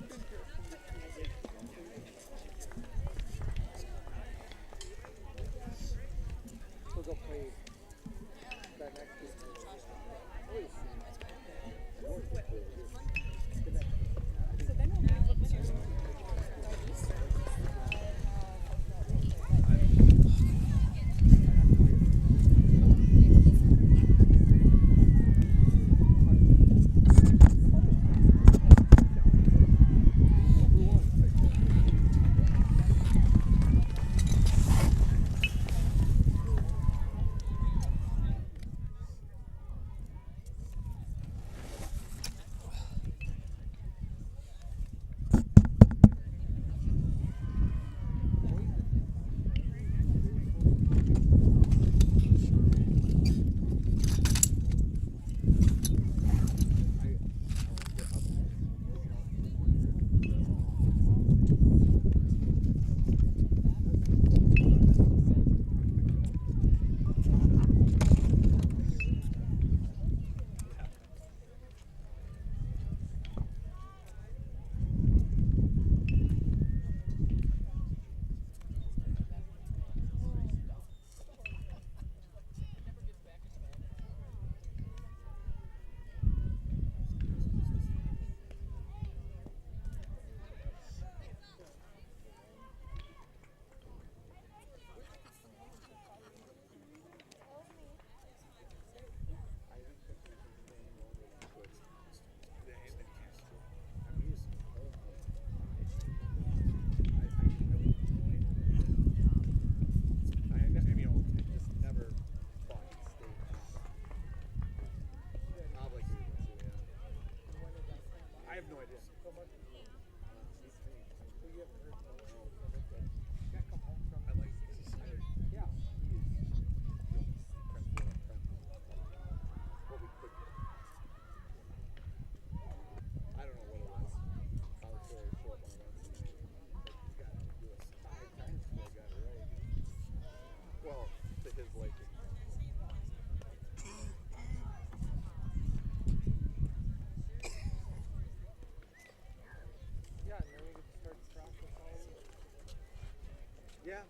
So they'll play that next week. So then we'll move to Yeah.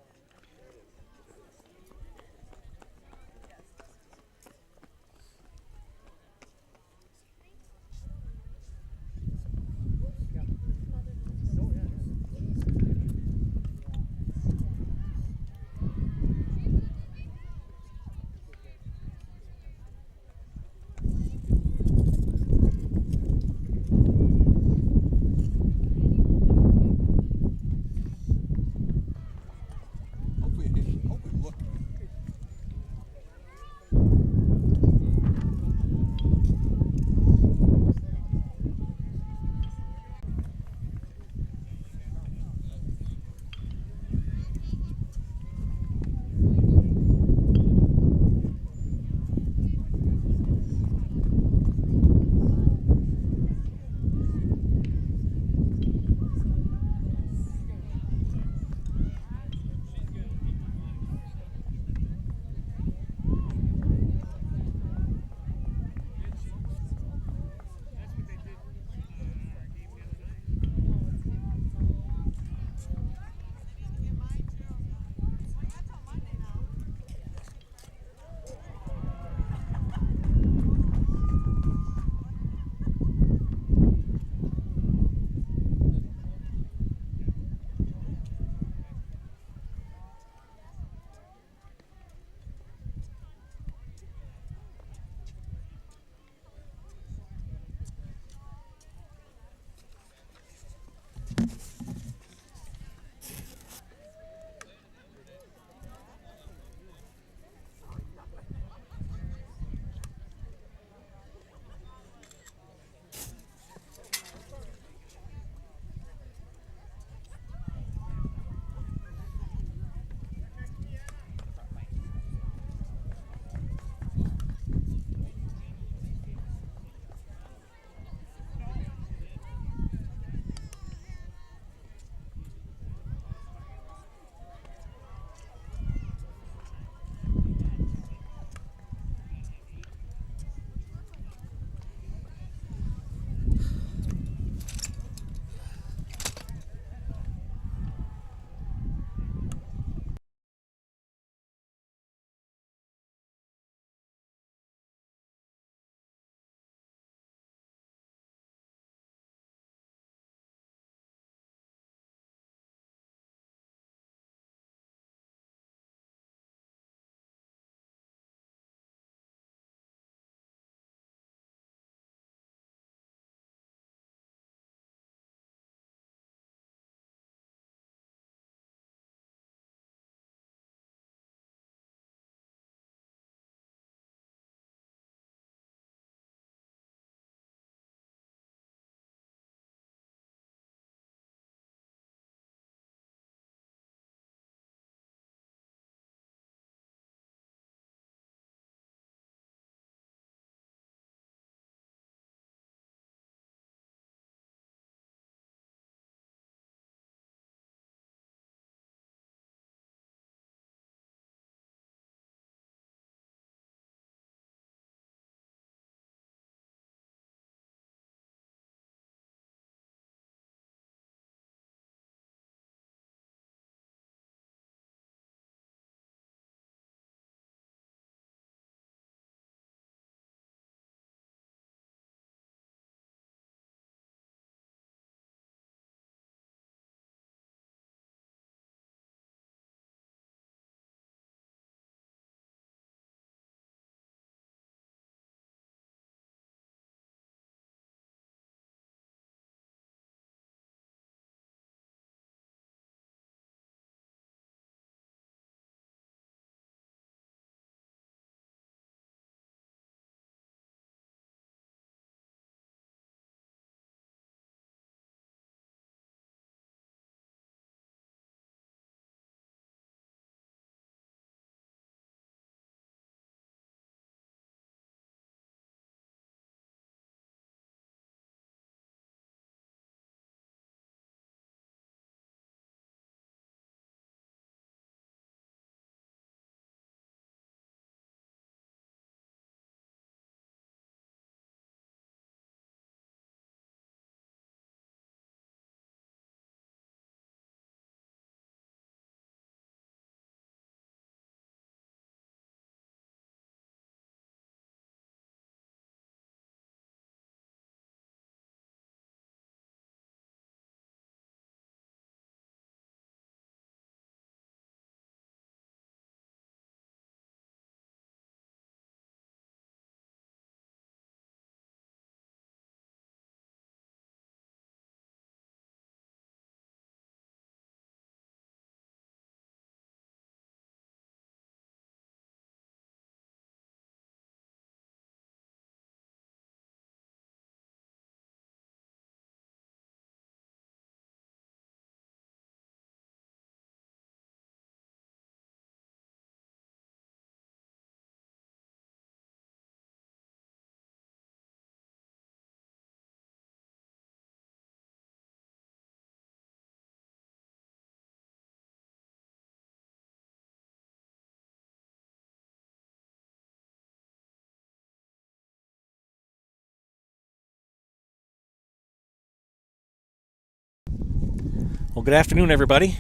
Well, good afternoon, everybody.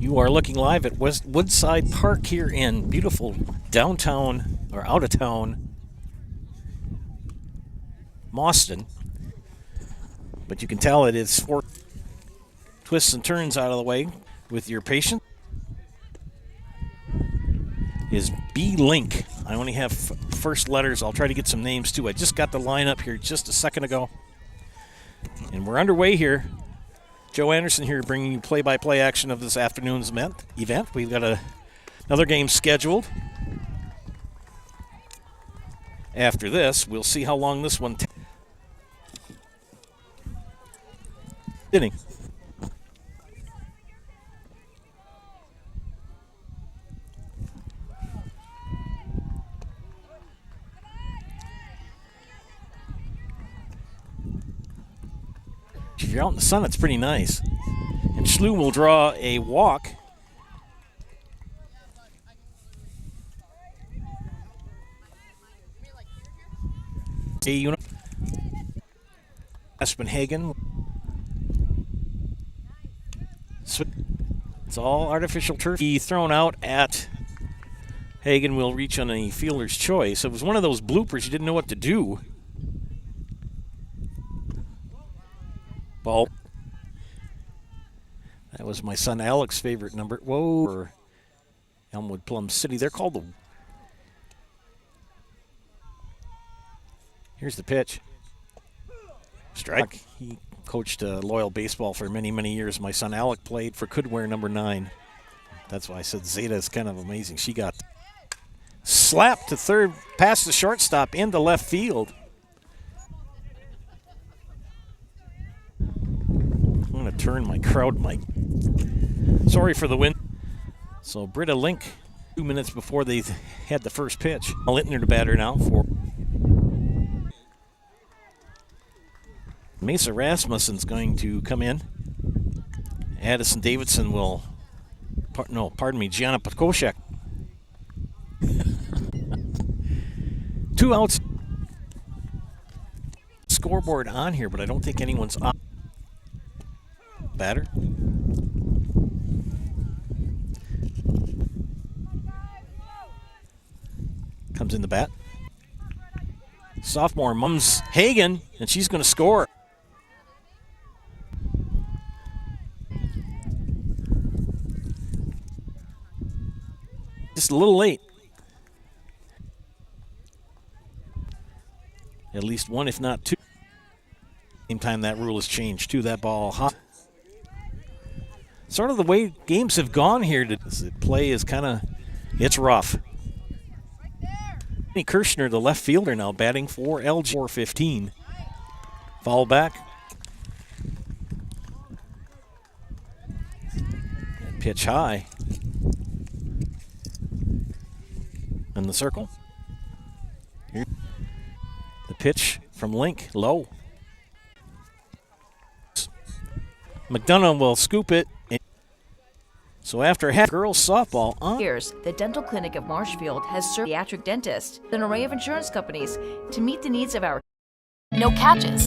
You are looking live at Woodside Park here in beautiful downtown, or out-of-town, Mauston. But you can tell it is 4 twists and turns out of the way with your patient. Is B Link. I only have first letters. I'll try to get some names too. I just got the lineup here just a second ago. And we're underway here. Joe Anderson here bringing you play-by-play action of this afternoon's event. We've got another game scheduled. After this, we'll see how long this one takes. Inning. If you're out in the sun, it's pretty nice. And Schlew will draw a walk. Aspenhagen. It's all artificial turf. He thrown out at Hagen will reach on a fielder's choice. It was one of those bloopers you didn't know what to do. Ball. That was my son Alex's favorite number. Whoa. For Elmwood, Plum City. They're called the... Here's the pitch. Strike. He coached Loyal Baseball for many, many years. My son Alec played for Could-Wear number 9. That's why I said Zeta is kind of amazing. She got slapped to third, past the shortstop into left field. I'm going to turn my crowd mic. Sorry for the wind. So Britta Link, 2 minutes before they had the first pitch. Littner to batter now for Mesa Rasmussen's going to come in. Addison Davidson will, Gianna Podkoshek. 2 outs. Scoreboard on here, but I don't think anyone's up. Batter. Comes in the bat. Sophomore Mums Hagen, and she's going to score. Just a little late. At least one, if not two. Same time that rule has changed too. That ball hot. Sort of the way games have gone here. The play is kind of, it's rough. Kirshner, the left fielder, now batting for LG 4-15. Foul back. And pitch high. In the circle. Here. The pitch from Link, low. McDonough will scoop it. So after half girls softball on years, the dental clinic of Marshfield has served pediatric dentists, an array of insurance companies to meet the needs of our no catches.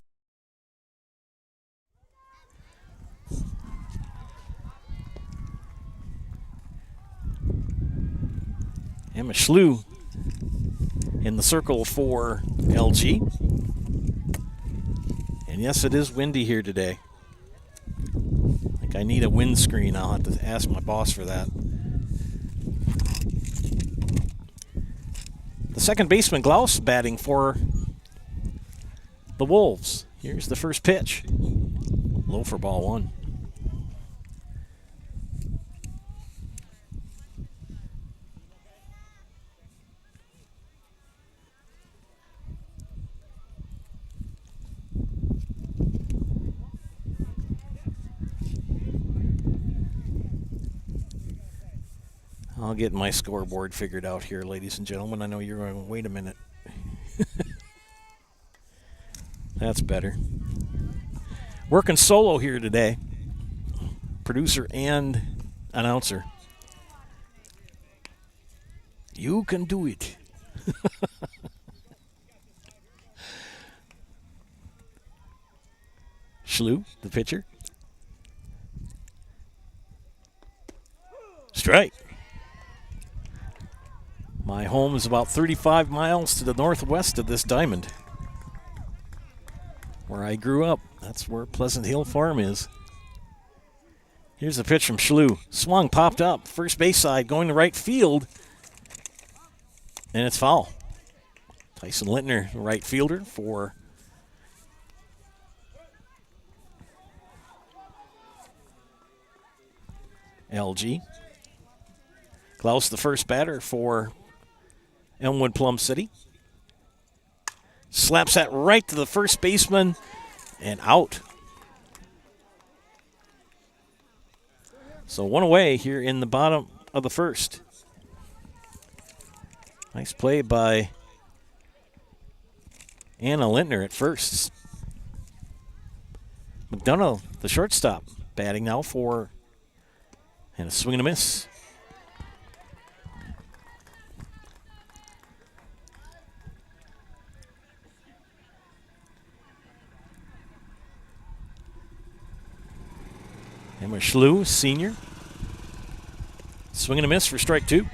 Emma Schlew in the circle for LG. And yes, it is windy here today. I think I need a windscreen. I'll have to ask my boss for that. The second baseman, Glaus, batting for the Wolves. Here's the first pitch. Low for ball 1. I'll get my scoreboard figured out here, ladies and gentlemen. I know you're going, wait a minute. That's better. Working solo here today. Producer and announcer. You can do it. Schlew, the pitcher. Strike. My home is about 35 miles to the northwest of this diamond, where I grew up. That's where Pleasant Hill Farm is. Here's a pitch from Schlew. Swung, popped up, first base side, going to right field, and it's foul. Tyson Lintner, the right fielder for LG. Klaus, the first batter for Elmwood Plum City. Slaps that right to the first baseman and out. So one away here in the bottom of the first. Nice play by Anna Lintner at first. McDonough, the shortstop, batting now for, and a swing and a miss. And with Schlew, senior. Swing and a miss for strike two.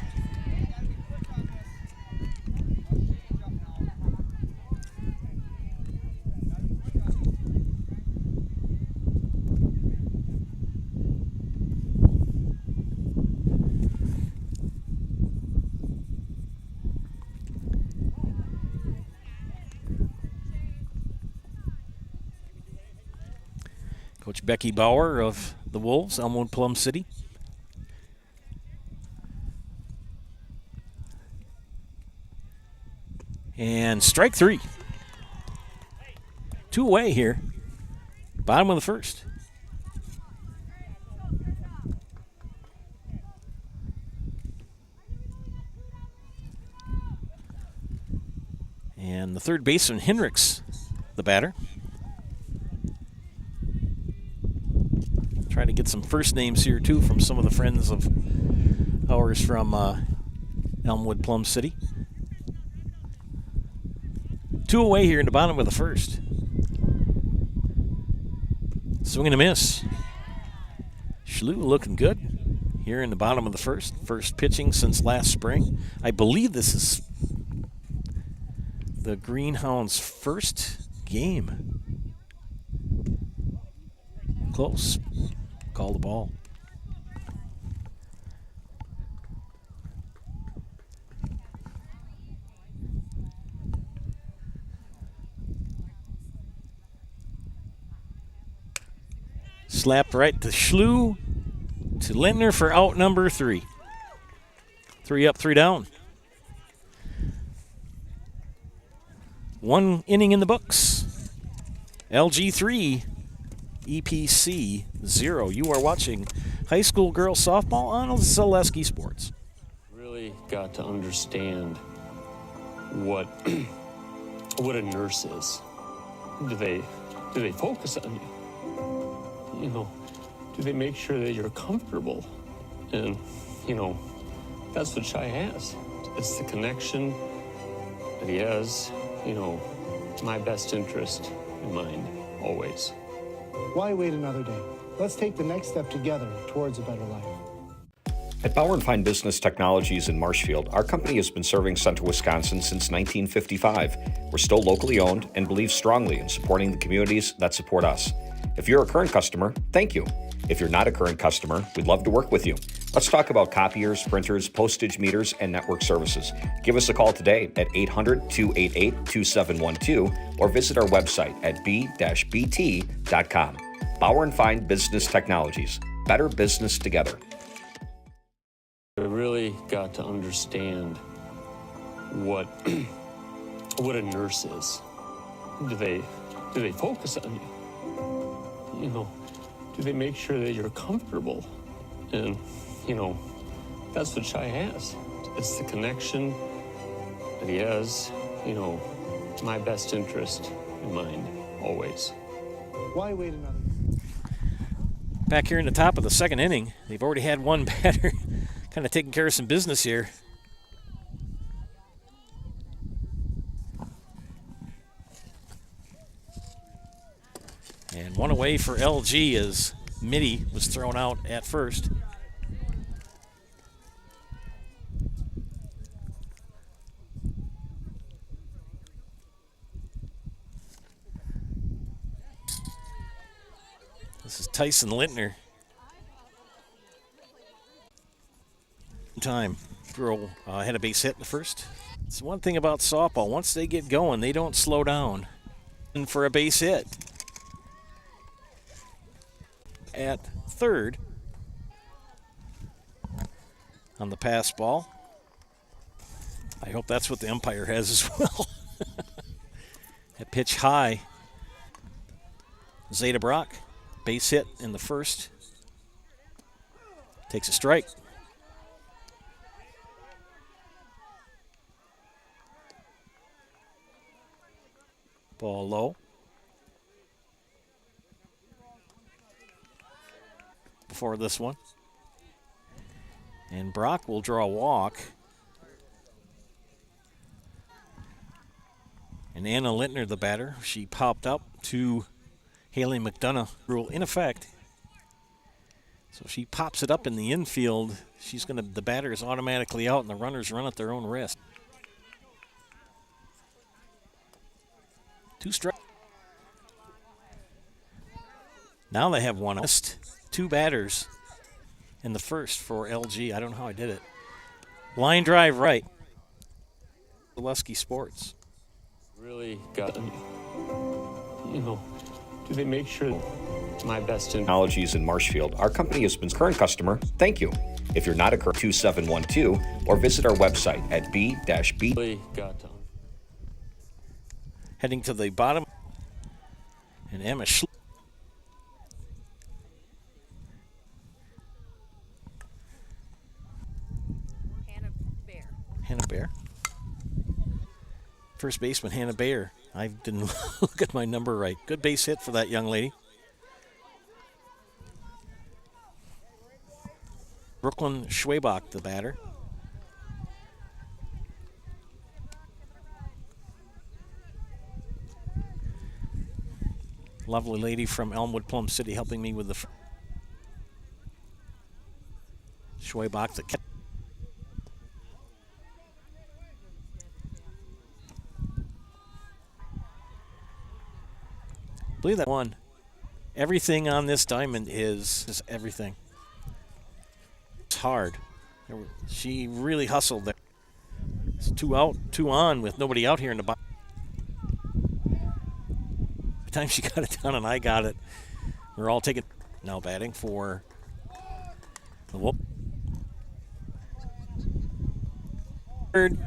Coach Becky Bauer of the Wolves, Elmwood Plum City. And strike three. Two away here. Bottom of the first. And the third baseman, Hendricks, the batter. Trying to get some first names here, too, from some of the friends of ours from Elmwood Plum City. Two away here in the bottom of the first. Swing and a miss. Schlew looking good here in the bottom of the first. First pitching since last spring. I believe this is the Greenhounds' first game. Close. Call the ball. Slapped right to Schlew, to Lintner for out number three. 3 up, 3 down. One inning in the books. LG 3, EPC 0. You are watching high school girls softball on Zaleski Sports. Really got to understand what what a nurse is. Do they focus on you? You know, do they make sure that you're comfortable? And, you know, that's what Shai has. It's the connection that he has, you know, my best interest in mind, always. Why wait another day? Let's take the next step together towards a better life. At Bauer & Fine Business Technologies in Marshfield, our company has been serving Central Wisconsin since 1955. We're still locally owned and believe strongly in supporting the communities that support us. If you're a current customer, thank you. If you're not a current customer, we'd love to work with you. Let's talk about copiers, printers, postage meters, and network services. Give us a call today at 800-288-2712 or visit our website at b-bt.com. Bauer & Fine Business Technologies. Better business together. I really got to understand what what a nurse is. Do they focus on you? You know, do they make sure that you're comfortable? And, you know, that's what Shai has. It's the connection that he has, you know, my best interest in mind, always. Why wait another? Back here in the top of the second inning, they've already had one batter kind of taking care of some business here. And one away for LG as Mitty was thrown out at first. Tyson Lintner. Time. Throw had a base hit in the first. It's one thing about softball. Once they get going, they don't slow down. And for a base hit. At third. On the pass ball. I hope that's what the umpire has as well. That pitch high. Zeta Brock. Base hit in the first. Takes a strike. Ball low. Before this one. And Brock will draw a walk. And Anna Lintner, the batter, she popped up to Haley McDonough. Rule in effect. So if she pops it up in the infield, the batter is automatically out and the runners run at their own risk. 2 strikes. Now they have one. 2 batters in the first for LG. I don't know how I did it. Line drive right. Lusky Sports. Really got, do they make sure my best Technologies in Marshfield. Our company has been a current customer. Thank you. If you're not a current 2712 or visit our website at b-b. really got to Heading to the bottom. And Emma Hannah Bear. First baseman Hannah Bear. I didn't look at my number right. Good base hit for that young lady. Brooklyn Schwabach, the batter. Lovely lady from Elmwood, Plum City, helping me with the Schwabach, the I believe that one. Everything on this diamond is everything. It's hard. She really hustled there. It's 2 out, 2 on with nobody out here in the bottom. By the time she got it down and I got it, we're all taking. Now batting for the Whoop.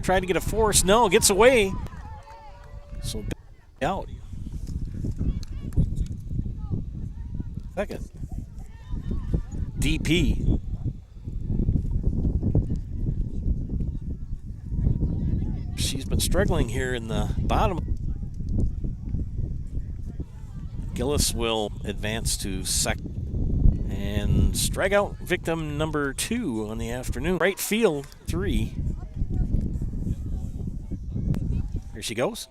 Tried to get a force. No, gets away. So out. Second. DP. She's been struggling here in the bottom. Gillis will advance to second. And strikeout victim number 2 on the afternoon. Right field 3. Here she goes.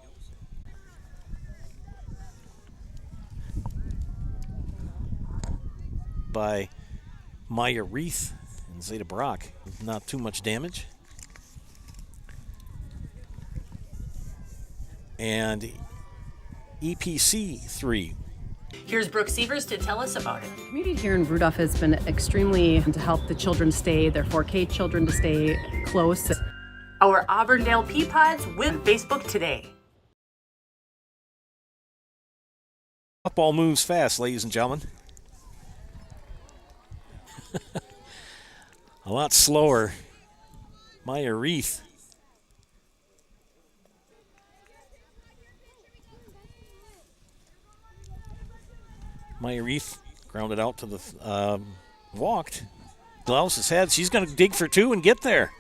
By Maya Reith and Zeta Brock. Not too much damage. And EPC 3. Here's Brooke Sievers to tell us about it. The community here in Rudolph has been extremely to help the children stay, their 4K children to stay close. Our Auburndale Peapods win Facebook today. Softball moves fast, ladies and gentlemen. A lot slower. Maya Reith. Maya Reith grounded out to the walked. Gloves his head. She's going to dig for 2 and get there.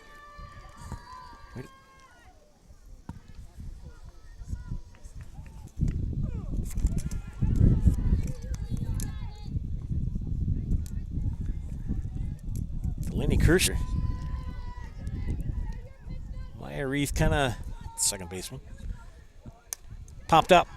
Lenny Kershaw. Maya Reith kind of second baseman. Popped up.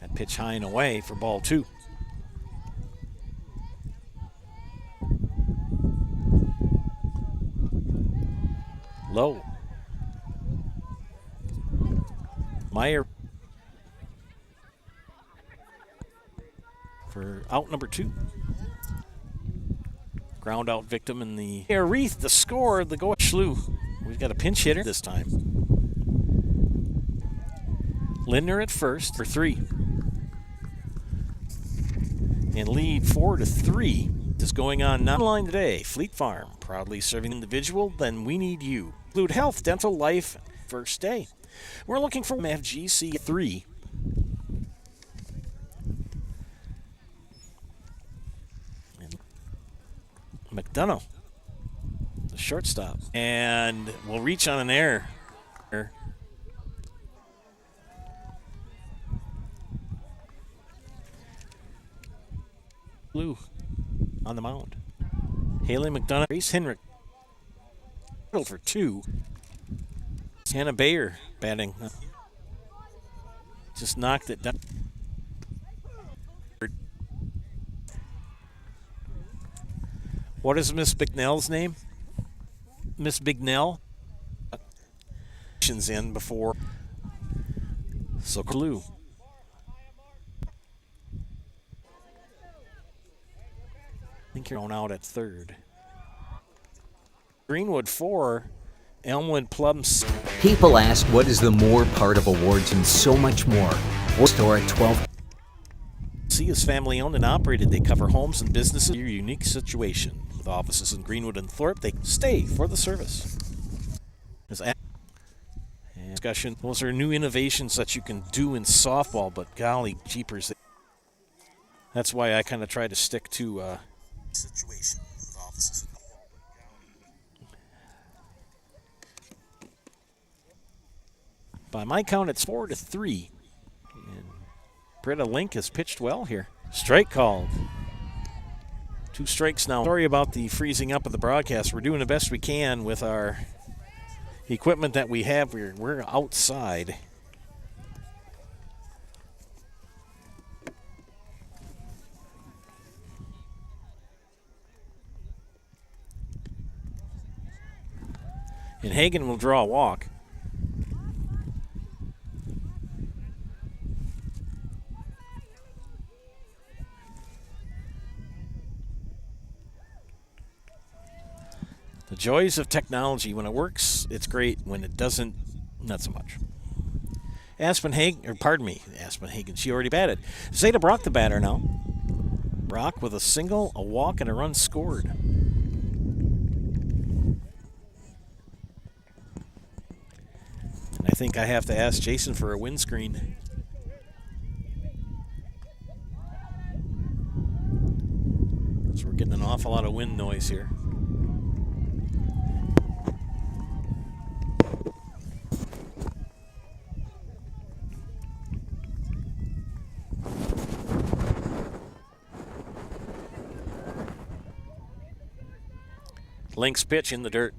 That pitch high and away for ball 2. Low. Meyer for out number 2. Ground out victim in the air. Wreath, the score, the go. Schlew. We've got a pinch hitter this time. Lindner at first for 3. And lead 4-3 is going on now. Line today, Fleet Farm, proudly serving individual, then we need you. Include health, dental, life, first day. We're looking for FGC 3. And McDonough, the shortstop. And we'll reach on an error. Blue on the mound. Haley McDonough, Grace Henrik for 2. Hannah Bayer batting. Just knocked it down. What is Miss Bignell's name? Miss Bignell. In before. So Blue. I think you're on out at 3rd. Greenwood 4, Elmwood Plum. People ask, what is the more part of awards and so much more. Store at 12. C is family owned and operated. They cover homes and businesses. Your unique situation. With offices in Greenwood and Thorpe, they stay for the service. Discussion. Those are new innovations that you can do in softball, but golly jeepers. That's why I kind of try to stick to situation with offices. By my count, it's 4-3. And Britta Link has pitched well here. Strike called. 2 strikes now. Sorry about the freezing up of the broadcast. We're doing the best we can with our equipment that we have. We're outside. And Hagen will draw a walk. The joys of technology. When it works, it's great. When it doesn't, not so much. Aspen Hagen, she already batted. Zeta Brock the batter now. Brock with a single, a walk, and a run scored. I think I have to ask Jason for a windscreen. So we're getting an awful lot of wind noise here. Link's pitch in the dirt.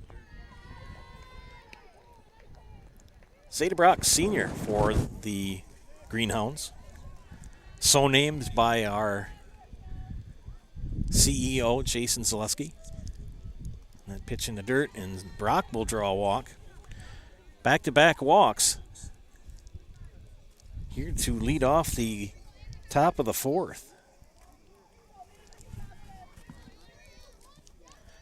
Zeta Brock Sr. for the Greenhounds. So named by our CEO, Jason Zaleski. That pitch in the dirt, and Brock will draw a walk. Back-to-back walks. Here to lead off the top of the 4th.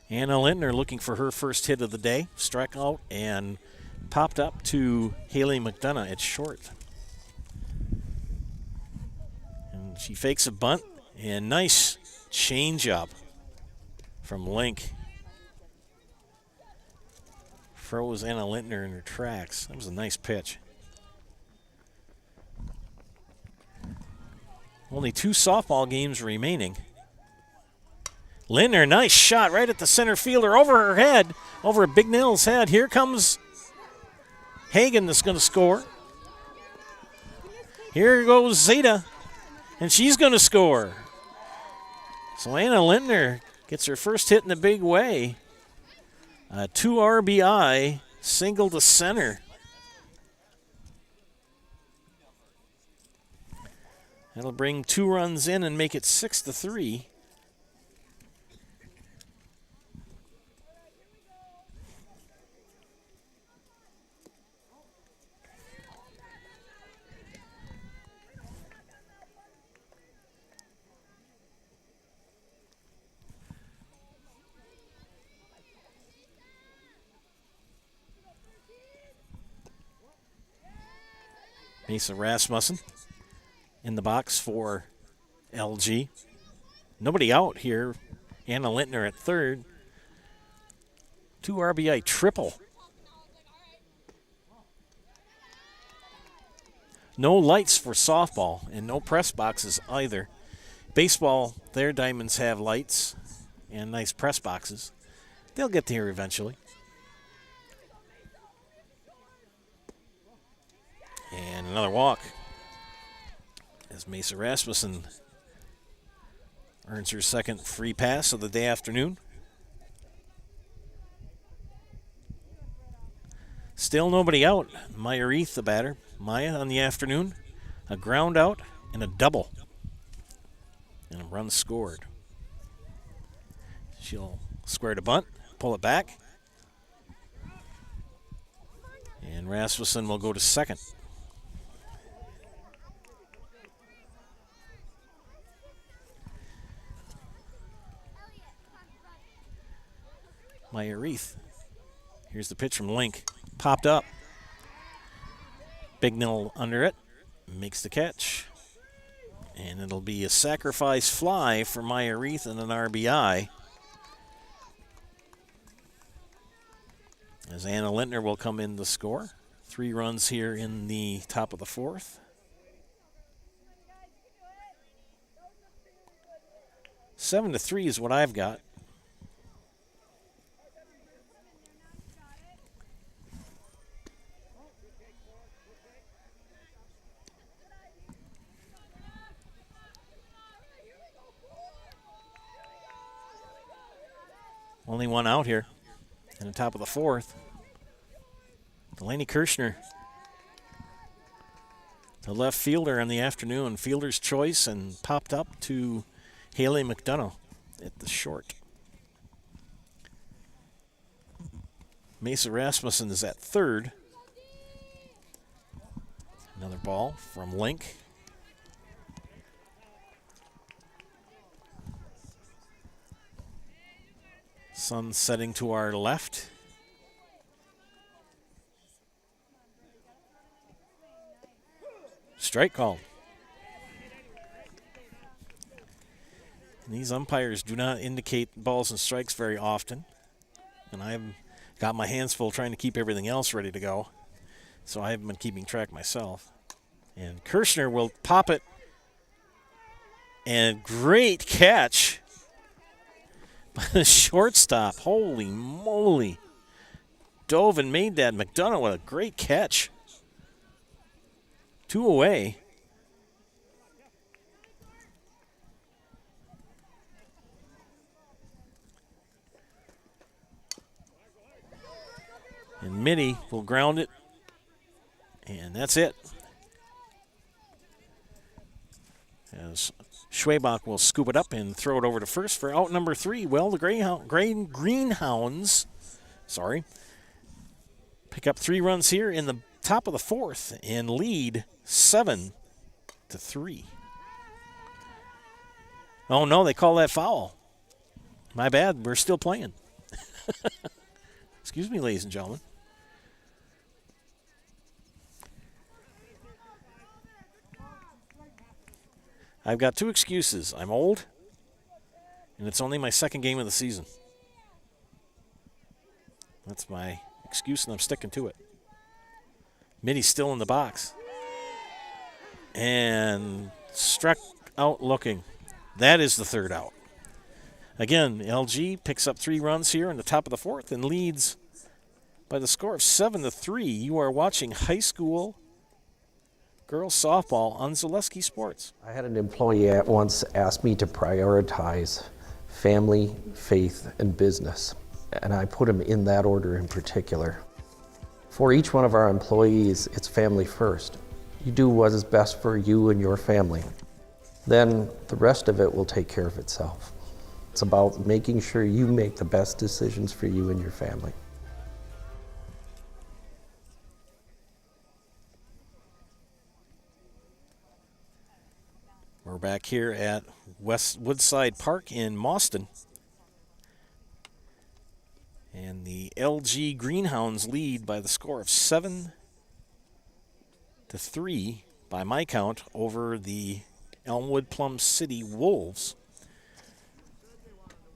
Anna Lindner looking for her first hit of the day. Struck out and popped up to Haley McDonough at short. And she fakes a bunt, and nice change-up from Link. Froze Anna Lindner in her tracks. That was a nice pitch. Only 2 softball games remaining. Lindner, nice shot right at the center fielder, over her head, over Bignell's head. Here comes Hagen that's going to score. Here goes Zeta, and she's going to score. So Anna Lindner gets her first hit in a big way. 2 RBI, single to center. That'll bring 2 runs in and make it 6-3. Mesa Rasmussen in the box for LG. Nobody out here. Anna Lintner at third. 2 RBI triple. No lights for softball and no press boxes either. Baseball, their diamonds have lights and nice press boxes. They'll get there eventually. And another walk as Mesa Rasmussen earns her second free pass of the day afternoon. Still nobody out. Maya Reith, the batter. Maya on the afternoon. A ground out and a double. And a run scored. She'll square to bunt, pull it back. And Rasmussen will go to second. Maya Reith. Here's the pitch from Link. Popped up. Bignell under it. Makes the catch. And it'll be a sacrifice fly for Maya Reith and an RBI. As Anna Lintner will come in to score. 3 runs here in the top of the 4th. 7-3 is what I've got. Only one out here in the top of the 4th. Delaney Kirshner, the left fielder in the afternoon, fielder's choice, and popped up to Haley McDonough at the short. Mesa Rasmussen is at third. Another ball from Link. Sun setting to our left. Strike called. And these umpires do not indicate balls and strikes very often. And I've got my hands full trying to keep everything else ready to go. So I haven't been keeping track myself. And Kirshner will pop it. And great catch. Shortstop, holy moly. Dove and made that. McDonough, what a great catch. 2 away. And Mitty will ground it. And that's it. As Schwabach will scoop it up and throw it over to first for out number 3. Well, the Greenhounds, pick up 3 runs here in the top of the 4th and lead 7-3. Oh no, they call that foul. My bad, we're still playing. Excuse me, ladies and gentlemen. I've got 2 excuses. I'm old, and it's only my 2nd game of the season. That's my excuse, and I'm sticking to it. Mitty's still in the box. And struck out looking. That is the 3rd out. Again, LG picks up 3 runs here in the top of the 4th and leads by the score of 7-3. You are watching high school girls softball on Zaleski Sports. I had an employee at once ask me to prioritize family, faith, and business, and I put them in that order in particular. For each one of our employees, it's family first. You do what is best for you and your family. Then the rest of it will take care of itself. It's about making sure you make the best decisions for you and your family. We're back here at West Woodside Park in Mauston. And the LG Greenhounds lead by the score of 7-3. 7-3 by my count over the Elmwood Plum City Wolves.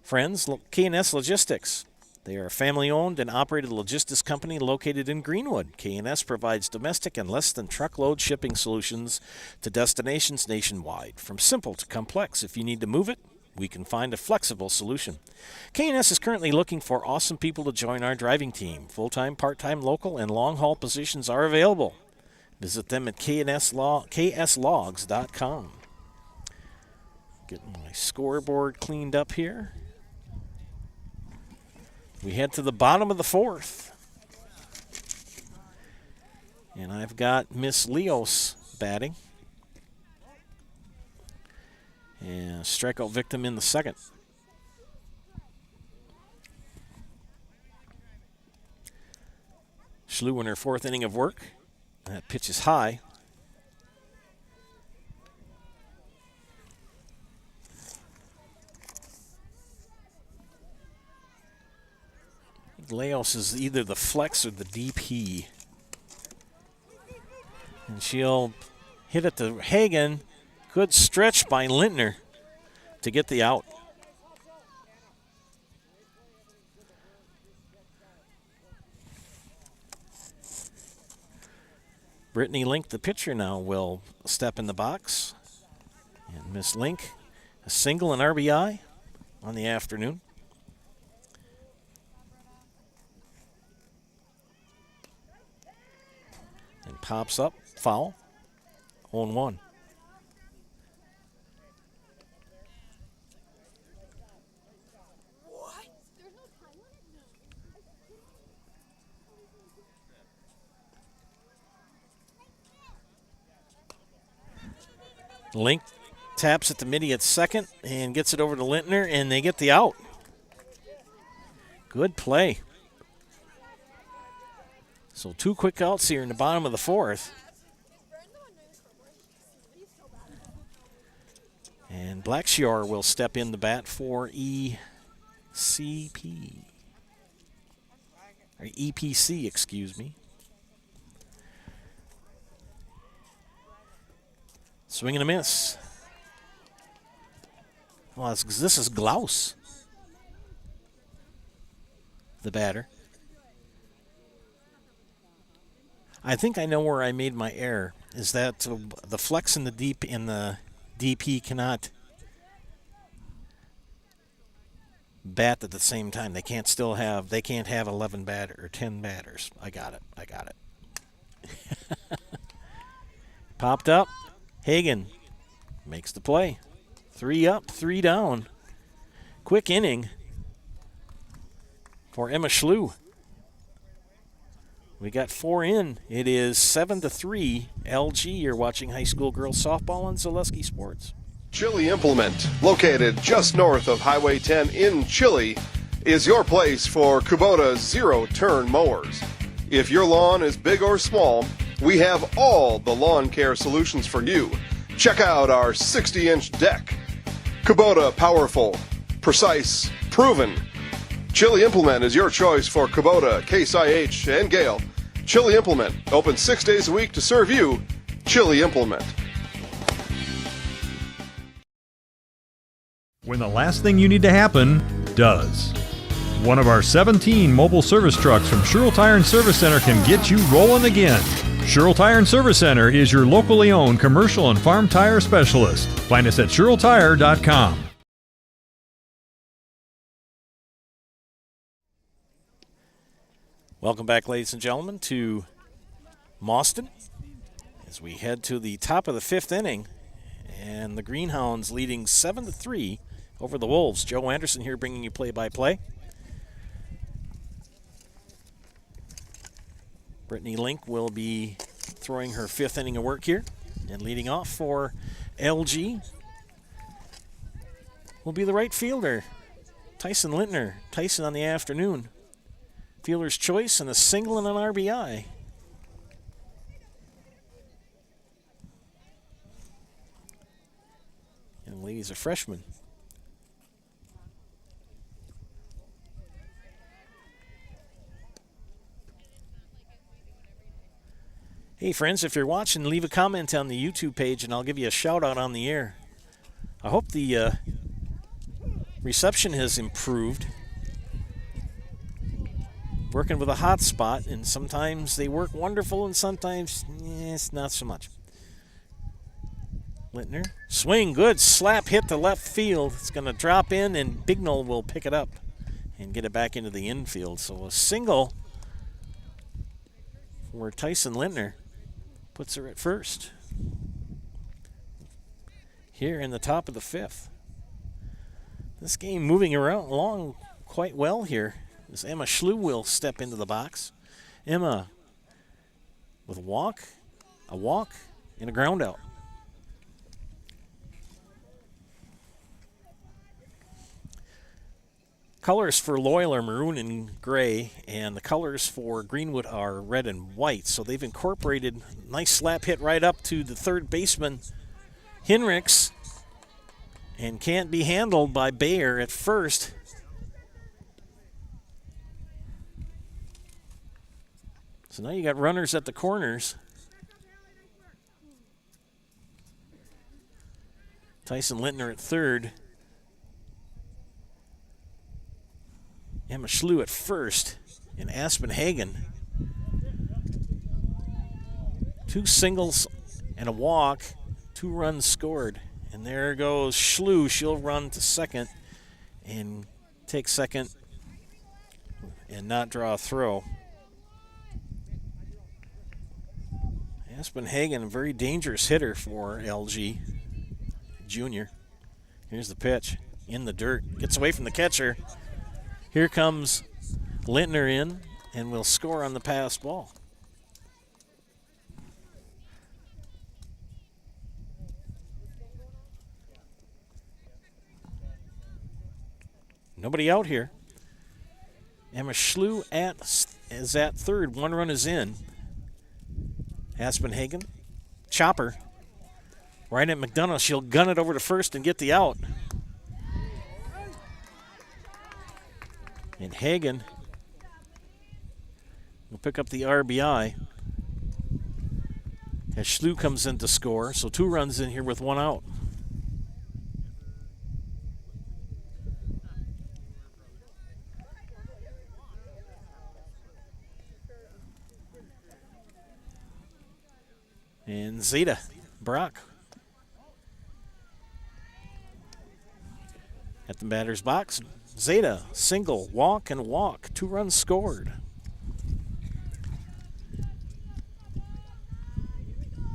Friends, K&S Logistics. They are a family-owned and operated logistics company located in Greenwood. K&S provides domestic and less-than-truckload shipping solutions to destinations nationwide. From simple to complex, if you need to move it, we can find a flexible solution. K&S is currently looking for awesome people to join our driving team. Full-time, part-time, local, and long-haul positions are available. Visit them at kslogs.com. Getting my scoreboard cleaned up here. We head to the bottom of the 4th. And I've got Miss Leos batting. And strikeout victim in the 2nd. Schlew in her 4th inning of work. That pitch is high. Leos is either the flex or the DP. And she'll hit it to Hagen. Good stretch by Lintner to get the out. Brittany Link, the pitcher, now will step in the box. And Miss Link, a single and RBI on the afternoon. And pops up, foul, 0-1. Link taps at the midi at 2nd and gets it over to Lintner, and they get the out. Good play. So 2 quick outs here in the bottom of the 4th. And Blackshear will step in the bat for ECP. Or EPC, excuse me. Swing and a miss. Well, this is Glaus, the batter. I think I know where I made my error. Is that the flex and the deep in the DP cannot bat at the same time. They can't have 11 batters or 10 batters. I got it. Popped up. Hagen makes the play. 3 up, 3 down. Quick inning for Emma Schlew. We got 4 in. It is 7-3 LG. You're watching high school girls softball on Zaleski Sports. Chili Implement, located just north of Highway 10 in Chili, is your place for Kubota zero-turn mowers. If your lawn is big or small, we have all the lawn care solutions for you. Check out our 60-inch deck. Kubota powerful, precise, proven. Chili Implement is your choice for Kubota, Case IH, and Gale. Chili Implement, open 6 days a week to serve you. Chili Implement. When the last thing you need to happen does. One of our 17 mobile service trucks from Sherrill Tire and Service Center can get you rolling again. Sherrill Tire and Service Center is your locally owned commercial and farm tire specialist. Find us at SherrillTire.com. Welcome back, ladies and gentlemen, to Mauston as we head to the top of the 5th inning, and the Greenhounds leading 7-3 over the Wolves. Joe Anderson here bringing you play-by-play. Brittany Link will be throwing her 5th inning of work here, and leading off for LG will be the right fielder, Tyson Lintner. Tyson on the afternoon. Fielder's choice and a single and an RBI. Young lady's a freshman. Hey, friends, if you're watching, leave a comment on the YouTube page, and I'll give you a shout-out on the air. I hope the reception has improved. Working with a hotspot, and sometimes they work wonderful, and sometimes it's not so much. Lintner, swing, good, slap hit to left field. It's going to drop in, and Bignell will pick it up and get it back into the infield. So a single for Tyson Lintner puts her at first here in the top of the fifth. This game moving around along quite well here as Emma Schlew will step into the box. Emma with a walk, and a ground out. Colors for Loyal are maroon and gray, and the colors for Greenwood are red and white. So they've incorporated a nice slap hit right up to the third baseman, Hinrichs, and can't be handled by Bayer at first. So now you got runners at the corners. Tyson Lintner at third. Emma Schlew at first, and Aspen Hagen. 2 singles and a walk, 2 runs scored. And there goes Schlew. She'll run to second and take second and not draw a throw. Aspen Hagen, a very dangerous hitter for LG Junior. Here's the pitch in the dirt. Gets away from the catcher. Here comes Lintner in and will score on the pass ball. Nobody out here. Emma Schlew is at third. 1 run is in. Aspen Hagen. Chopper. Right at McDonough. She'll gun it over to first and get the out. And Hagen will pick up the RBI as Schlew comes in to score. So 2 runs in here with 1 out. And Zeta Brock at the batter's box. Zeta, single, walk, and walk. 2 runs scored.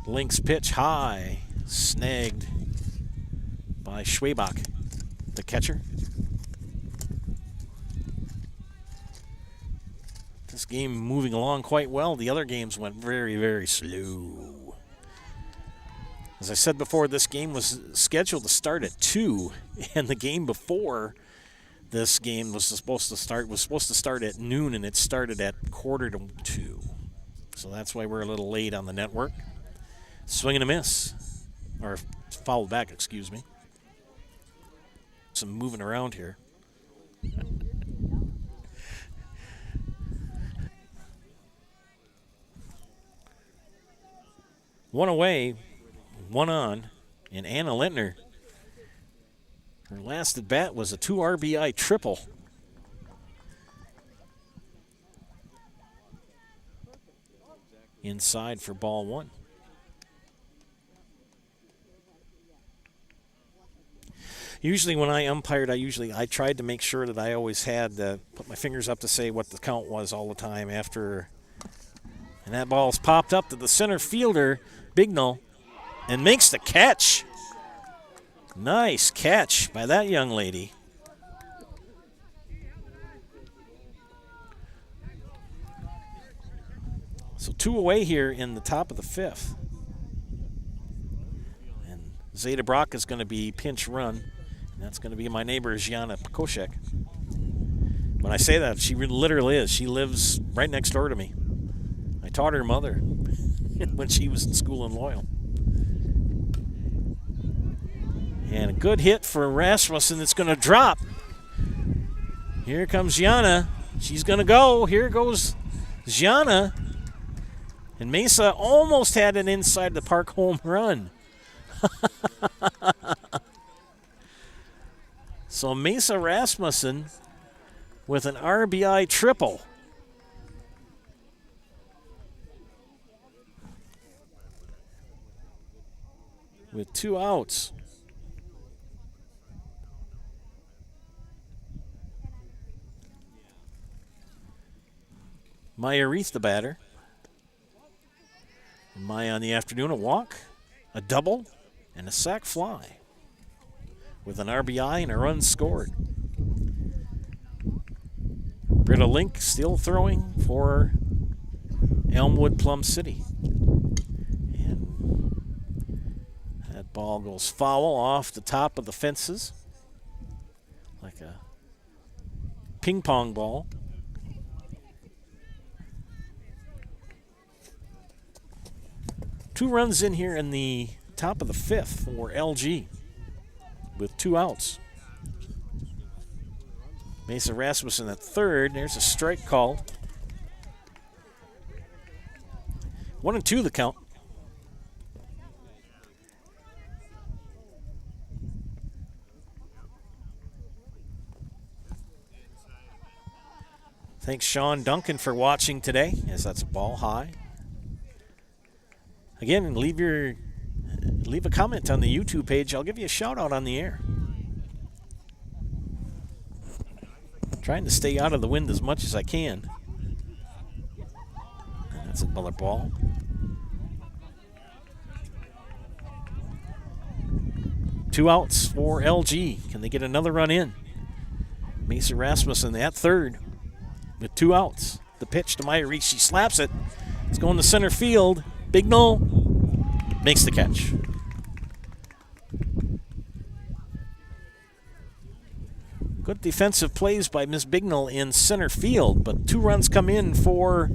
Link's pitch high, snagged by Schwabach, the catcher. This game moving along quite well. The other games went very, very slow. As I said before, this game was scheduled to start at 2, and the game before this game was supposed to start at noon, and it started at 1:45. So that's why we're a little late on the network. Swing and a miss, or fouled back, excuse me. Some moving around here. One away, 1 on, and Anna Lintner. Her last at bat was a 2 RBI triple. Inside for ball 1. Usually when I umpired, I tried to make sure that I always had put my fingers up to say what the count was all the time after. And that ball's popped up to the center fielder, Bignell, and makes the catch. Nice catch by that young lady. So 2 away here in the top of the 5th. And Zeta Brock is going to be pinch run. And that's going to be my neighbor, Gianna Koshek. When I say that, she literally is. She lives right next door to me. I taught her mother when she was in school in Loyal. And a good hit for Rasmussen that's going to drop. Here comes Gianna. She's going to go. Here goes Gianna. And Mesa almost had an inside the park home run. So Mesa Rasmussen with an RBI triple. With 2 outs. Maya Reith, the batter. And Maya on the afternoon, a walk, a double, and a sac fly. With an RBI and a run scored. Britta Link still throwing for Elmwood Plum City. And that ball goes foul off the top of the fences. Like a ping pong ball. Two runs in here in the top of the 5th for LG with 2 outs. Mesa Rasmussen at third. There's a strike called. 1-2 the count. Thanks Sean Duncan for watching today, as that's a ball high. Again, leave a comment on the YouTube page. I'll give you a shout out on the air. Trying to stay out of the wind as much as I can. And that's another ball. Two outs for LG. Can they get another run in? Mesa Rasmussen at third with 2 outs. The pitch to Maya Reach. She slaps it. It's going to center field. Bignell makes the catch. Good defensive plays by Miss Bignell in center field, but 2 runs come in for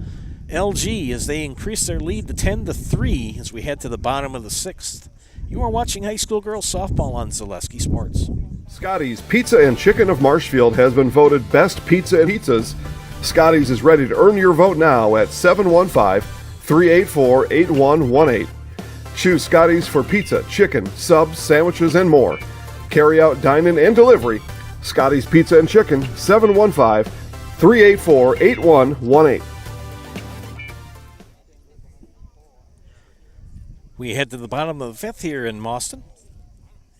LG as they increase their lead to 10-3 as we head to the bottom of the 6th. You are watching high school girls softball on Zaleski Sports. Scotty's Pizza and Chicken of Marshfield has been voted best pizza and pizzas. Scotty's is ready to earn your vote now at 715-384-8118. Choose Scotty's for pizza, chicken, subs, sandwiches, and more. Carry out, dine-in, and delivery. Scotty's Pizza and Chicken, 715-384-8118. We head to the bottom of the 5th here in Mauston.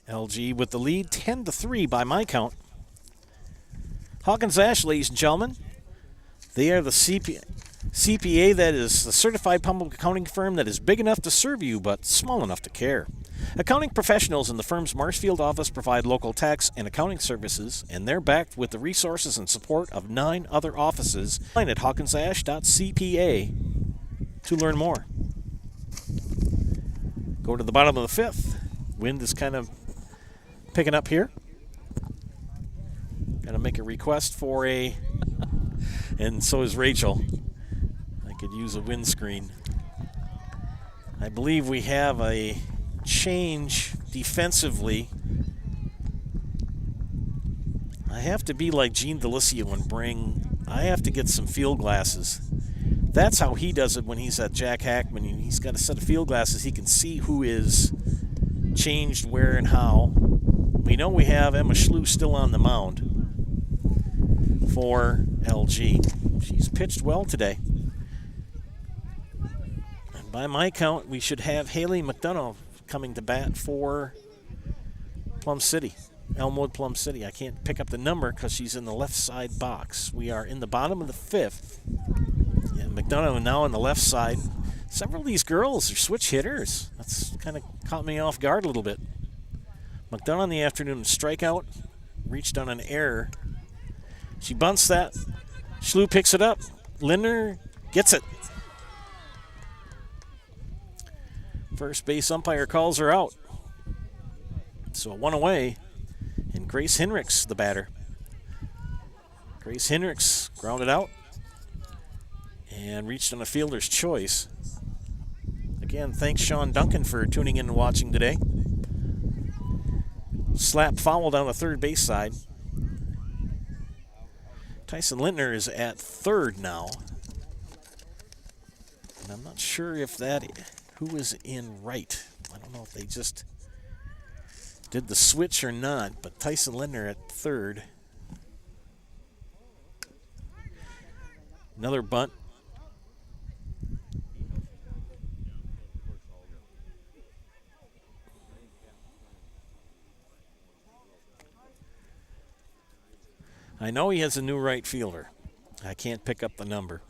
LG with the lead, 10-3 by my count. Hawkins Ash, ladies and gentlemen. They are the CPA, that is the certified public accounting firm that is big enough to serve you but small enough to care. Accounting professionals in the firm's Marshfield office provide local tax and accounting services, and they're backed with the resources and support of 9 other offices. Find at hawkinsash.cpa to learn more. Go to the bottom of the 5th. Wind is kind of picking up here. Got to make a request for a... and so is Rachel. I could use a windscreen. I believe we have a change defensively. I have to be like Gene Delisio and I have to get some field glasses. That's how he does it when he's at Jack Hackman. He's got a set of field glasses. He can see who is changed where and how. We know we have Emma Schlew still on the mound for LG. She's pitched well today. And by my count, we should have Haley McDonough coming to bat for Plum City, Elmwood Plum City. I can't pick up the number because she's in the left side box. We are in the bottom of the 5th. Yeah, McDonough now on the left side. Several of these girls are switch hitters. That's kind of caught me off guard a little bit. McDonough in the afternoon, strikeout, reached on an error. She bunts that. Schlew picks it up. Lindner gets it. First base umpire calls her out. So 1 away. And Grace Hinrichs, the batter. Grace Hinrichs grounded out and reached on a fielder's choice. Again, thanks Sean Duncan for tuning in and watching today. Slap foul down the third base side. Tyson Lintner is at third now. And I'm not sure if who is in right. I don't know if they just did the switch or not, but Tyson Lindner at third. Another bunt. I know he has a new right fielder. I can't pick up the number.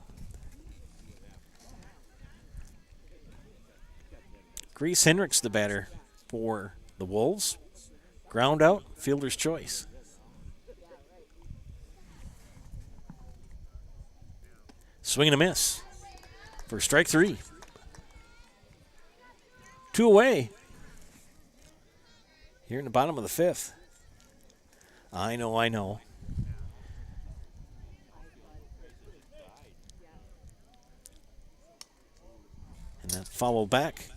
Grease Hendricks, the batter for the Wolves. Ground out, fielder's choice. Swing and a miss for strike 3. 2 away here in the bottom of the 5th. I know. And that followed back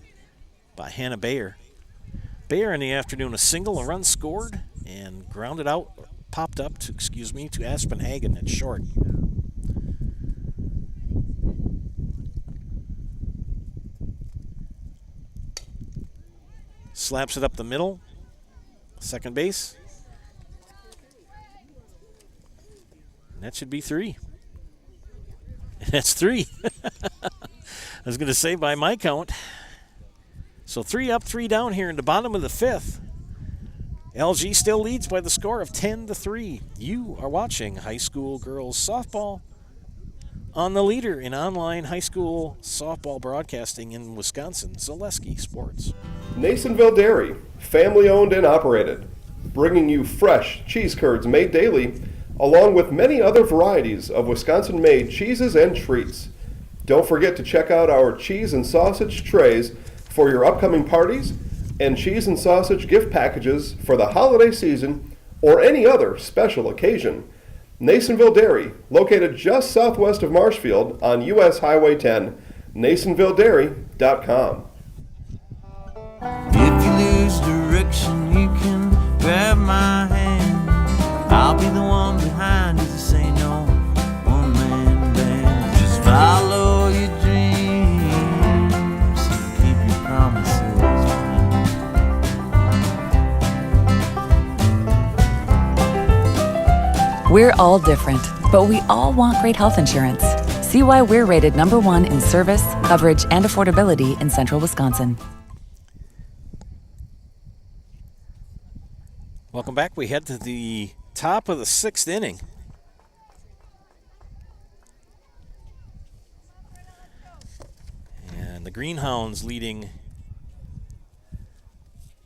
by Hannah Bayer. Bayer in the afternoon, a single, a run scored, and grounded out, popped up to Aspen Hagen at short. Slaps it up the middle, second base. And that should be 3. That's 3. I was going to say by my count. So 3 up, 3 down here in the bottom of the 5th. LG still leads by the score of 10-3. You are watching high school girls softball on the leader in online high school softball broadcasting in Wisconsin, Zaleski Sports. Nasonville Dairy, family owned and operated, bringing you fresh cheese curds made daily, along with many other varieties of Wisconsin-made cheeses and treats. Don't forget to check out our cheese and sausage trays for your upcoming parties and cheese and sausage gift packages for the holiday season or any other special occasion. Nasonville Dairy, located just southwest of Marshfield on US Highway 10, NasonvilleDairy.com. If you lose direction, you can grab my hand. I'll be the one behind you to say no, one-man band. Just follow your dreams, keep your promises. We're all different, but we all want great health insurance. See why we're rated #1 in service, coverage, and affordability in central Wisconsin. Welcome back. We head to the top of the 6th inning. And the Greenhounds leading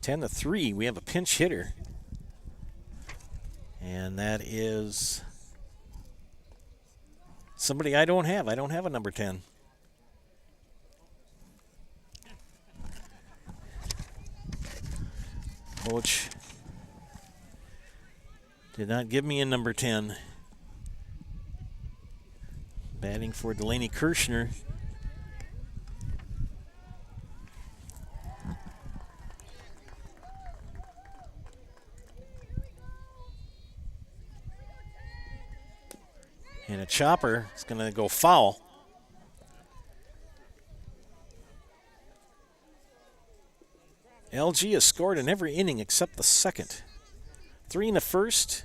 10-3. We have a pinch hitter. And that is somebody I don't have. I don't have a number 10. Coach did not give me a number 10. Batting for Delaney Kirshner. And a chopper is going to go foul. LG has scored in every inning except the second. 3 in the first,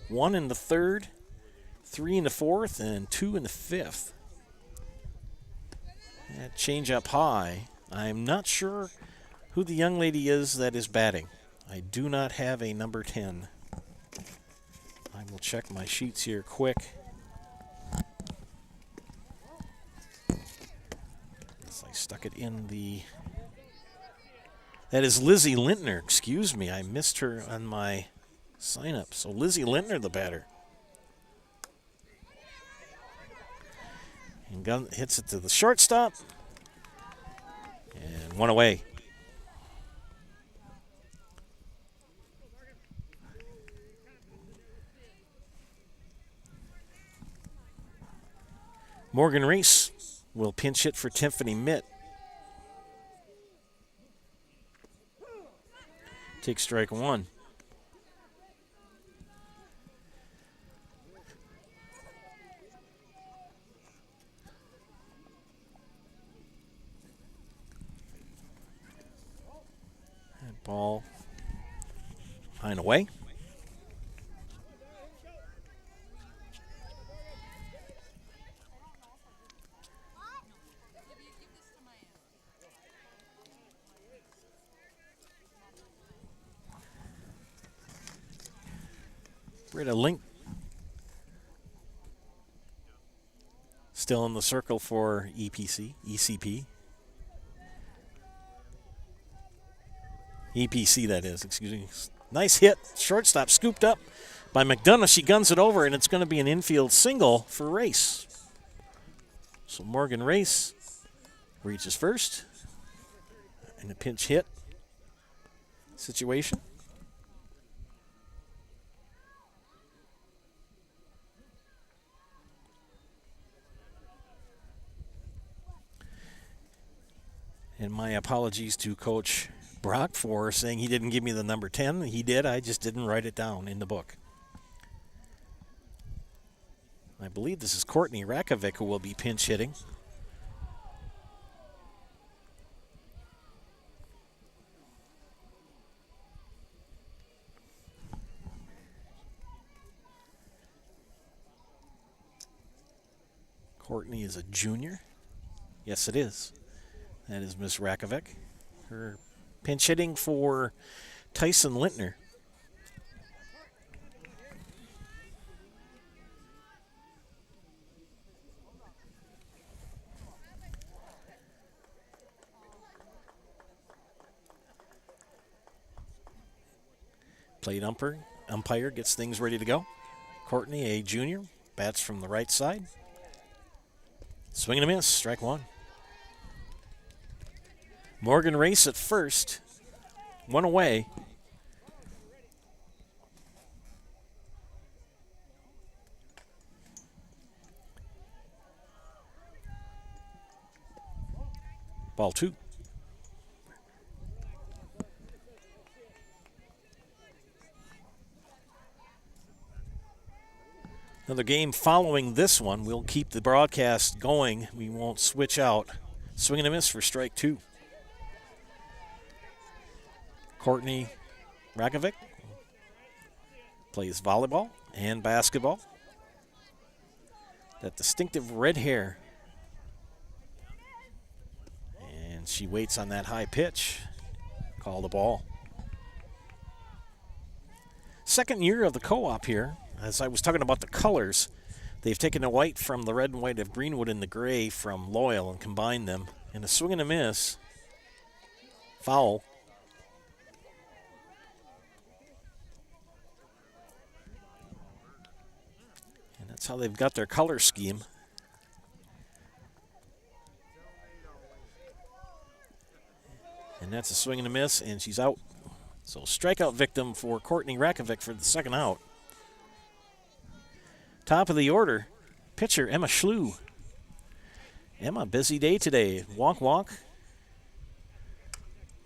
1 in the third, 3 in the fourth, and 2 in the fifth. That change up high. I'm not sure who the young lady is that is batting. I do not have a number 10. I will check my sheets here quick. I stuck it in the... That is Lizzie Lintner. Excuse me, I missed her on my sign-up. So Lizzie Lintner, the batter. And gun hits it to the shortstop. And 1 away. Morgan Reese will pinch hit for Tiffany Mitt. Take strike 1. Ball high and away. Britta Link still in the circle for ECP, that is, excuse me. Nice hit, shortstop scooped up by McDonough. She guns it over, and it's going to be an infield single for Race. So Morgan Race reaches first in a pinch hit situation. And my apologies to Coach Brock for saying he didn't give me the number 10. He did, I just didn't write it down in the book. I believe this is Courtney Rakovic who will be pinch hitting. Courtney is a junior. Yes, it is. That is Miss Rakovic. Her pinch hitting for Tyson Lintner. Plate umpire gets things ready to go. Courtney, a junior, bats from the right side. Swing and a miss, strike one. Morgan Race at first, one away. Ball two. Another game following this one. We'll keep the broadcast going. We won't switch out. Swing and a miss for strike two. Courtney Rakovic plays volleyball and basketball. That distinctive red hair. And she waits on that high pitch. Call the ball. Second year of the co-op here. As I was talking about the colors, they've taken the white from the red and white of Greenwood and the gray from Loyal and combined them. And a swing and a miss. Foul. That's how they've got their color scheme. And that's a swing and a miss, and she's out. So strikeout victim for Courtney Rakovic for the second out. Top of the order, pitcher Emma Schlew. Emma, busy day today. Walk.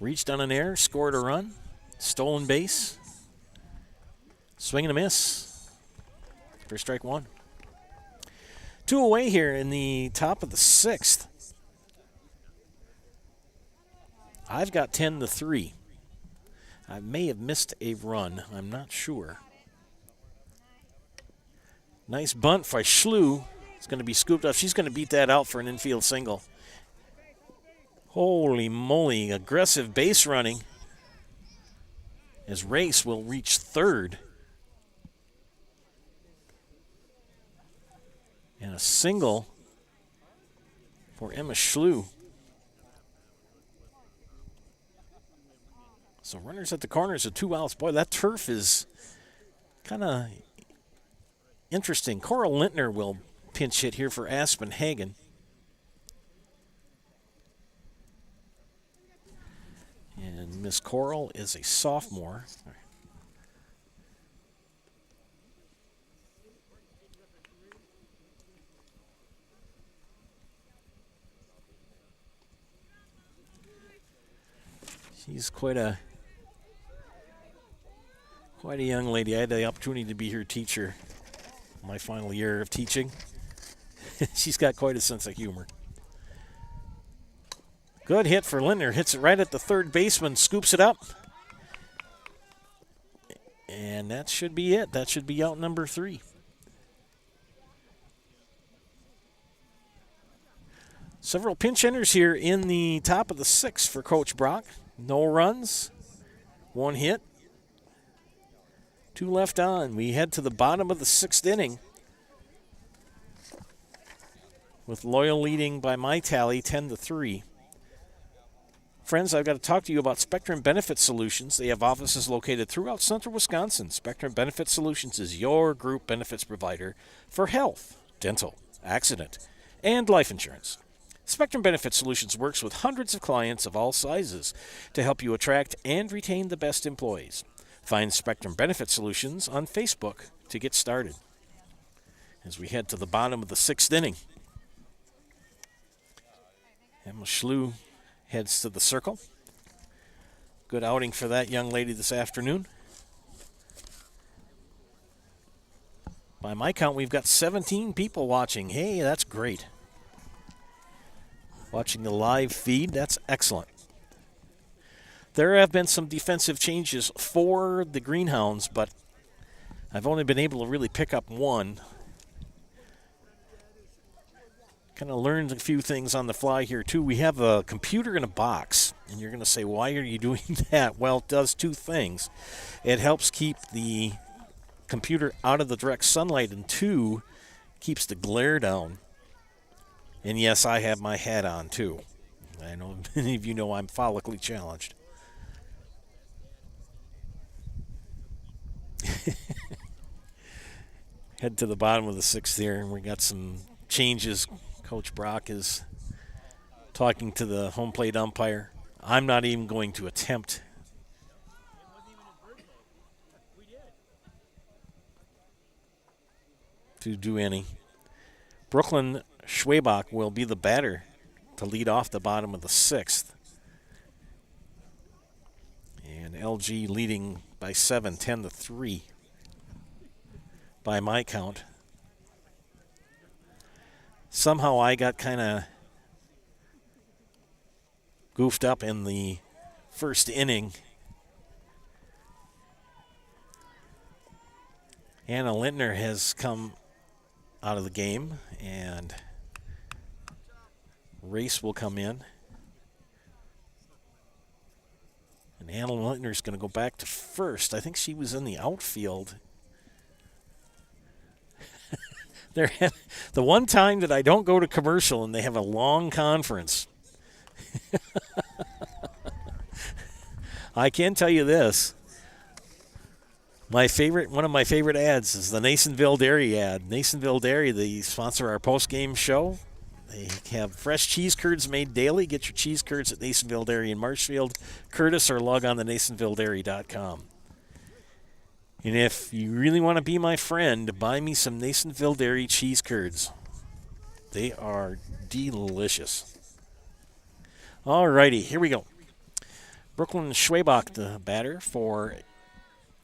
Reached on an error, scored a run. Stolen base. Swing and a miss for strike one. Two away here in the top of the sixth. I've got 10-3. I may have missed a run. I'm not sure. Nice bunt by Schlew. It's going to be scooped up. She's going to beat that out for an infield single. Holy moly, aggressive base running as Race will reach third. And a single for Emma Schlew. So runners at the corners of 2 outs. Boy, that turf is kind of interesting. Coral Lintner will pinch hit here for Aspen Hagen. And Miss Coral is a sophomore. She's quite a young lady. I had the opportunity to be her teacher my final year of teaching. She's got quite a sense of humor. Good hit for Lintner. Hits it right at the third baseman, scoops it up. And that should be it. That should be out number 3. Several pinch hitters here in the top of the 6th for Coach Brock. No runs, 1 hit, 2 left on. We head to the bottom of the 6th inning with Loyal leading by my tally 10-3. Friends, I've got to talk to you about Spectrum Benefit Solutions. They have offices located throughout central Wisconsin. Spectrum Benefit Solutions is your group benefits provider for health, dental, accident, and life insurance. Spectrum Benefit Solutions works with hundreds of clients of all sizes to help you attract and retain the best employees. Find Spectrum Benefit Solutions on Facebook to get started. As we head to the bottom of the 6th inning, Emma Schlew heads to the circle. Good outing for that young lady this afternoon. By my count, we've got 17 people watching. Hey, that's great. Watching the live feed, that's excellent. There have been some defensive changes for the Greenhounds, but I've only been able to really pick up one. Kind of learned a few things on the fly here, too. We have a computer in a box, and you're going to say, why are you doing that? Well, it does 2 things. It helps keep the computer out of the direct sunlight, and 2, keeps the glare down. And, yes, I have my hat on, too. I know many of you know I'm follically challenged. Head to the bottom of the 6th here, and we got some changes. Coach Brock is talking to the home plate umpire. I'm not even going to attempt to do any. Brooklyn Schwabach will be the batter to lead off the bottom of the 6th. And LG leading by 7, 10-3 by my count. Somehow I got kind of goofed up in the 1st inning. Anna Lintner has come out of the game, and Race will come in. And Anna Lintner is going to go back to first. I think she was in the outfield. The one time that I don't go to commercial and they have a long conference. I can tell you this. One of my favorite ads is the Nasonville Dairy ad. Nasonville Dairy, they sponsor our post-game show. They have fresh cheese curds made daily. Get your cheese curds at Nasonville Dairy in Marshfield, Curtis, or log on to NasonvilleDairy.com. And if you really want to be my friend, buy me some Nasonville Dairy cheese curds. They are delicious. All righty, here we go. Brooklyn Schwabach, the batter for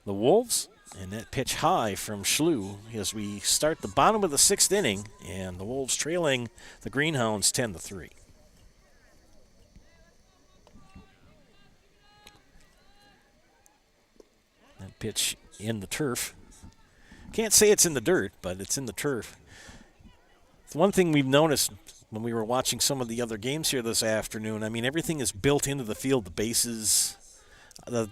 the Wolves. And that pitch high from Schlew as we start the bottom of the 6th inning, and the Wolves trailing the Greenhounds 10-3. That pitch in the turf. Can't say it's in the dirt, but it's in the turf. It's one thing we've noticed when we were watching some of the other games here this afternoon. I mean, everything is built into the field. The bases, the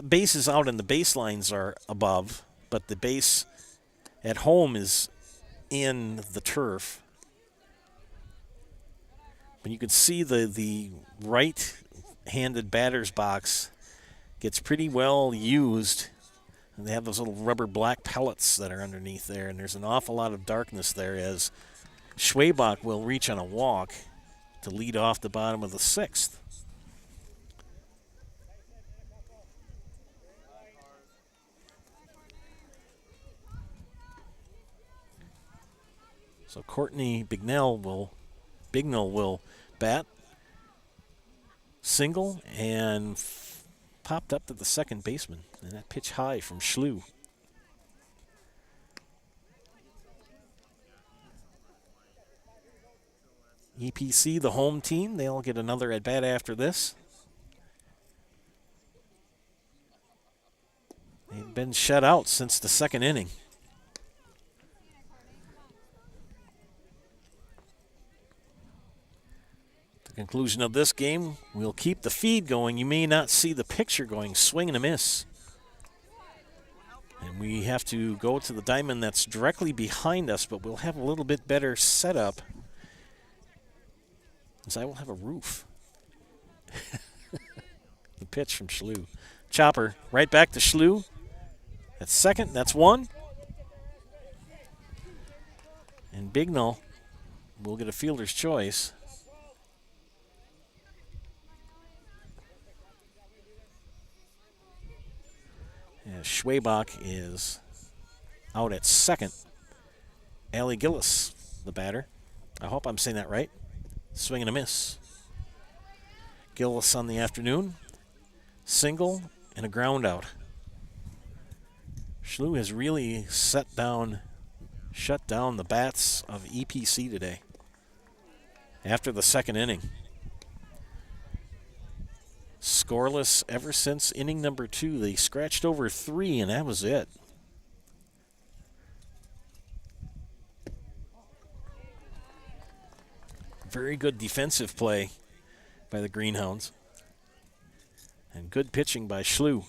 bases out and the baselines are above, but the base at home is in the turf. But you can see the right-handed batter's box gets pretty well used. And they have those little rubber black pellets that are underneath there, and there's an awful lot of darkness there as Schwabach will reach on a walk to lead off the bottom of the 6th. So Courtney Bignell will bat, single, and popped up to the second baseman. And that pitch high from Schlew. EPC, the home team, they'll get another at-bat after this. They've been shut out since the second inning. The conclusion of this game, we'll keep the feed going. You may not see the picture going, swing and a miss. And we have to go to the diamond that's directly behind us, but we'll have a little bit better setup, as I will have a roof. The pitch from Schlew. Chopper right back to Schlew. That's second, that's one. And Bignall will get a fielder's choice. And Schwabach is out at second. Allie Gillis, the batter. I hope I'm saying that right. Swing and a miss. Gillis on the afternoon. Single and a ground out. Schlew has really shut down the bats of EPC today after the second inning. Scoreless ever since inning number 2. They scratched over 3, and that was it. Very good defensive play by the Greenhounds. And good pitching by Schlew.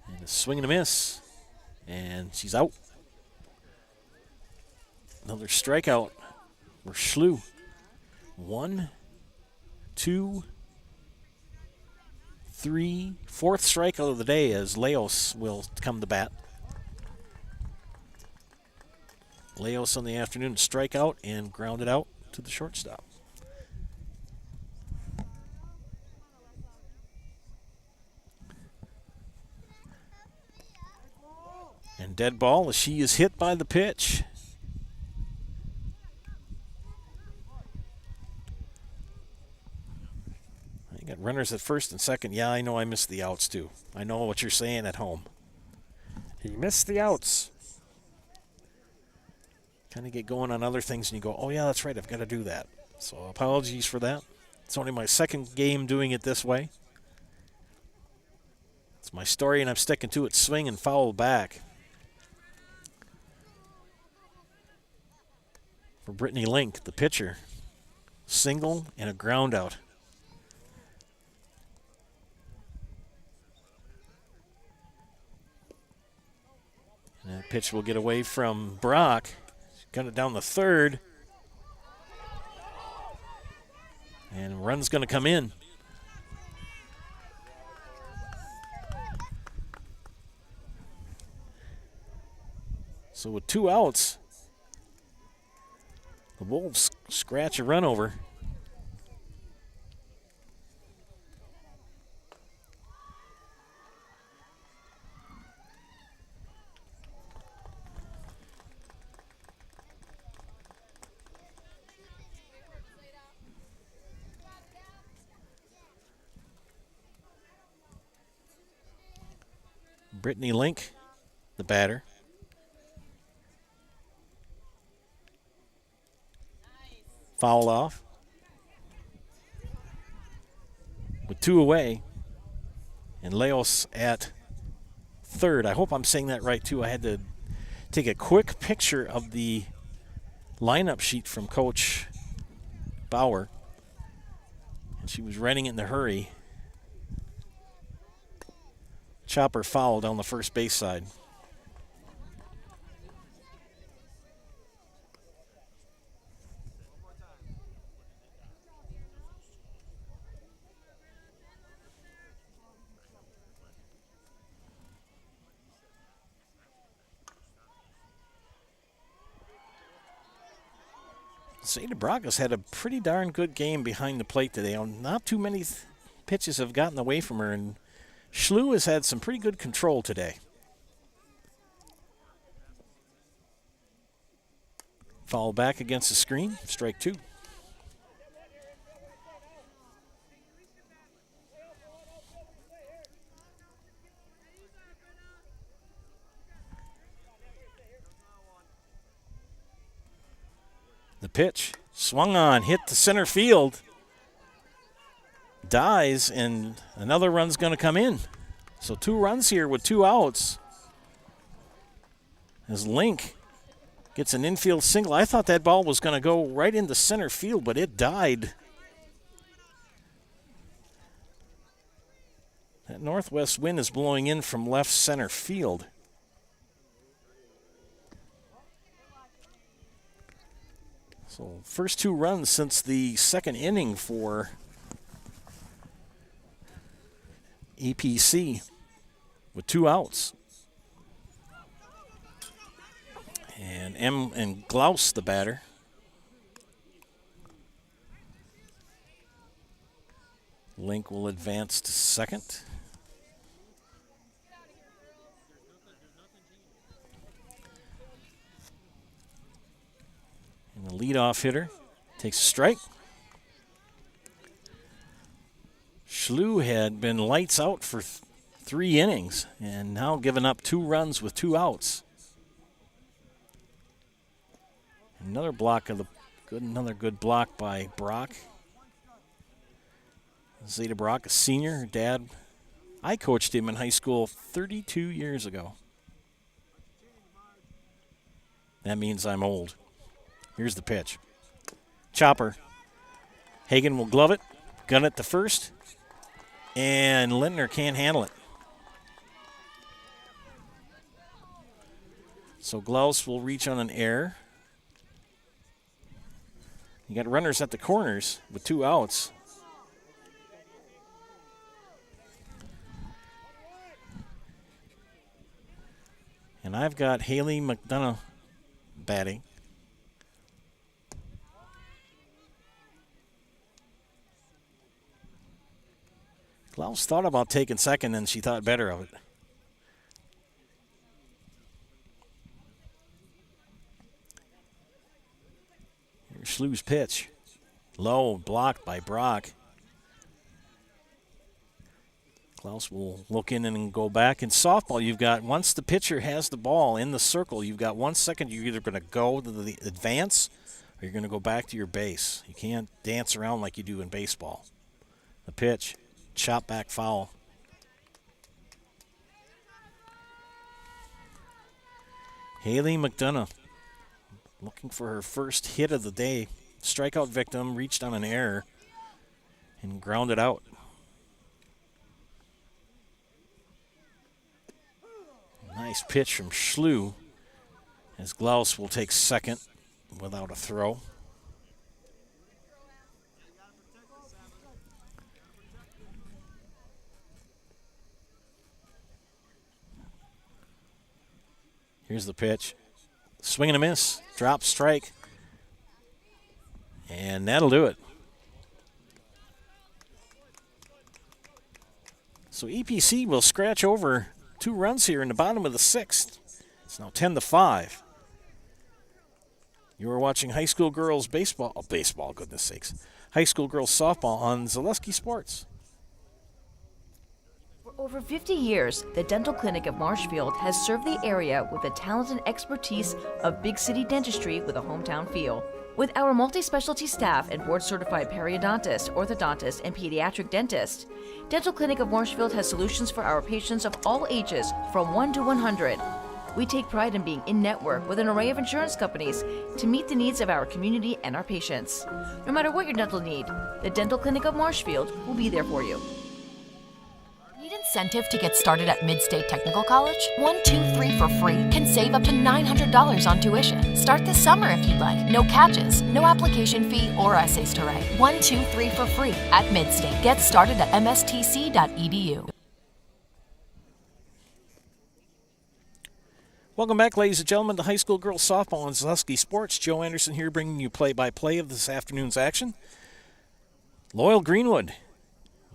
And a swing and a miss. And she's out. Another strikeout for Schlew. 1, 2, 3, fourth strikeout of the day as Leos will come to bat. Leos on the afternoon strikeout and grounded out to the shortstop. And dead ball as she is hit by the pitch. You got runners at first and second. Yeah, I know I missed the outs too. I know what you're saying at home. He missed the outs. Kind of get going on other things and you go, oh yeah, that's right, I've got to do that. So apologies for that. It's only my second game doing it this way. It's my story and I'm sticking to it. Swing and foul back for Brittany Link, the pitcher. Single and a ground out. And that pitch will get away from Brock. Got it down the third. And run's going to come in. So with 2 outs, the Wolves scratch a run over. Brittany Link, the batter. Fouled off. With 2 away. And Leos at third. I hope I'm saying that right, too. I had to take a quick picture of the lineup sheet from Coach Bauer. And she was writing it in a hurry. Chopper foul down the first base side. Zeta Bragas had a pretty darn good game behind the plate today. Not too many pitches have gotten away from her, and Schlew has had some pretty good control today. Foul back against the screen, strike 2. The pitch, swung on, hit to center field. dies, and another run's going to come in. So 2 runs here with 2 outs. As Link gets an infield single. I thought that ball was going to go right into center field, but it died. That northwest wind is blowing in from left center field. So first 2 runs since the second inning for EPC with 2 outs. And Glaus, the batter. Link will advance to second. And the leadoff hitter takes a strike. Schlu had been lights out for 3 innings and now given up 2 runs with 2 outs. Another good block by Brock. Zeta Brock, a senior. Her dad, I coached him in high school 32 years ago. That means I'm old. Here's the pitch. Chopper. Hagen will glove it, gun it to first, and Lintner can't handle it. So Glaus will reach on an error. You got runners at the corners with 2 outs. And I've got Haley McDonough batting. Glaus thought about taking second, and she thought better of it. Here's Schlu's pitch. Low, blocked by Brock. Glaus will look in and go back. In softball, you've got, once the pitcher has the ball in the circle, you've got 1 second. You're either going to go to the advance or you're going to go back to your base. You can't dance around like you do in baseball. The pitch, chop back foul. Haley McDonough looking for her first hit of the day. Strikeout victim, reached on an error and grounded out. Nice pitch from Schlu as Glaus will take second without a throw. Here's the pitch. Swing and a miss. Drop, strike. And that'll do it. So EPC will scratch over 2 runs here in the bottom of the 6th. It's now 10-5. You are watching high school girls baseball. Oh, baseball, goodness sakes. High school girls softball on Zaleski Sports. For over 50 years, the Dental Clinic of Marshfield has served the area with the talent and expertise of big city dentistry with a hometown feel. With our multi-specialty staff and board-certified periodontist, orthodontist, and pediatric dentist, Dental Clinic of Marshfield has solutions for our patients of all ages from 1 to 100. We take pride in being in-network with an array of insurance companies to meet the needs of our community and our patients. No matter what your dental need, the Dental Clinic of Marshfield will be there for you. Need incentive to get started at Mid-State Technical College? 1-2-3 for free can save up to $900 on tuition. Start this summer if you'd like. No catches, no application fee or essays to write. 1-2-3 for free at Mid-State. Get started at mstc.edu. Welcome back, ladies and gentlemen, to high school girls softball on Zaleski Sports. Joe Anderson here bringing you play-by-play of this afternoon's action. Loyal Greenwood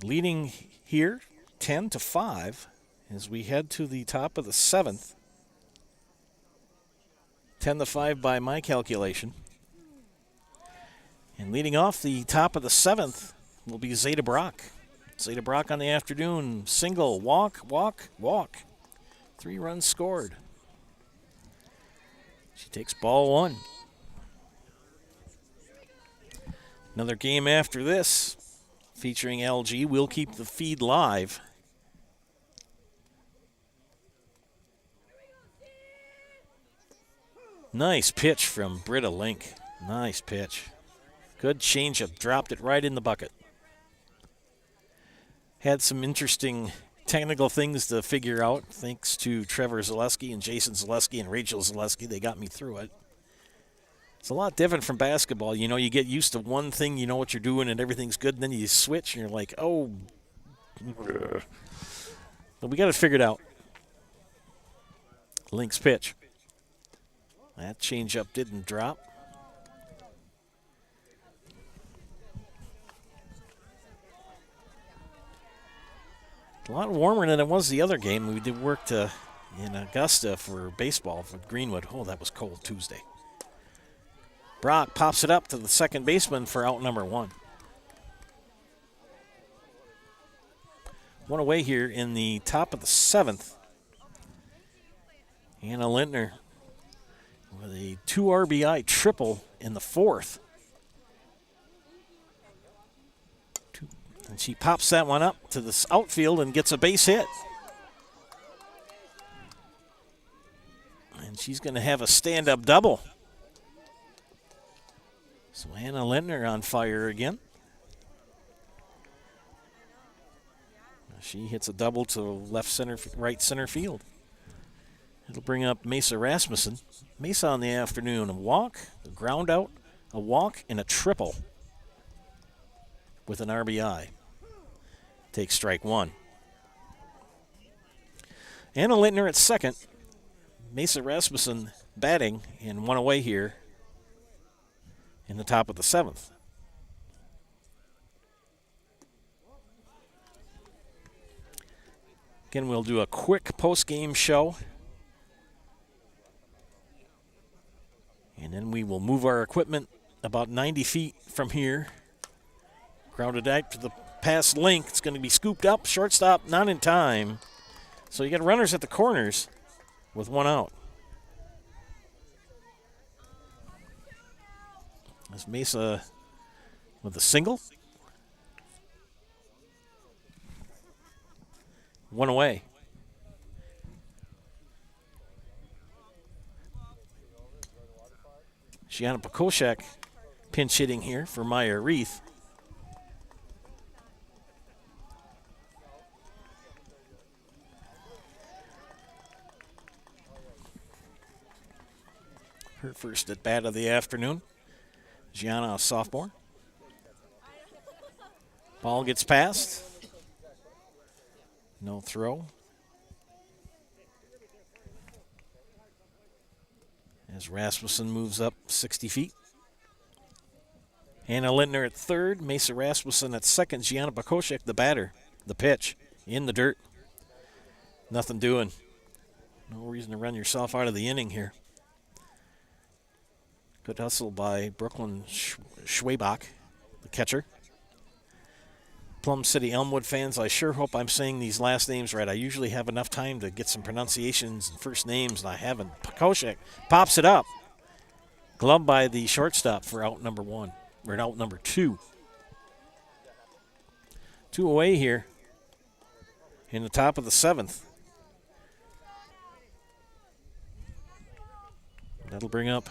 leading here 10-5 as we head to the top of the 7th. 10-5 by my calculation. And leading off the top of the 7th will be Zeta Brock. Zeta Brock on the afternoon, single, walk, walk, walk. 3 runs scored. She takes ball 1. Another game after this. featuring LG. We'll keep the feed live. Nice pitch from Britta Link. Nice pitch. Good changeup. Dropped it right in the bucket. Had some interesting technical things to figure out thanks to Trevor Zaleski and Jason Zaleski and Rachel Zaleski. They got me through it. It's a lot different from basketball. You know, you get used to one thing, you know what you're doing, and everything's good, and then you switch, and you're like, oh. But we got it figured out. Link's pitch. That changeup didn't drop. A lot warmer than it was the other game. We did work in Augusta for baseball for Greenwood. Oh, that was cold Tuesday. Brock pops it up to the second baseman for out number 1. One away here in the top of the 7th. Anna Lintner with a 2 RBI triple in the 4th. And she pops that one up to the outfield and gets a base hit. And she's going to have a stand-up double. So Anna Lintner on fire again. She hits a double to right center field. It'll bring up Mesa Rasmussen. Mesa on the afternoon, a walk, a ground out, a walk, and a triple with an RBI. Takes strike 1. Anna Lintner at second. Mesa Rasmussen batting and one away here in the top of the 7th. Again, we'll do a quick post-game show. And then we will move our equipment about 90 feet from here. Grounded out to the pass link. It's going to be scooped up. Shortstop not in time. So you got runners at the corners with one out. As Mesa with a single. One away. Gianna Pekoshek pinch hitting here for Maya Reith. Her first at bat of the afternoon. Gianna, a sophomore. Ball gets passed. No throw. As Rasmussen moves up 60 feet. Anna Lintner at third. Mesa Rasmussen at second. Gianna Pekoshek, the batter. The pitch in the dirt. Nothing doing. No reason to run yourself out of the inning here. Good hustle by Brooklyn Schwabach, the catcher. Plum City Elmwood fans, I sure hope I'm saying these last names right. I usually have enough time to get some pronunciations and first names, and I haven't. Pekoshek pops it up. Glove by the shortstop for out number 1, or out number 2. 2 away here in the top of the 7th. That'll bring up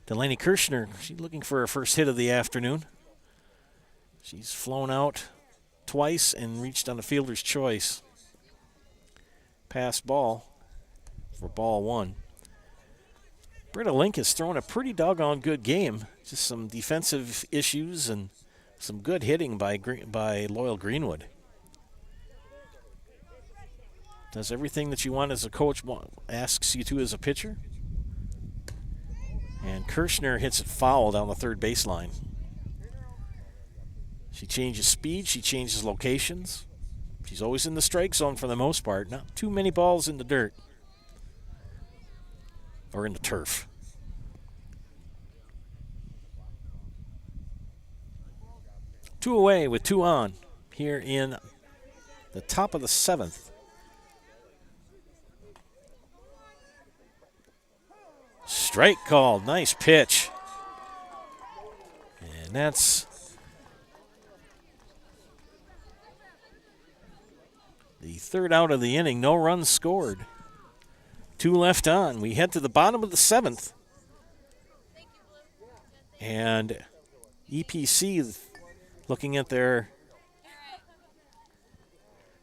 Delaney Kirshner. She's looking for her first hit of the afternoon. She's flown out twice and reached on a fielder's choice. Pass ball for ball 1. Britta Link has thrown a pretty doggone good game. Just some defensive issues and some good hitting by Loyal Greenwood. Does everything that you want as a coach asks you to as a pitcher. And Kirshner hits it foul down the third baseline. She changes speed, she changes locations. She's always in the strike zone for the most part. Not too many balls in the dirt. Or in the turf. Two away with 2 on here in the top of the 7th. Strike called. Nice pitch. And that's The third out of the inning, no runs scored. 2 left on. We head to the bottom of the 7th. And EPC looking at their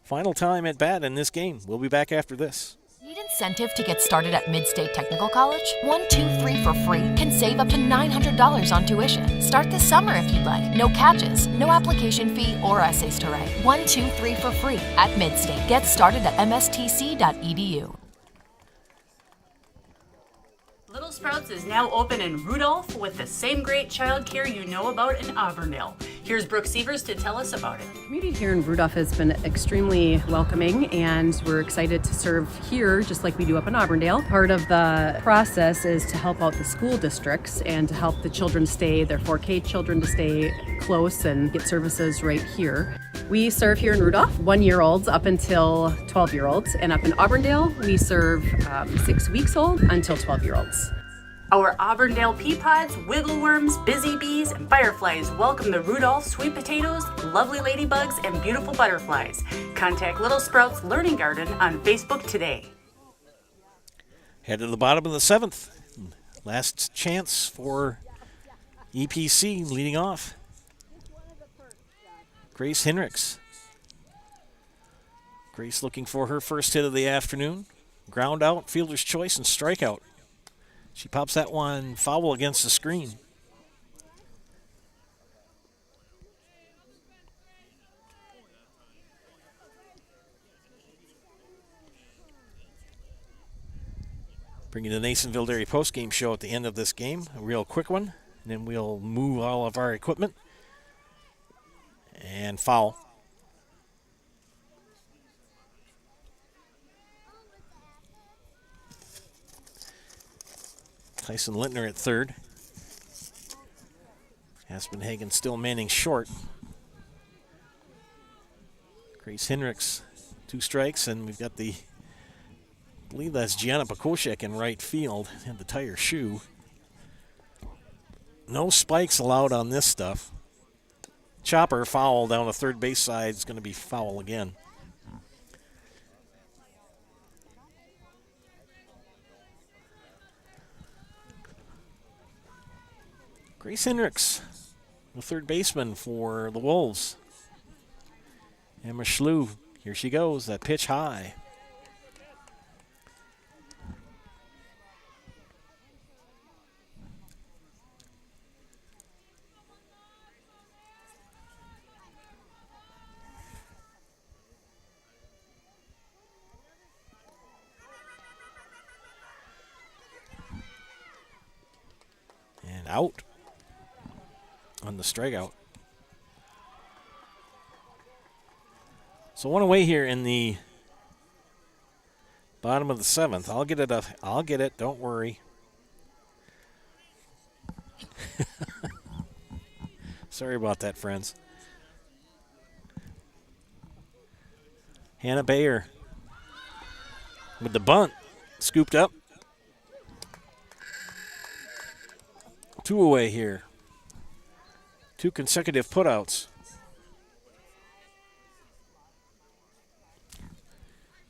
final time at bat in this game. We'll be back after this. Need incentive to get started at Mid-State Technical College? 1, 2, 3 for free can save up to $900 on tuition. Start this summer if you'd like. No catches, no application fee or essays to write. 1, 2, 3 for free at Mid-State. Get started at mstc.edu. Little Sprouts is now open in Rudolph with the same great childcare you know about in Auburndale. Here's Brooke Sievers to tell us about it. The community here in Rudolph has been extremely welcoming, and we're excited to serve here just like we do up in Auburndale. Part of the process is to help out the school districts and to help the children stay, their 4K children to stay close and get services right here. We serve here in Rudolph 1-year-olds up until 12-year-olds, and up in Auburndale we serve 6 weeks old until 12-year-olds. Our Auburndale pea pods, wiggle worms, busy bees, and fireflies welcome the Rudolph sweet potatoes, lovely ladybugs, and beautiful butterflies. Contact Little Sprouts Learning Garden on Facebook today. Head to the bottom of the 7th. Last chance for EPC leading off. Grace Hendricks. Grace looking for her first hit of the afternoon. Ground out, fielder's choice, and strikeout. She pops that one foul against the screen. Bringing the Nasonville Dairy postgame show at the end of this game. A real quick one. And then we'll move all of our equipment. And foul. Tyson Littner at third. Aspenhagen still manning short. Grace Hendricks, 2 strikes, and we've got the, I believe that's Gianna Pakoshek in right field, and the tire shoe. No spikes allowed on this stuff. Chopper foul down the third base side is going to be foul again. Grace Hendricks, the third baseman for the Wolves. Emma Schlew, here she goes, that pitch high. And out on the strikeout. So one away here in the bottom of the 7th. I'll get it up. I'll get it. Don't worry. Sorry about that, friends. Hannah Bayer with the bunt. Scooped up. 2 away here. 2 consecutive putouts.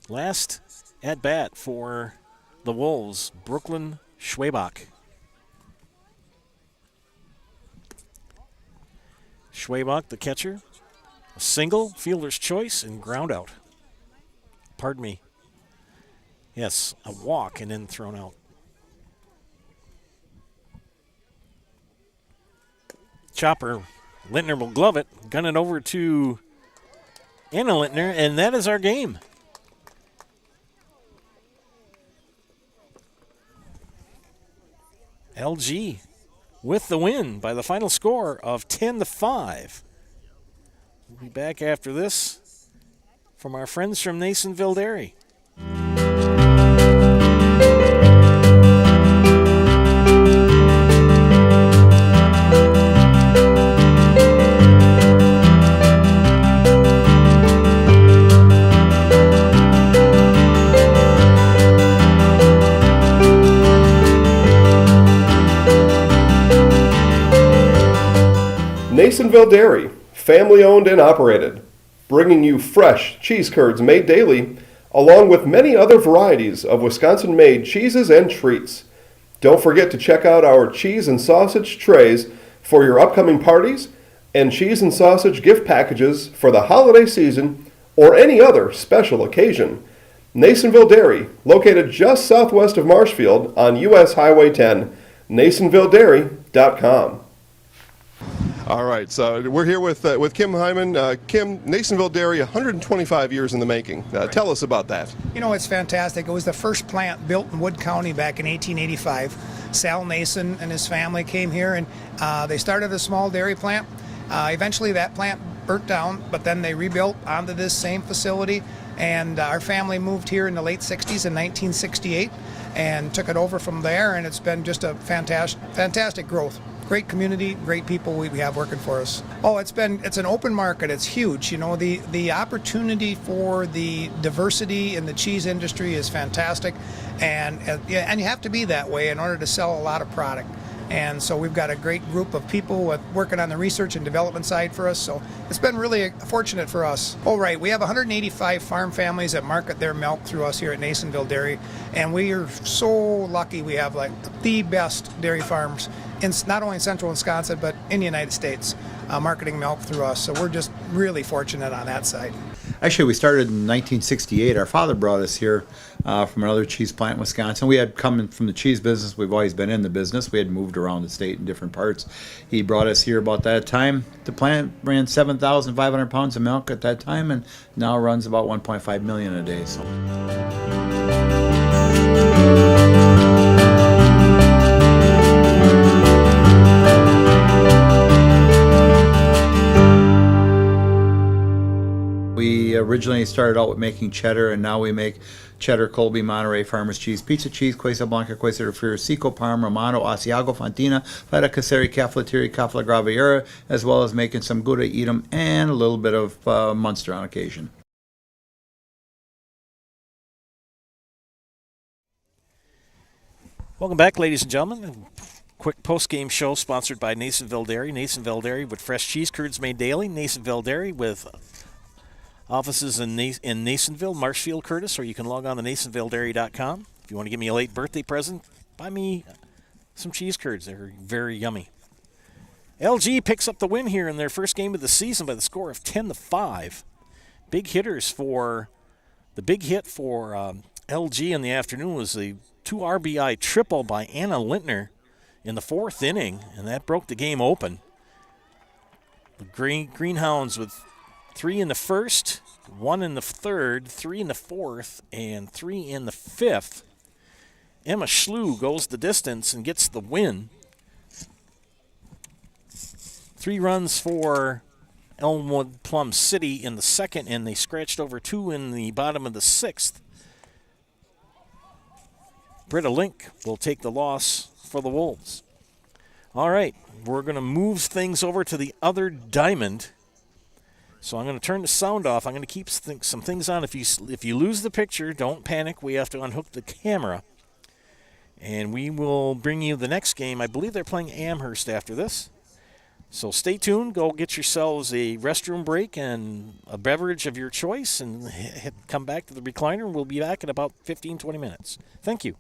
Last at bat for the Wolves, Brooklyn Schwabach. Schwabach, the catcher. A single, fielder's choice, and ground out. Pardon me. Yes, a walk and then thrown out. Chopper, Lintner will glove it, gun it over to Anna Lintner, and that is our game. LG with the win by the final score of 10-5. We'll be back after this from our friends from Nasonville Dairy. Nasonville Dairy, family owned and operated. bringing you fresh cheese curds made daily, along with many other varieties of Wisconsin-made cheeses and treats. Don't forget to check out our cheese and sausage trays for your upcoming parties and cheese and sausage gift packages for the holiday season or any other special occasion. Nasonville Dairy, located just southwest of Marshfield on US Highway 10, NasonvilleDairy.com. All right, so we're here with Kim Hyman. Kim, Nasonville Dairy, 125 years in the making. Tell us about that. You know, it's fantastic. It was the first plant built in Wood County back in 1885. Sal Nason and his family came here, and they started a small dairy plant. Eventually that plant burnt down, but then they rebuilt onto this same facility, and our family moved here in the late 60s in 1968 and took it over from there, and it's been just a fantastic growth. Great community, great people we have working for us. Oh, it's an open market. It's huge. You know, the opportunity for the diversity in the cheese industry is fantastic, and you have to be that way in order to sell a lot of product. And so we've got a great group of people working on the research and development side for us. So it's been really fortunate for us. Oh, right. We have 185 farm families that market their milk through us here at Nasonville Dairy. And we are so lucky we have like the best dairy farms in not only in central Wisconsin, but in the United States, marketing milk through us. So we're just really fortunate on that side. Actually, we started in 1968. Our father brought us here from another cheese plant in Wisconsin. We had come from the cheese business. We've always been in the business. We had moved around the state in different parts. He brought us here about that time. The plant ran 7,500 pounds of milk at that time, and now runs about 1.5 million a day. So. We originally started out with making cheddar, and now we make cheddar, Colby, Monterey, Farmers Cheese, Pizza Cheese, Quesa Blanca, Quesa de Friar, Seco, Parma, Romano, Asiago, Fontina, Feta Caseri, Cafflettieri, Cafla Graviera, as well as making some Gouda Edam and a little bit of Munster on occasion. Welcome back, ladies and gentlemen. Quick post-game show sponsored by Nasonville Dairy. Nasonville Dairy with fresh cheese curds made daily. Nasonville Dairy with offices in Nasonville, Marshfield, Curtis, or you can log on to NasonvilleDairy.com. If you want to give me a late birthday present, buy me some cheese curds. They're very yummy. LG picks up the win here in their first game of the season by the score of 10-5. Big hitters for the big hit for LG in the afternoon was the 2 RBI triple by Anna Lintner in the 4th inning, and that broke the game open. The Greenhounds with 3 in the first, 1 in the third, 3 in the fourth, and 3 in the fifth. Emma Schlew goes the distance and gets the win. 3 runs for Elmwood Plum City in the second, and they scratched over 2 in the bottom of the 6th. Britta Link will take the loss for the Wolves. All right, we're going to move things over to the other diamond. So I'm going to turn the sound off. I'm going to keep some things on. If you lose the picture, don't panic. We have to unhook the camera. And we will bring you the next game. I believe they're playing Amherst after this. So stay tuned. Go get yourselves a restroom break and a beverage of your choice and come back to the recliner. We'll be back in about 15-20 minutes. Thank you.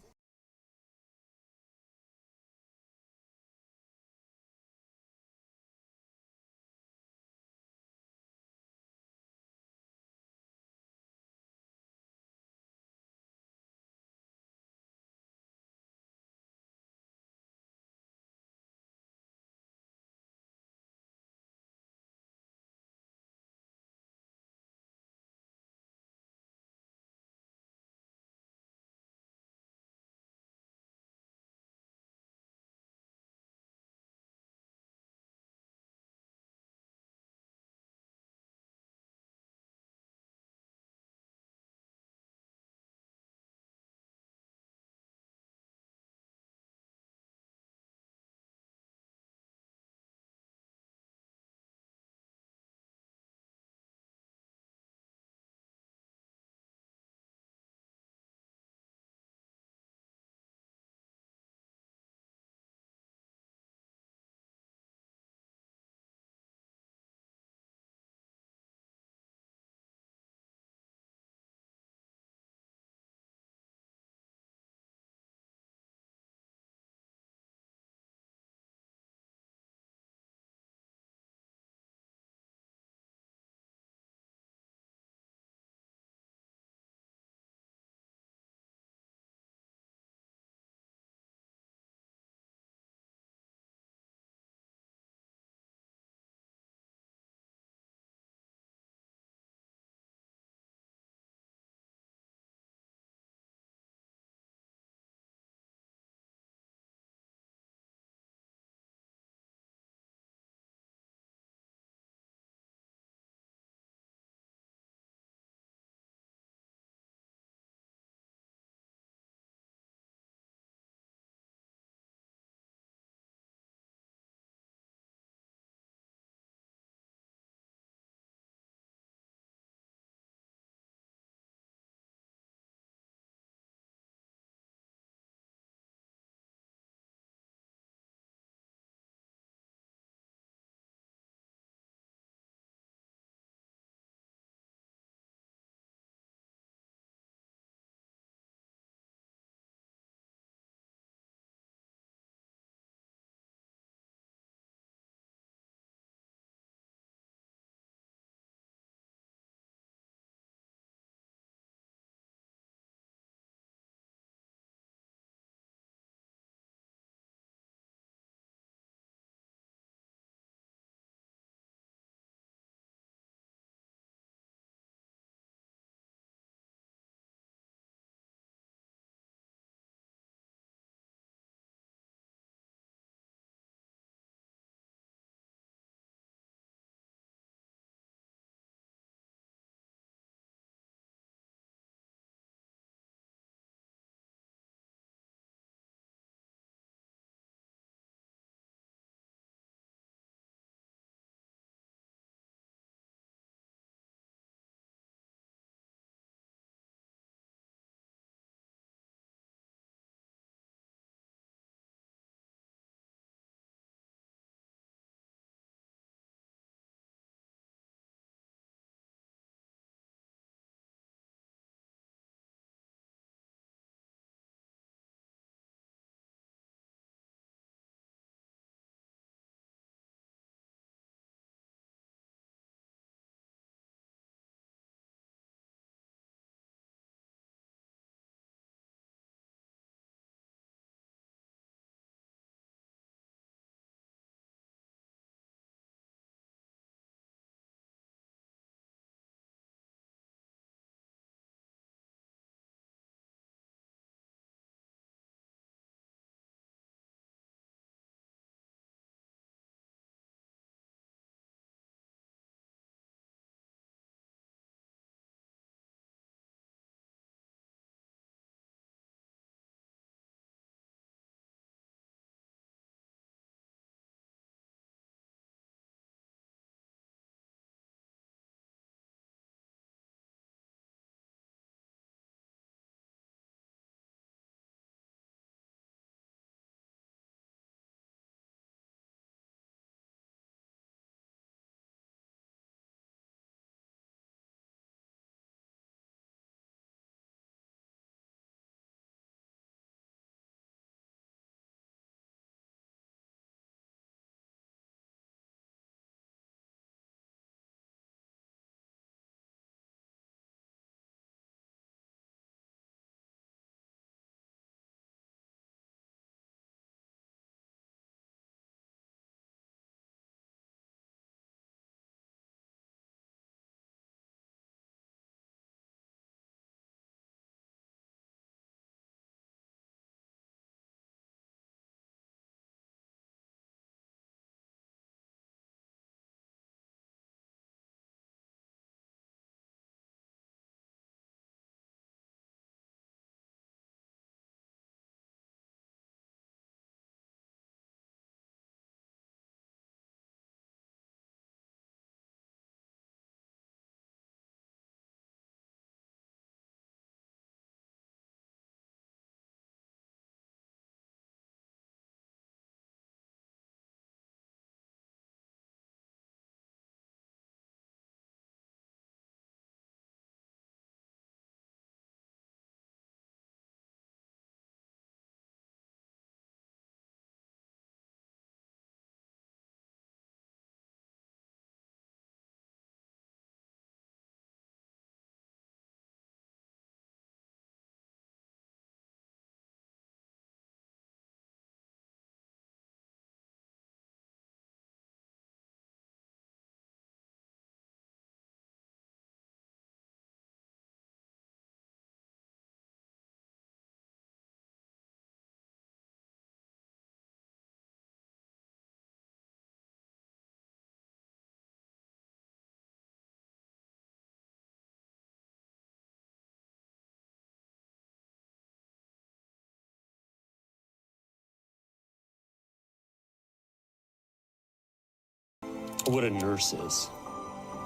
what a nurse is.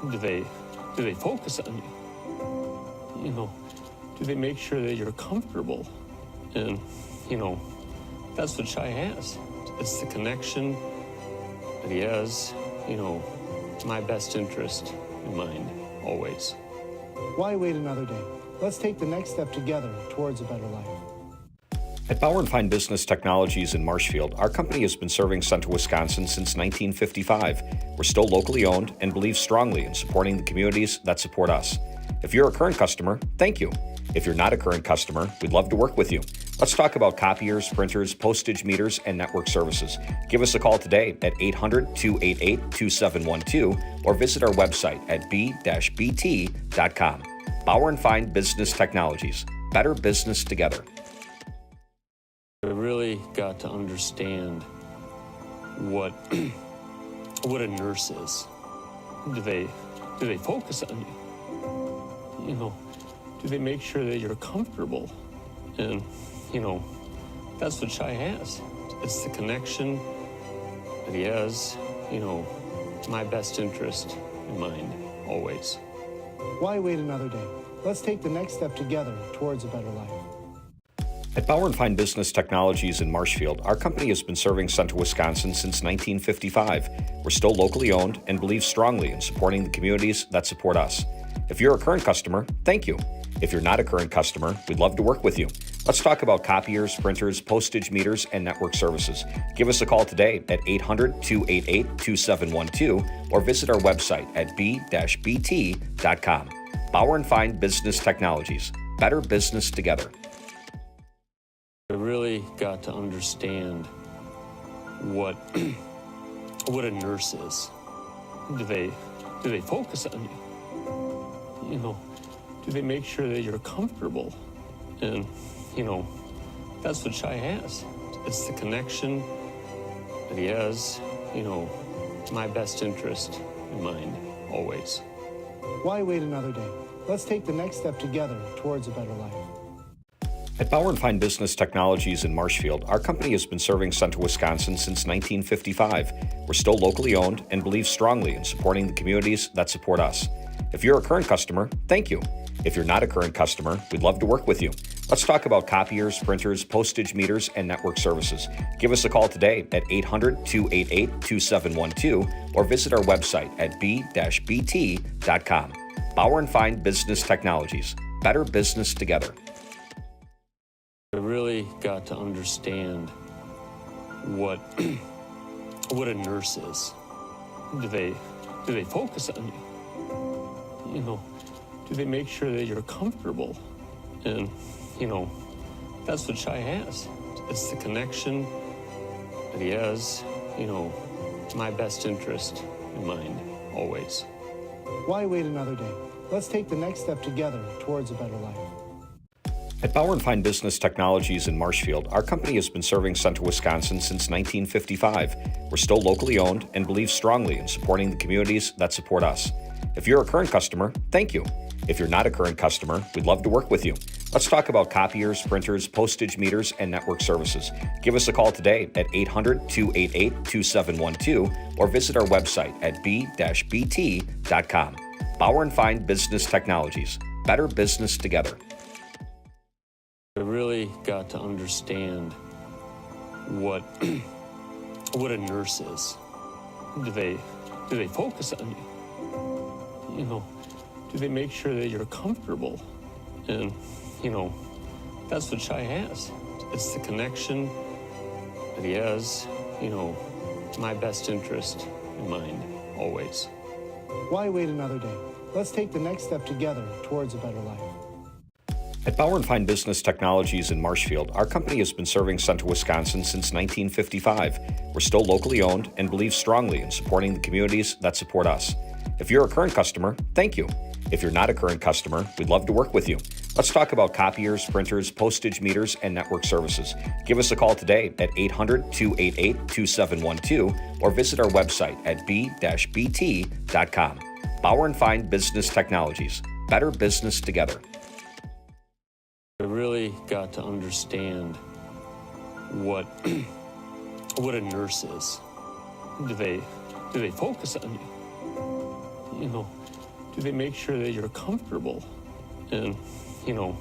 Do they focus on you? You know, do they make sure that you're comfortable? And, you know, that's what Chai has. It's the connection that he has, you know, my best interest in mind, always. Why wait another day? Let's take the next step together towards a better life. At Bauer & Fine Business Technologies in Marshfield, our company has been serving Central Wisconsin since 1955. We're still locally owned and believe strongly in supporting the communities that support us. If you're a current customer, thank you. If you're not a current customer, we'd love to work with you. Let's talk about copiers, printers, postage meters, and network services. Give us a call today at 800-288-2712 or visit our website at b-bt.com. Bauer & Fine Business Technologies. Better business together. We really got to understand what a nurse is. Do they focus on you? You know, do they make sure that you're comfortable? And, you know, that's what Chai has. It's the connection that he has, you know, my best interest in mind, always. Why wait another day? Let's take the next step together towards a better life. At Bauer & Fine Business Technologies in Marshfield, our company has been serving Central Wisconsin since 1955. We're still locally owned and believe strongly in supporting the communities that support us. If you're a current customer, thank you. If you're not a current customer, we'd love to work with you. Let's talk about copiers, printers, postage meters, and network services. Give us a call today at 800-288-2712 or visit our website at b-bt.com. Bauer & Fine Business Technologies. Better business together. We really got to understand what a nurse is. Do they focus on you? You know, do they make sure that you're comfortable? And, you know, that's what Chai has. It's the connection that he has, you know, my best interest in mind, always. Why wait another day? Let's take the next step together towards a better life. At Bauer & Fine Business Technologies in Marshfield, our company has been serving Central Wisconsin since 1955. We're still locally owned and believe strongly in supporting the communities that support us. If you're a current customer, thank you. If you're not a current customer, we'd love to work with you. Let's talk about copiers, printers, postage meters, and network services. Give us a call today at 800-288-2712 or visit our website at b-bt.com. Bauer & Fine Business Technologies. Better business together. We really got to understand what a nurse is. Do they focus on you? You know, do they make sure that you're comfortable? And, you know, that's what Chai has. It's the connection that he has, you know, my best interest in mind, always. Why wait another day? Let's take the next step together towards a better life. At Bauer & Fine Business Technologies in Marshfield, our company has been serving Central Wisconsin since 1955. We're still locally owned and believe strongly in supporting the communities that support us. If you're a current customer, thank you. If you're not a current customer, we'd love to work with you. Let's talk about copiers, printers, postage meters, and network services. Give us a call today at 800-288-2712 or visit our website at b-bt.com. Bauer & Fine Business Technologies. Better business together. We really got to understand what a nurse is. Do they focus on you? You know, do they make sure that you're comfortable? And, you know, that's what Chai has. It's the connection that he has, you know, my best interest in mind, always. Why wait another day? Let's take the next step together towards a better life. At Bauer & Fine Business Technologies in Marshfield, our company has been serving Central Wisconsin since 1955. We're still locally owned and believe strongly in supporting the communities that support us. If you're a current customer, thank you. If you're not a current customer, we'd love to work with you. Let's talk about copiers, printers, postage meters, and network services. Give us a call today at 800-288-2712 or visit our website at b-bt.com. Bauer & Fine Business Technologies. Better business together. We really got to understand what a nurse is. Do they do they focus on you? You know, do they make sure that you're comfortable? And, you know,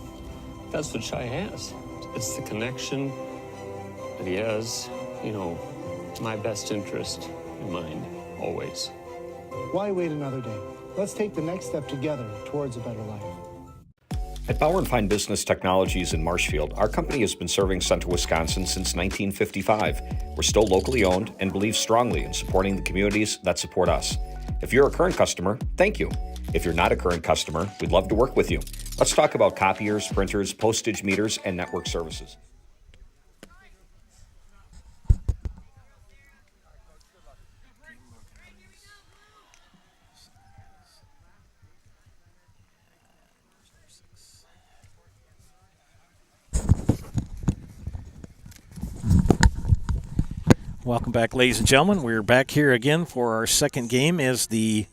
that's what Shai has. It's the connection that he has, you know, my best interest in mind, always. Why wait another day? Let's take the next step together towards a better life. At Bauer & Fine Business Technologies in Marshfield, our company has been serving Central Wisconsin since 1955. We're still locally owned and believe strongly in supporting the communities that support us. If you're a current customer, thank you. If you're not a current customer, we'd love to work with you. Let's talk about copiers, printers, postage meters, and network services. Welcome back, ladies and gentlemen. We're back here again for our second game as the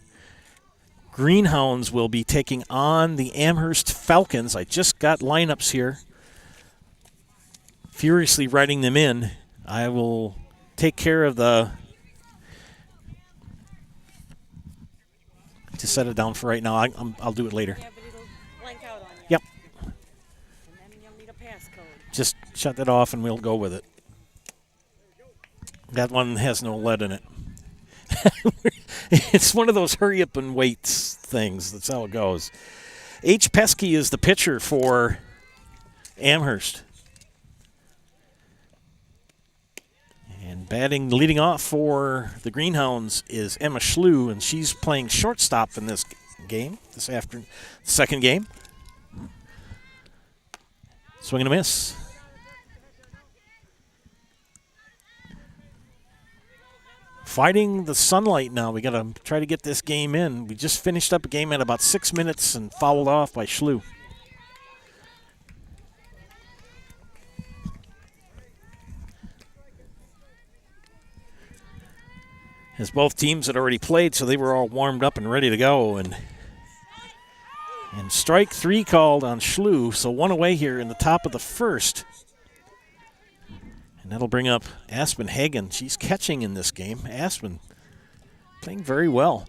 Greenhounds will be taking on the Amherst Falcons. I just got lineups here. Furiously writing them in. I will take care of the... to set it down for right now. I'll do it later. Yeah, but it'll blank out on you. Yep. And then you'll need a passcode. Just shut that off and we'll go with it. That one has no lead in it. It's one of those hurry up and wait things. That's how it goes. H. Pesky is the pitcher for Amherst. And leading off for the Greenhounds is Emma Schlew, and she's playing shortstop in this game, this afternoon, second game. Swing and a miss. Fighting the sunlight now. We got to try to get this game in. We just finished up a game at about 6 minutes and fouled off by Schlew. As both teams had already played, so they were all warmed up and ready to go. And strike three called on Schlew, so one away here in the top of the first. And that'll bring up Aspen Hagen. She's catching in this game. Aspen playing very well.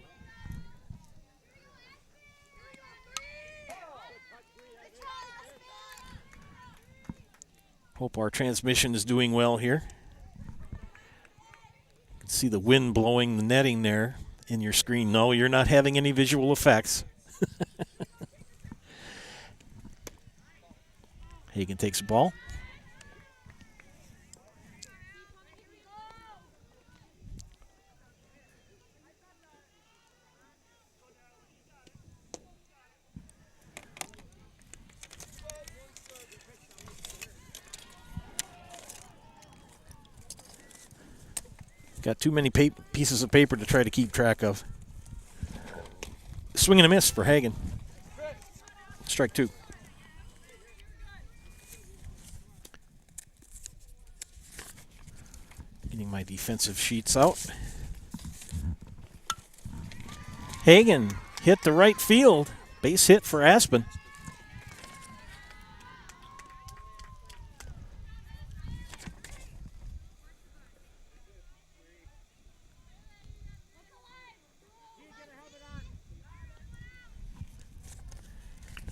Hope our transmission is doing well here. You can see the wind blowing the netting there in your screen. No, you're not having any visual effects. Hagen takes the ball. Got too many pieces of paper to try to keep track of. Swing and a miss for Hagen. Strike two. Getting my defensive sheets out. Hagen hit the right field. Base hit for Aspen.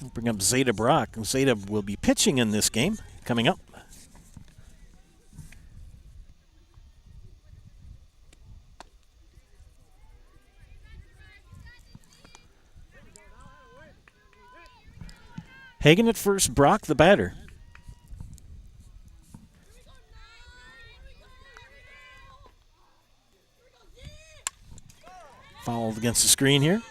We'll bring up Zeta Brock. Zeta will be pitching in this game coming up. Hagen at first, Brock the batter. Fouled against the screen here.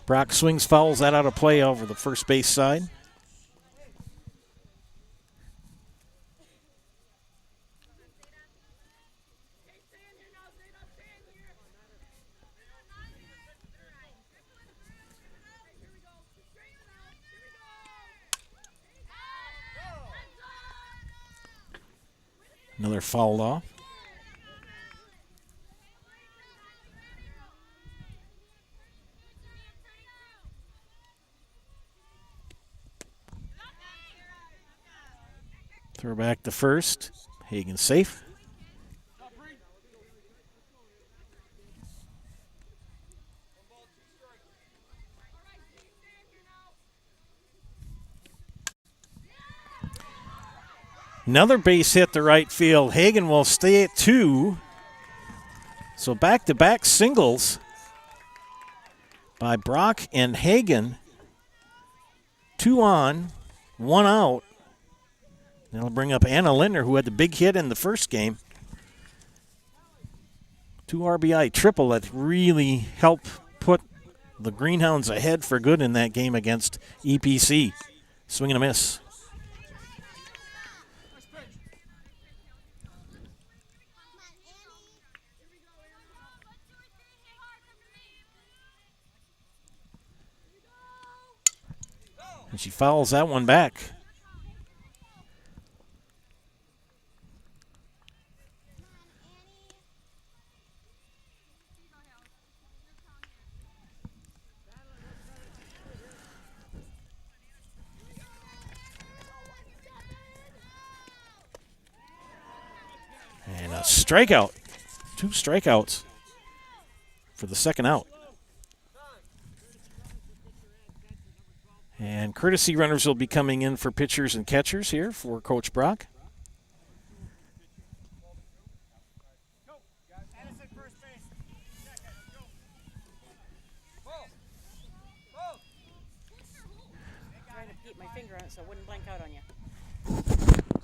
Brock swings, fouls that out of play over the first base side. Another fouled off. Throw back to first. Hagen safe. Another base hit to right field. Hagen will stay at 2. So back-to-back singles by Brock and Hagen. 2 on, 1 out. That'll bring up Anna Lindner, who had the big hit in the first game. 2 RBI triple that really helped put the Greenhounds ahead for good in that game against EPC. Swing and a miss. And she fouls that one back. And a strikeout. 2 strikeouts for the second out. And courtesy runners will be coming in for pitchers and catchers here for Coach Brock. Trying to keep my finger on it so it wouldn't blank out on you.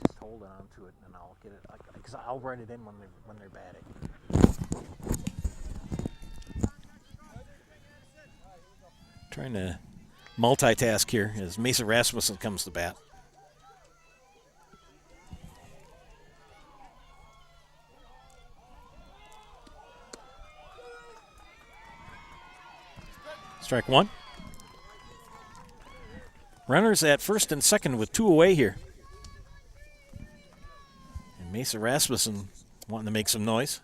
Just hold on to it and I'll get it, because I'll write it in when they're batting. Trying to multitask here as Mesa Rasmussen comes to bat. Strike 1. Runners at first and second with 2 away here. And Mesa Rasmussen wanting to make some noise.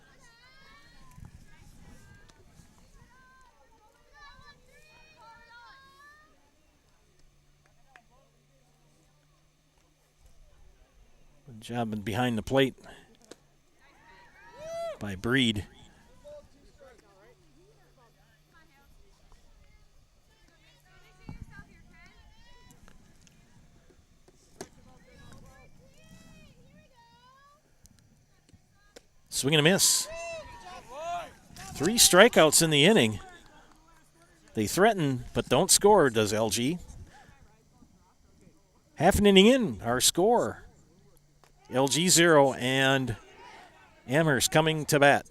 Good job behind the plate by Breed. Swing and a miss. 3 strikeouts in the inning. They threaten but don't score, does LG. Half an inning in, our score. LG 0 and Amherst coming to bat.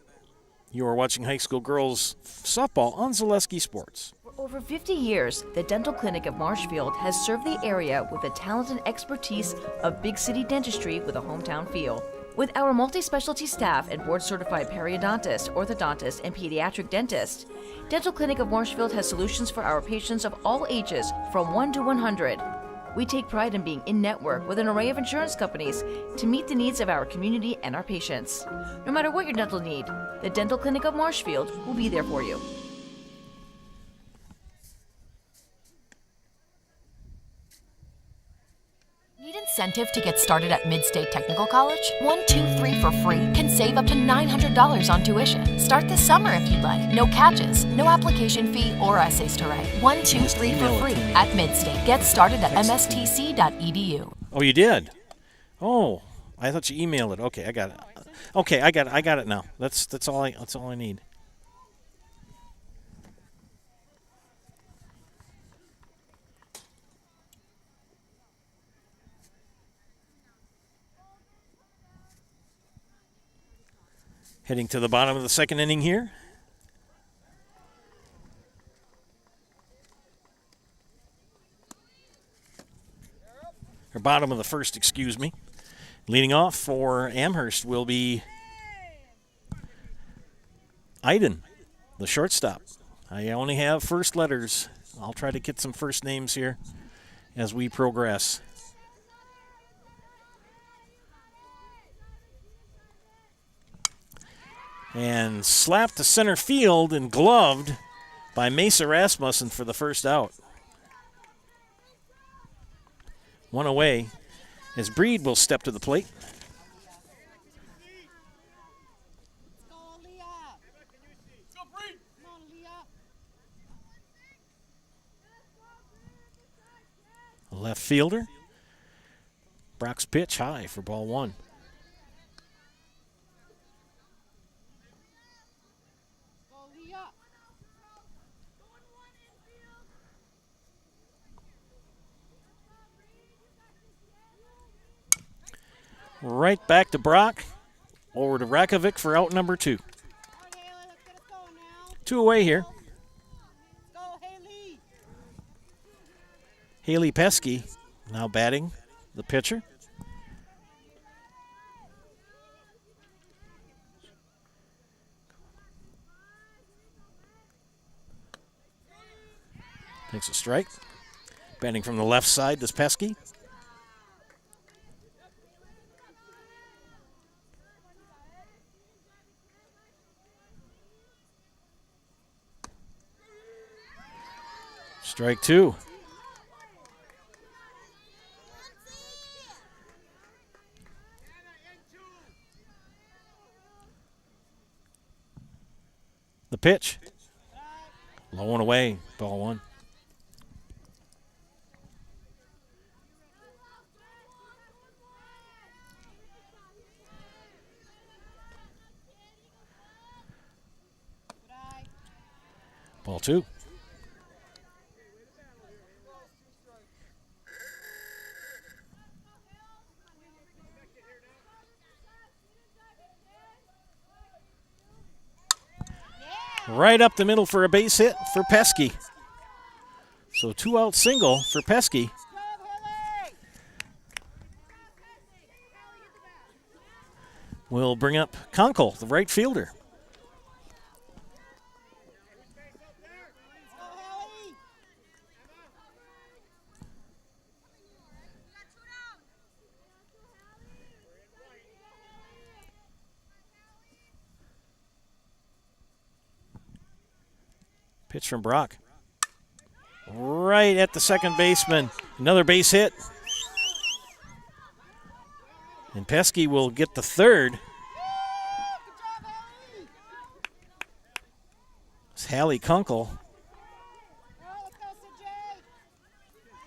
You are watching high school girls softball on Zaleski Sports. For over 50 years, the Dental Clinic of Marshfield has served the area with the talent and expertise of big city dentistry with a hometown feel. With our multi-specialty staff and board-certified periodontist, orthodontist, and pediatric dentist, Dental Clinic of Marshfield has solutions for our patients of all ages from 1 to 100. We take pride in being in-network with an array of insurance companies to meet the needs of our community and our patients. No matter what your dental need, the Dental Clinic of Marshfield will be there for you. Need incentive to get started at Mid-State Technical College? 1, 2, 3 for free can save up to $900 on tuition. Start this summer if you'd like. No catches, no application fee or essays to write. 1, 2, 3 for free at Mid-State. Get started at mstc.edu. Oh, you did? Oh, I thought you emailed it. Okay, I got it. Okay, I got it now. That's all I need. Heading to the bottom of the second inning here. Or bottom of the first, excuse me. Leading off for Amherst will be Iden, the shortstop. I only have first letters. I'll try to get some first names here as we progress. And slapped to center field and gloved by Mesa Rasmussen for the first out. 1 away as Breed will step to the plate. Left fielder. Brock's pitch high for ball one. Right back to Brock. Over to Rakovic for out number 2. 2 away here. Haley Pesky now batting, the pitcher. Takes a strike. Batting from the left side is Pesky. Strike 2. The pitch. Low and away, ball 1. Ball 2. Right up the middle for a base hit for Pesky. So 2 out single for Pesky. We'll bring up Conkle, the right fielder. Pitch from Brock. Right at the second baseman. Another base hit. And Pesky will get the third. It's Hallie Kunkel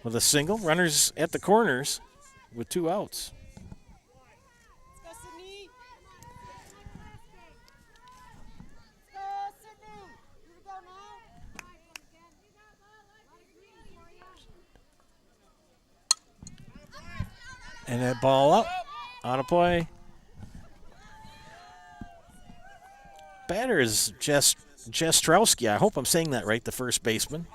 with a single. Runners at the corners with 2 outs. And that ball up, out of play. Batter is Jastrowski. I hope I'm saying that right, the first baseman.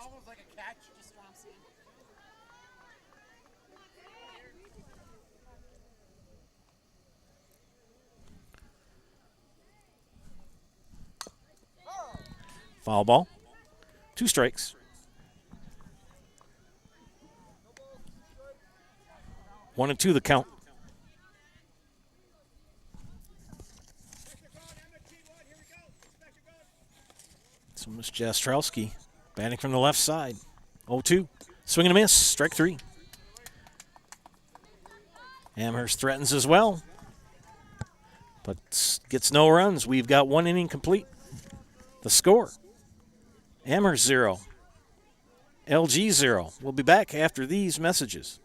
Foul ball. 2 strikes. 1 and 2 the count. So Miss Jastrowski batting from the left side. 0-2. Swing and a miss. Strike 3. Amherst threatens as well, but gets no runs. We've got 1 inning complete. The score: Amherst 0, LG 0. We'll be back after these messages.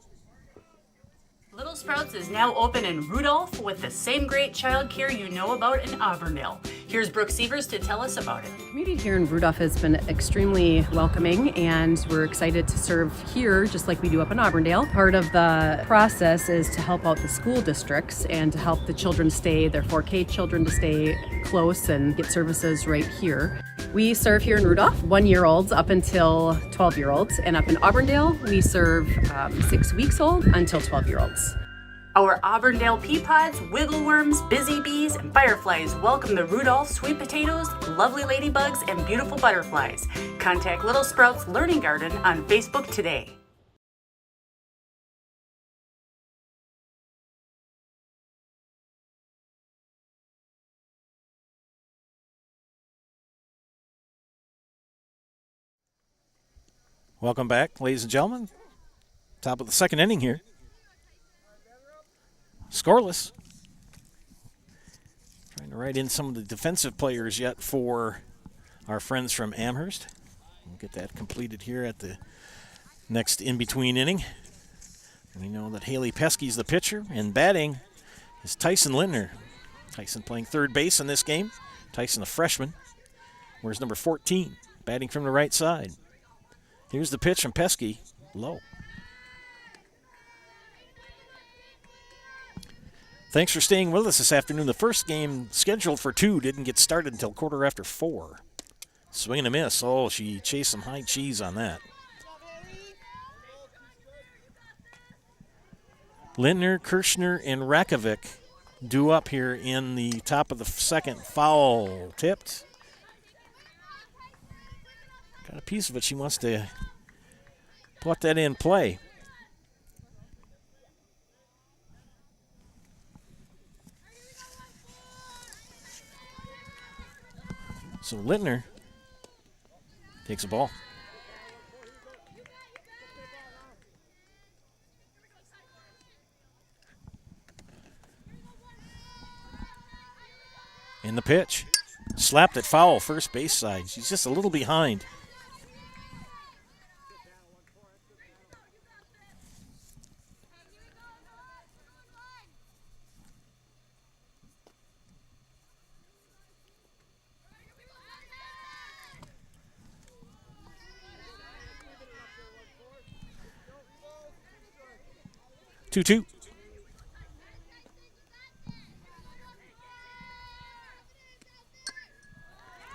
Little Sprouts is now open in Rudolph with the same great child care you know about in Auburndale. Here's Brooke Sievers to tell us about it. The community here in Rudolph has been extremely welcoming, and we're excited to serve here just like we do up in Auburndale. Part of the process is to help out the school districts and to help the children stay, their 4K children to stay close and get services right here. We serve here in Rudolph 1-year-olds up until 12-year-olds, and up in Auburndale we serve 6 weeks old until 12-year-olds. Our Auburndale pea pods, wiggle worms, busy bees, and fireflies welcome the Rudolph sweet potatoes, lovely ladybugs, and beautiful butterflies. Contact Little Sprouts Learning Garden on Facebook today. Welcome back, ladies and gentlemen. Top of the second inning here. Scoreless. Trying to write in some of the defensive players yet for our friends from Amherst. We'll get that completed here at the next in-between inning. We know that Haley Pesky's the pitcher, and batting is Tyson Lintner. Tyson playing third base in this game. Tyson, a freshman. Where's number 14, batting from the right side. Here's the pitch from Pesky, low. Thanks for staying with us this afternoon. The first game scheduled for 2 didn't get started until 4:15. Swing and a miss. Oh, she chased some high cheese on that. Lintner, Kirschner, and Rakovic due up here in the top of the second. Foul tipped. Got a piece of it. She wants to put that in play. So Lintner takes a ball. In the pitch. Slapped it foul, first base side. She's just a little behind. Two.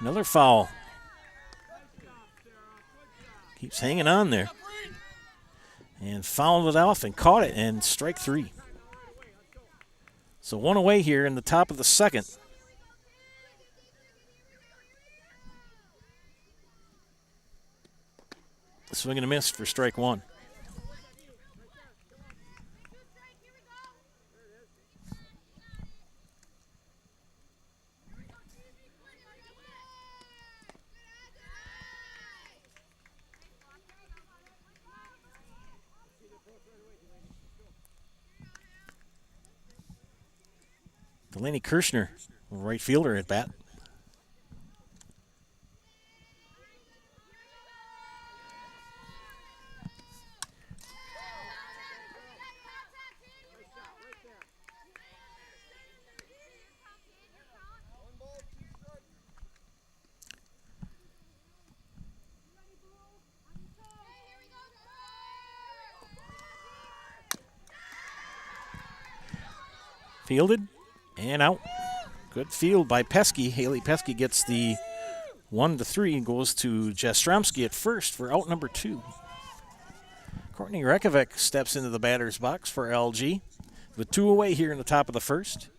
Another foul. Keeps hanging on there. And fouled it off and caught it, and strike 3. So 1 away here in the top of the second. Swing and a miss for strike 1. Delaney Kirschner, right fielder at bat. Fielded. And out. Good field by Pesky. Haley Pesky gets the 1-3 and goes to Jastromski at first for out number 2. Courtney Rekovic steps into the batter's box for LG with 2 away here in the top of the first.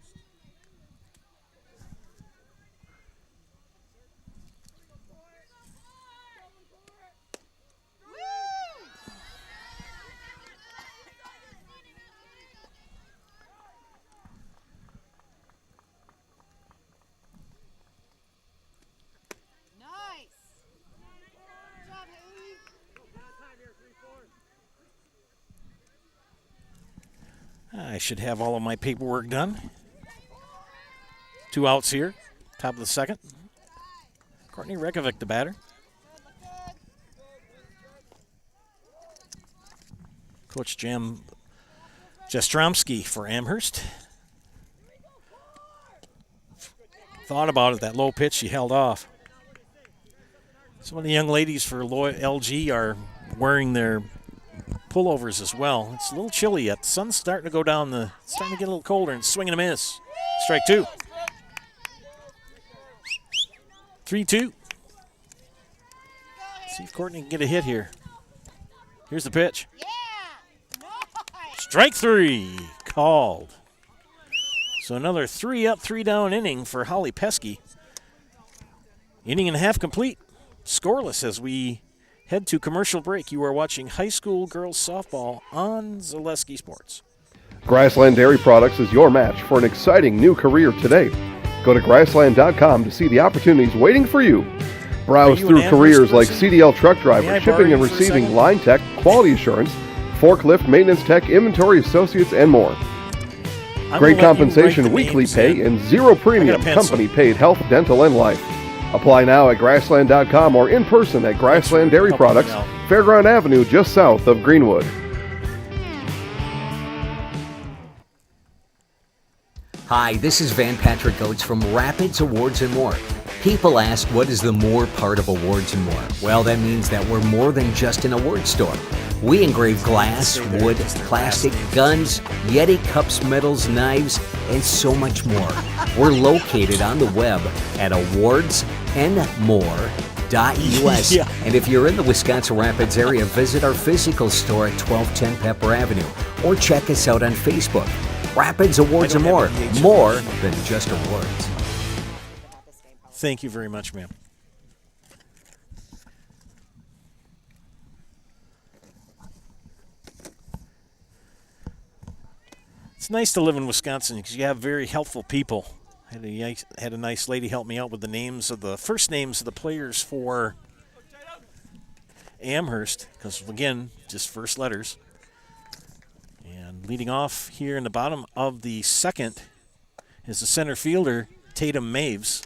I should have all of my paperwork done. 2 outs here, top of the second. Courtney Rekovic, the batter. Coach Jim Jastromski for Amherst. Thought about it, that low pitch she held off. Some of the young ladies for LG are wearing their pullovers as well. It's a little chilly yet. The sun's starting to go down. It's starting to get a little colder, and swing and a miss. Strike 2. 3-2. See if Courtney can get a hit here. Here's the pitch. Strike 3. Called. So another 3 up, 3 down inning for Holly Pesky. Inning and a half complete. Scoreless as we head to commercial break. You are watching high school girls softball on Zaleski Sports. Grassland Dairy Products is your match for an exciting new career today. Go to grassland.com to see the opportunities waiting for you. Browse through careers like CDL truck driver, shipping and receiving, line tech, quality assurance, forklift, maintenance tech, inventory associates, and more. Great gonna let you write compensation, the weekly names pay, in. and zero premium I got a pencil. company-paid health, dental, and life. Apply now at Grassland.com or in person at Grassland Dairy Help me Products, out. Fairground Avenue, just south of Greenwood. Hi, this is Van Patrick Oates from Rapids Awards and More. People ask, what is the more part of Awards and More? Well, that means that we're more than just an award store. We engrave glass, wood, plastic, guns, Yeti cups, medals, knives, and so much more. We're located on the web at awardsandmore.us. Yeah. And if you're in the Wisconsin Rapids area, visit our physical store at 1210 Pepper Avenue or check us out on Facebook. Rapids Awards and More. More than just awards. Thank you very much, ma'am. It's nice to live in Wisconsin because you have very helpful people. I had a nice lady help me out with the names of the first names of the players for Amherst, because again, just first letters. And leading off here in the bottom of the second is the center fielder, Tatum Maves.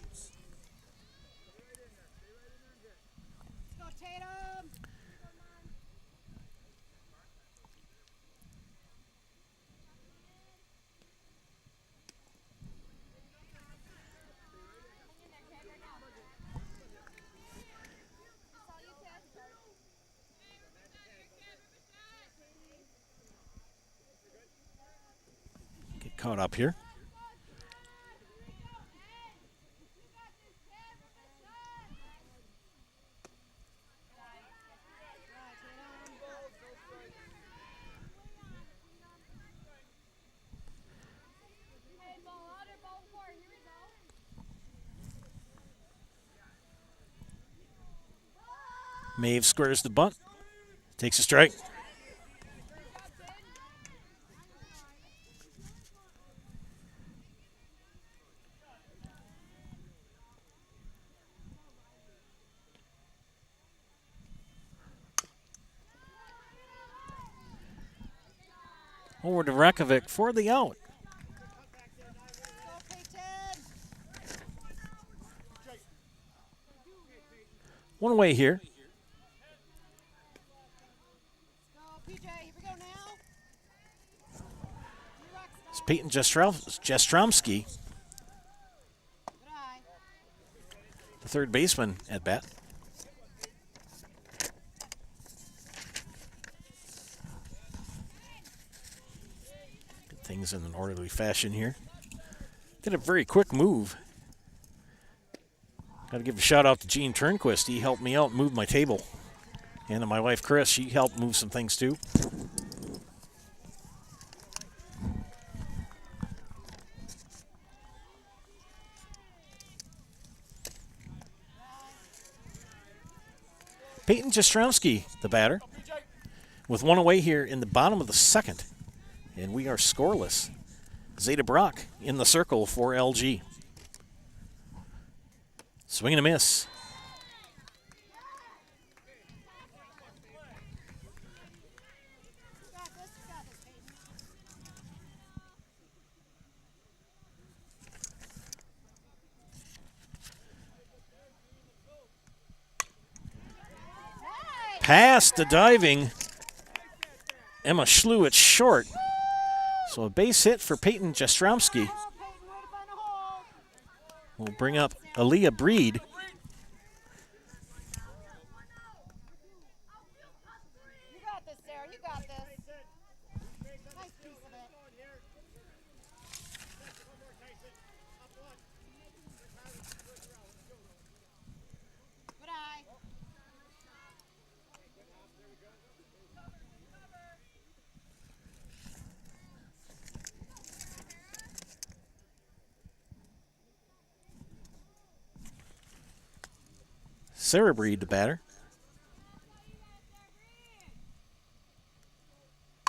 Get caught up here. Maeve squares the bunt, takes a strike. Over to Rakovic for the out. One away here. It's Peyton Jastromski, the third baseman at bat. Get things in an orderly fashion here. Did a very quick move. Got to give a shout out to Gene Turnquist. He helped me out move my table. And to my wife Chris, she helped move some things too. Peyton Jastromski, the batter, with one away here in the bottom of the second. And we are scoreless. Zeta Brock in the circle for LG. Swing and a miss. Past the diving Emma Schluwitz short. So a base hit for Peyton Jastromski. We'll bring up Aaliyah Breed. Sarah Breed, the batter.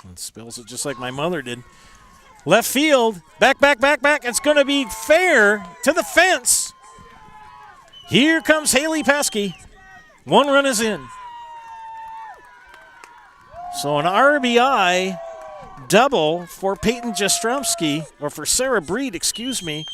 And spills it just like my mother did. Left field, back. It's going to be fair to the fence. Here comes Haley Paskey. One run is in. So an RBI double for Peyton Jastrzemski, or for Sarah Breed, excuse me.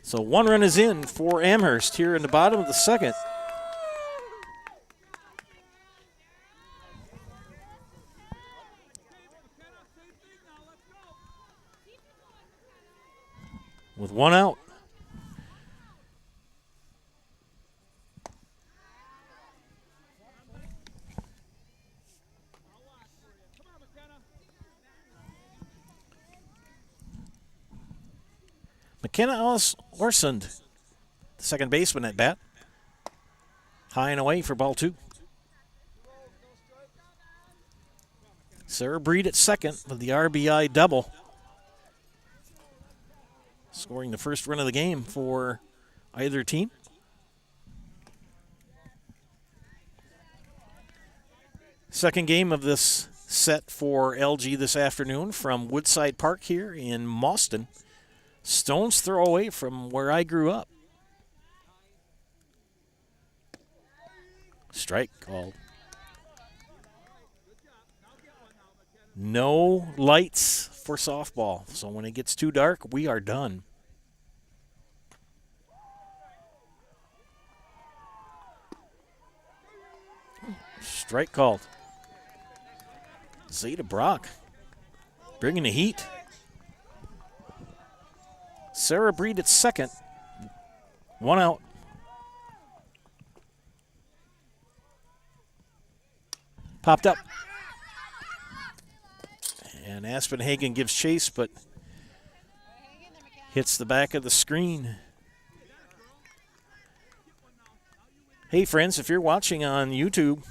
So 1 run is in for Amherst here in the bottom of the second. With 1 out. McKenna Orsund, the second baseman at bat. High and away for ball 2. Sarah Breed at second with the RBI double. Scoring the first run of the game for either team. Second game of this set for LG this afternoon from Woodside Park here in Mauston. Stone's throw away from where I grew up. Strike called. No lights for softball, so when it gets too dark, we are done. Strike called. Zeta Brock bringing the heat. Sarah Breed at second. 1 out. Popped up. And Aspenhagen gives chase, but hits the back of the screen. Hey, friends, if you're watching on YouTube,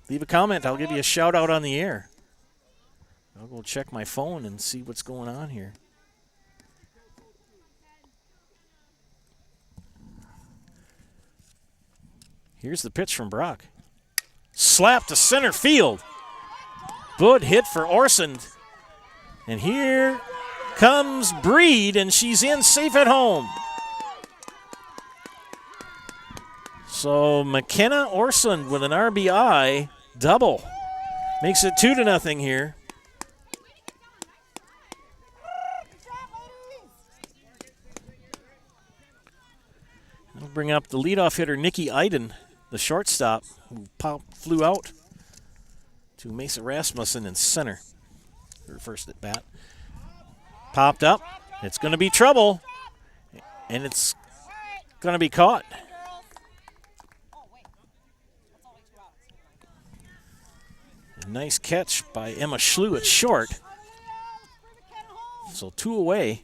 leave a comment. I'll give you a shout out on the air. I'll go check my phone and see what's going on here. Here's the pitch from Brock. Slap to center field. Good hit for Orsund. And here comes Breed, and she's in safe at home. So McKenna Orsund with an RBI double. Makes it 2-0 here. We'll bring up the leadoff hitter, Nikki Iden, the shortstop, who flew out to Mesa Rasmussen in center. Her first at bat. Popped up. It's going to be trouble. And it's going to be caught. A nice catch by Emma Schlew at short. So 2 away.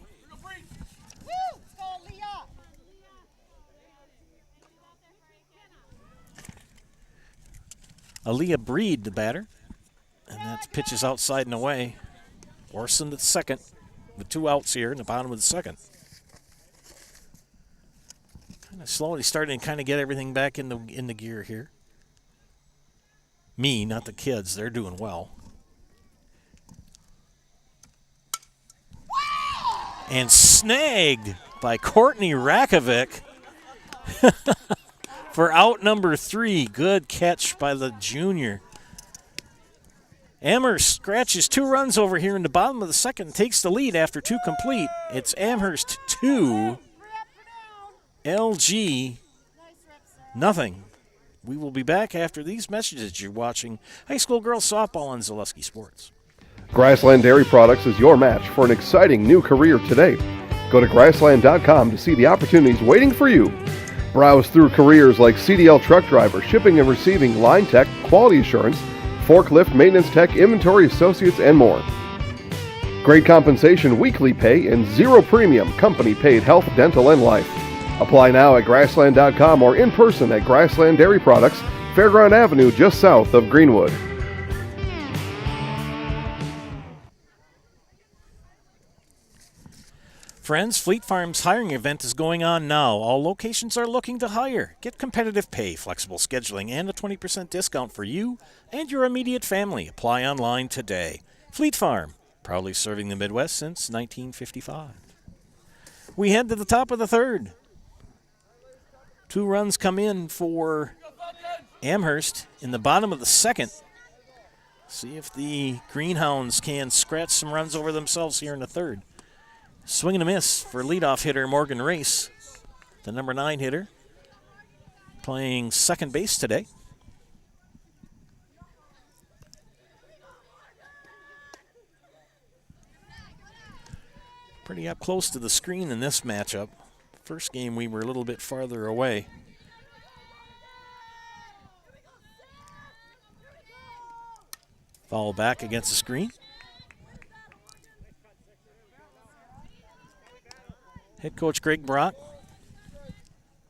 Aaliyah Breed, the batter. And that pitch is outside and away. Orsund at second with 2 outs here in the bottom of the second. Kind of slowly starting to kind of get everything back in the gear here. Me, not the kids. They're doing well. And snagged by Courtney Rakovic for out number 3. Good catch by the junior. Amherst scratches 2 runs over here in the bottom of the second, takes the lead after 2 complete. It's Amherst 2, LG nothing. We will be back after these messages. You're watching high school girls softball on Zaleski Sports. Grassland Dairy Products is your match for an exciting new career today. Go to grassland.com to see the opportunities waiting for you. Browse through careers like CDL truck driver, shipping and receiving, line tech, quality assurance, forklift, maintenance tech, inventory associates, and more. Great compensation, weekly pay, and 0 premium, company-paid health, dental, and life. Apply now at grassland.com or in person at Grassland Dairy Products, Fairground Avenue, just south of Greenwood. Friends, Fleet Farm's hiring event is going on now. All locations are looking to hire. Get competitive pay, flexible scheduling, and a 20% discount for you and your immediate family. Apply online today. Fleet Farm, proudly serving the Midwest since 1955. We head to the top of the third. 2 runs come in for Amherst in the bottom of the second. See if the Greenhounds can scratch some runs over themselves here in the third. Swing and a miss for leadoff hitter Morgan Race, the number 9 hitter, playing second base today. Pretty up close to the screen in this matchup. First game we were a little bit farther away. Foul back against the screen. Head coach Greg Brock,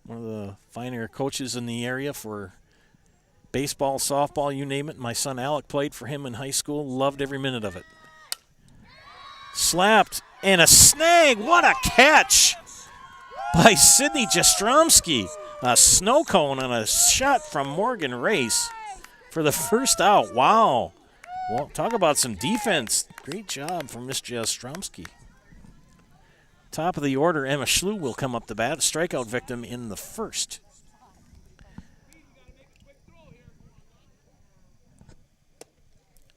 one of the finer coaches in the area for baseball, softball, you name it. My son Alec played for him in high school, loved every minute of it. Slapped and a snag. What a catch by Sidney Jastrzomski. A snow cone on a shot from Morgan Race for the first out. Wow. Well, talk about some defense. Great job from Miss Jastrzomski. Top of the order, Emma Schlew will come up the bat, a strikeout victim in the first.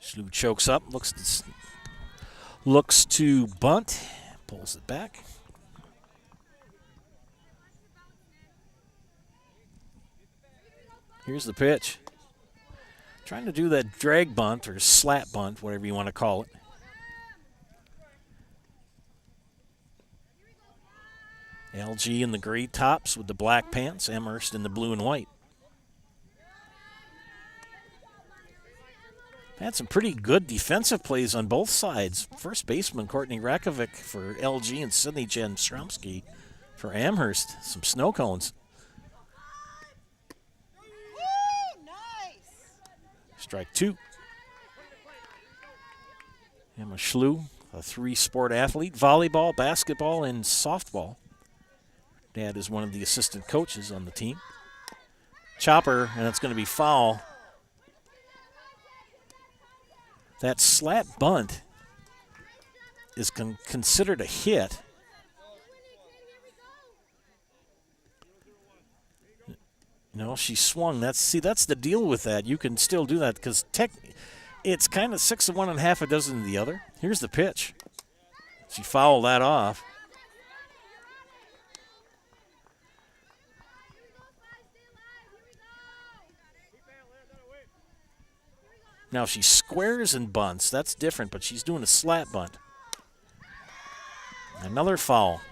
Schlew chokes up, looks to bunt, pulls it back. Here's the pitch. Trying to do that drag bunt or slap bunt, whatever you want to call it. LG in the gray tops with the black pants, Amherst in the blue and white. Had some pretty good defensive plays on both sides. First baseman Courtney Rakovic for LG and Sidney Jastrzomski for Amherst. Some snow cones. Strike 2. Emma Schlew, a 3-sport athlete, volleyball, basketball, and softball. Dad is one of the assistant coaches on the team. Chopper, and it's going to be foul. That slap bunt is considered a hit. No, she swung. That's the deal with that. You can still do that because it's kind of 6 of one and half a dozen of the other. Here's the pitch. She fouled that off. Now she squares and bunts. That's different, but she's doing a slap bunt. Another foul.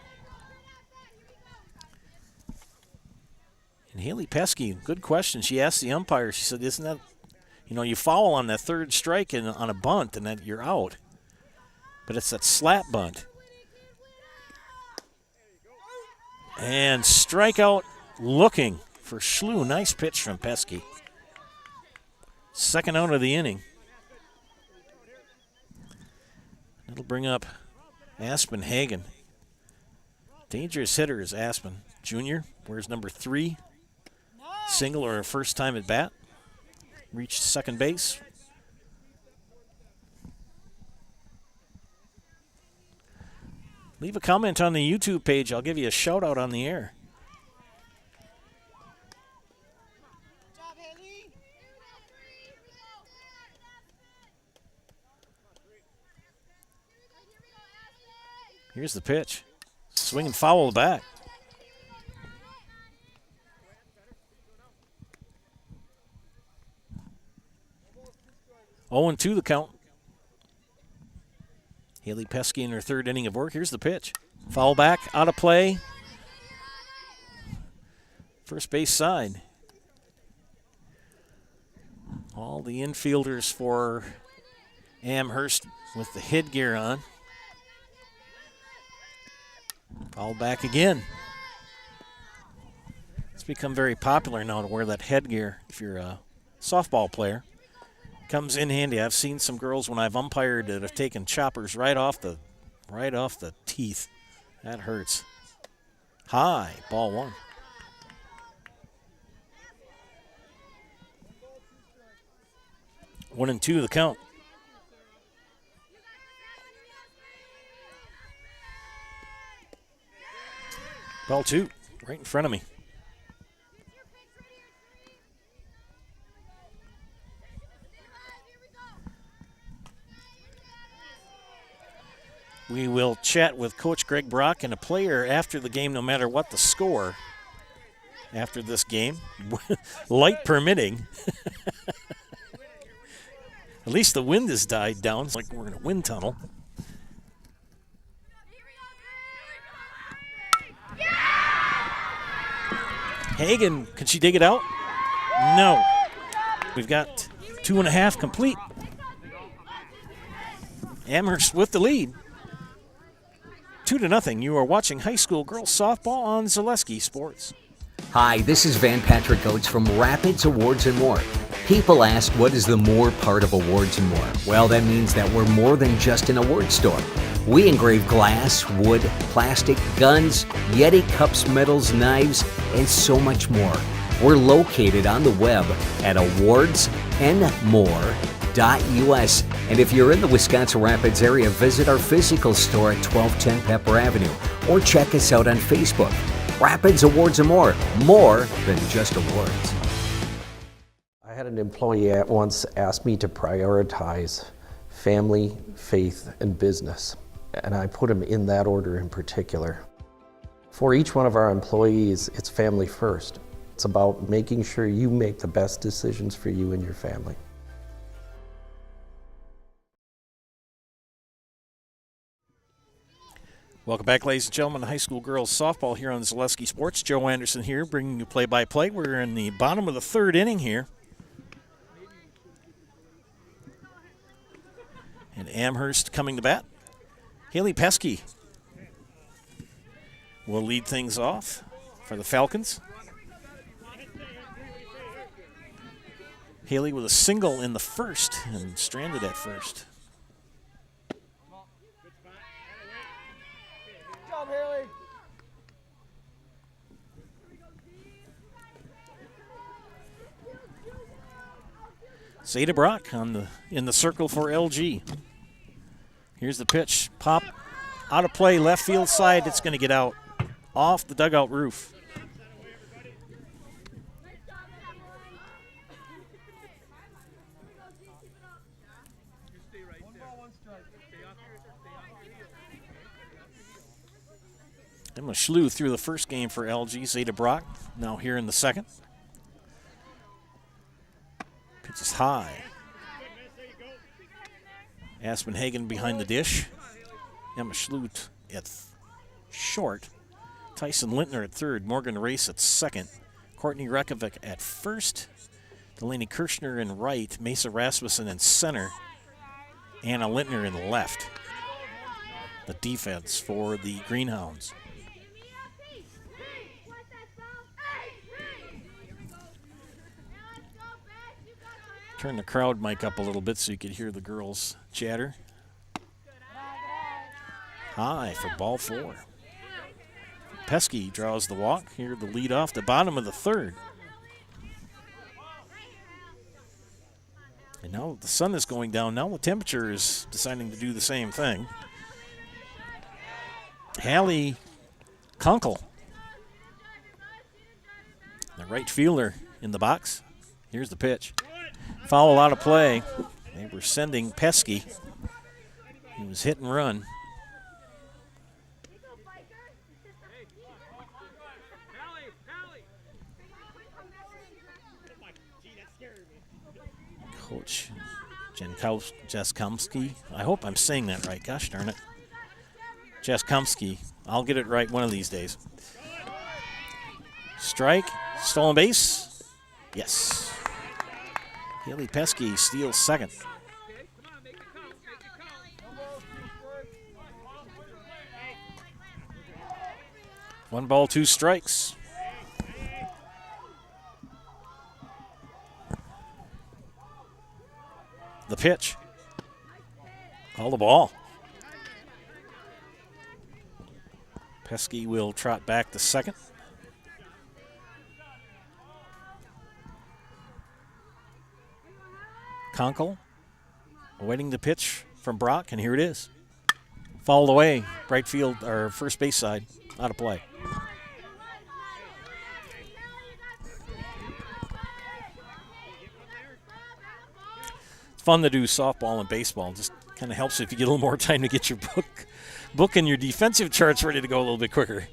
And Haley Pesky, good question. She asked the umpire, she said, isn't that, you foul on that third strike and on a bunt and then you're out. But it's that slap bunt. And strikeout looking for Schlew. Nice pitch from Pesky. Second out of the inning. That'll bring up Aspen Hagen. Dangerous hitter is Aspen. Junior, wears number 3. Single or a first time at bat. Reached second base. Leave a comment on the YouTube page. I'll give you a shout out on the air. Here's the pitch. Swing and foul back. Oh, 0-2 the count. Haley Pesky in her third inning of work. Here's the pitch. Foul back, out of play. First base side. All the infielders for Amherst with the headgear on. Foul back again. It's become very popular now to wear that headgear if you're a softball player. Comes in handy. I've seen some girls when I've umpired that have taken choppers right off the teeth That hurts. High, ball one. One and two the count. Ball two, right in front of me. We will chat with Coach Greg Brock and a player after the game, no matter what the score after this game, light permitting. At least the wind has died down. It's like we're in a wind tunnel. Hagen, can she dig it out? No. We've got 2.5 complete. Amherst with the lead. 2-0. You are watching high school girls softball on Zaleski Sports. Hi, this is Van Patrick Oates from Rapids Awards and More. People ask, what is the more part of Awards and More? Well, that means that we're more than just an award store. We engrave glass, wood, plastic, guns, Yeti cups, medals, knives, and so much more. We're located on the web at awardsandmore.us. And if you're in the Wisconsin Rapids area, visit our physical store at 1210 Pepper Avenue or check us out on Facebook. Rapids Awards and More than just awards. I had an employee at once ask me to prioritize family, faith, and business, and I put them in that order in particular. For each one of our employees, it's family first. It's about making sure you make the best decisions for you and your family. Welcome back, ladies and gentlemen, to high school girls softball here on Zaleski Sports. Joe Anderson here, bringing you play-by-play. We're in the bottom of the third inning here. And Amherst coming to bat. Haley Pesky will lead things off for the Falcons. Haley with a single in the first and stranded at first. Zeta Brock in the circle for LG. Here's the pitch. Pop out of play, left field side. It's going to get out off the dugout roof. Emma Schlew through the first game for LG. Zeta Brock now here in the second. Pitch is high. Aspen Hagen behind the dish. Emma Schlew at short. Tyson Lintner at third. Morgan Race at second. Courtney Rekovic at first. Delaney Kirshner in right. Mesa Rasmussen in center. Anna Lintner in left. The defense for the Greenhounds. Turn the crowd mic up a little bit so you could hear the girls chatter. High for ball four. Pesky draws the walk. Here the lead off the bottom of the third. And now the sun is going down. Now the temperature is deciding to do the same thing. Hallie Kunkel, the right fielder in the box. Here's the pitch. Foul out of play. They were sending Pesky. He was hit and run. Coach Jaskomski. I hope I'm saying that right. Gosh darn it. Jaskomski. I'll get it right one of these days. Strike. Stolen base. Yes. Haley Pesky steals second. One ball, two strikes. The pitch. Call the ball. Pesky will trot back to second. Conkle awaiting the pitch from Brock, and here it is. Fouled away, right field, or first base side, out of play. It's fun to do softball and baseball. Just kind of helps if you get a little more time to get your book and your defensive charts ready to go a little bit quicker.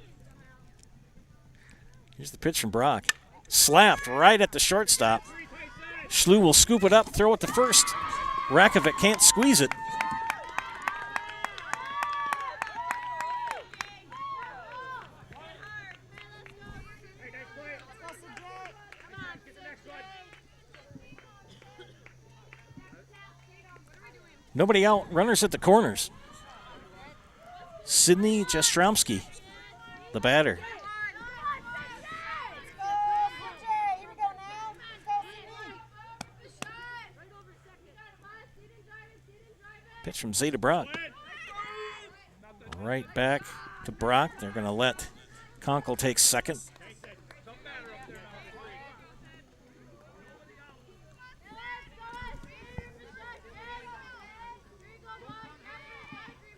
Here's the pitch from Brock. Slapped right at the shortstop. Schlew will scoop it up, throw it to first. Rakovic can't squeeze it. Nobody out, runners at the corners. Sidney Jastromski, the batter. Pitch from Zeta Brock. Right back to Brock. They're going to let Conkle take second.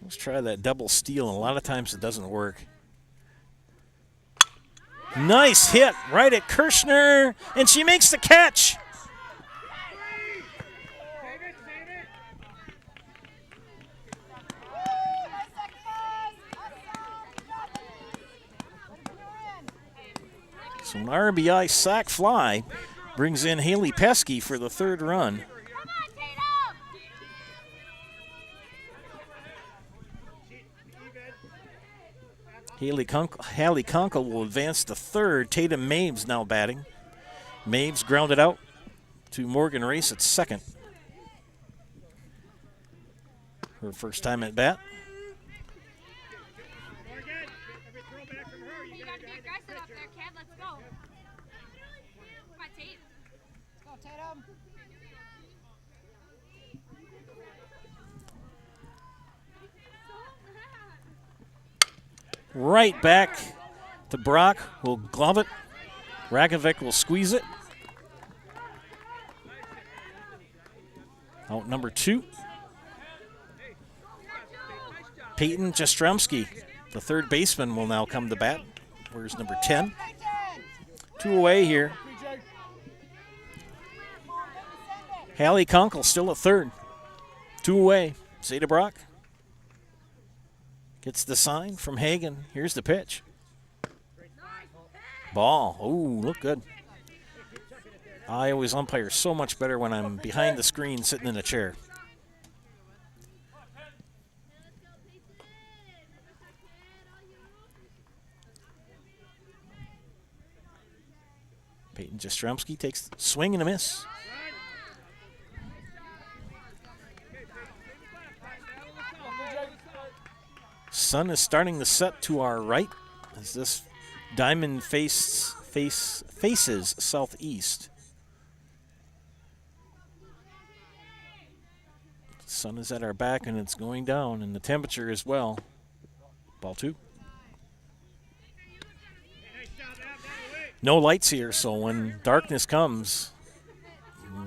Let's try that double steal, and a lot of times it doesn't work. Nice hit right at Kirshner, and she makes the catch. So an RBI sac fly brings in Haley Pesky for the third run. Haley Conkle will advance to third. Tatum Mabes now batting. Mabes grounded out to Morgan Race at second. Her first time at bat. Right back to Brock, will glove it. Rakovic will squeeze it. Out number 2. Peyton Jastromski, the third baseman, will now come to bat. Where's number 10? 2 away here. Hallie Conkle still at third. 2 away. Zeta Brock gets the sign from Hagen. Here's the pitch. Ball. Ooh, look good. I always umpire so much better when I'm behind the screen sitting in a chair. Peyton Jastromski takes the swing and a miss. Sun is starting the set to our right as this diamond faces southeast. The sun is at our back and it's going down, and the temperature as well. Ball 2. No lights here, so when darkness comes,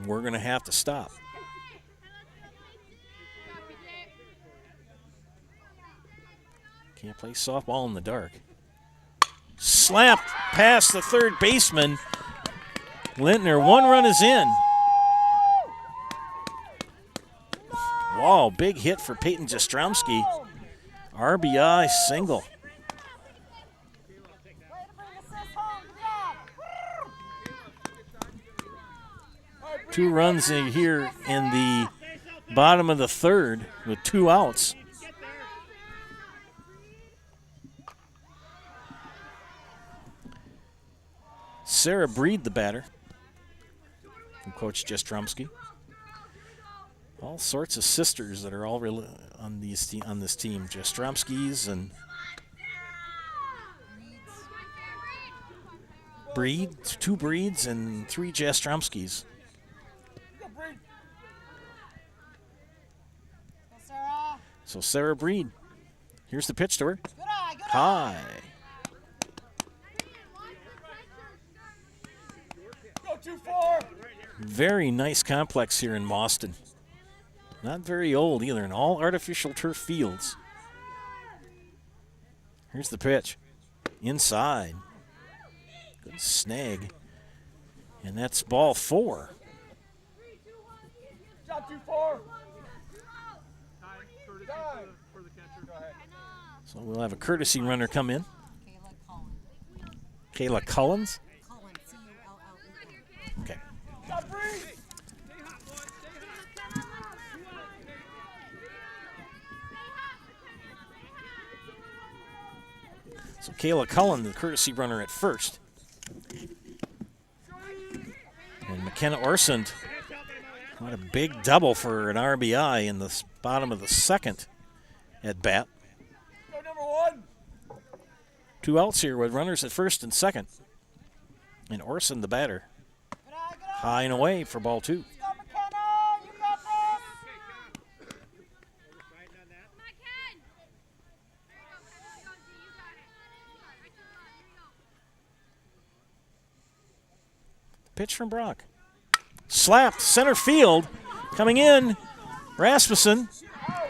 we're going to have to stop. Can't play softball in the dark. Slapped past the third baseman. Lintner, 1 run is in. Wow, big hit for Peyton Jastromski. RBI single. Two runs in here in the bottom of the third with 2 outs. Sarah Breed, the batter, from Coach Jastromski. All sorts of sisters that are all on this team. Jastromskis and Breed, 2 Breeds and 3 Jastromskis. So Sarah Breed, here's the pitch to her. High. Very nice complex here in Boston. Not very old either, and all artificial turf fields. Here's the pitch. Inside. Good snag. And that's ball 4. So we'll have a courtesy runner come in. Kayla Collins. Okay. So Kayla Cullen, the courtesy runner at first. And McKenna Orsund, what a big double for an RBI in the bottom of the second at bat. 2 outs here with runners at first and second. And Orsund, the batter, high and away for ball 2. Pitch from Brock. Slapped center field. Coming in, Rasmussen,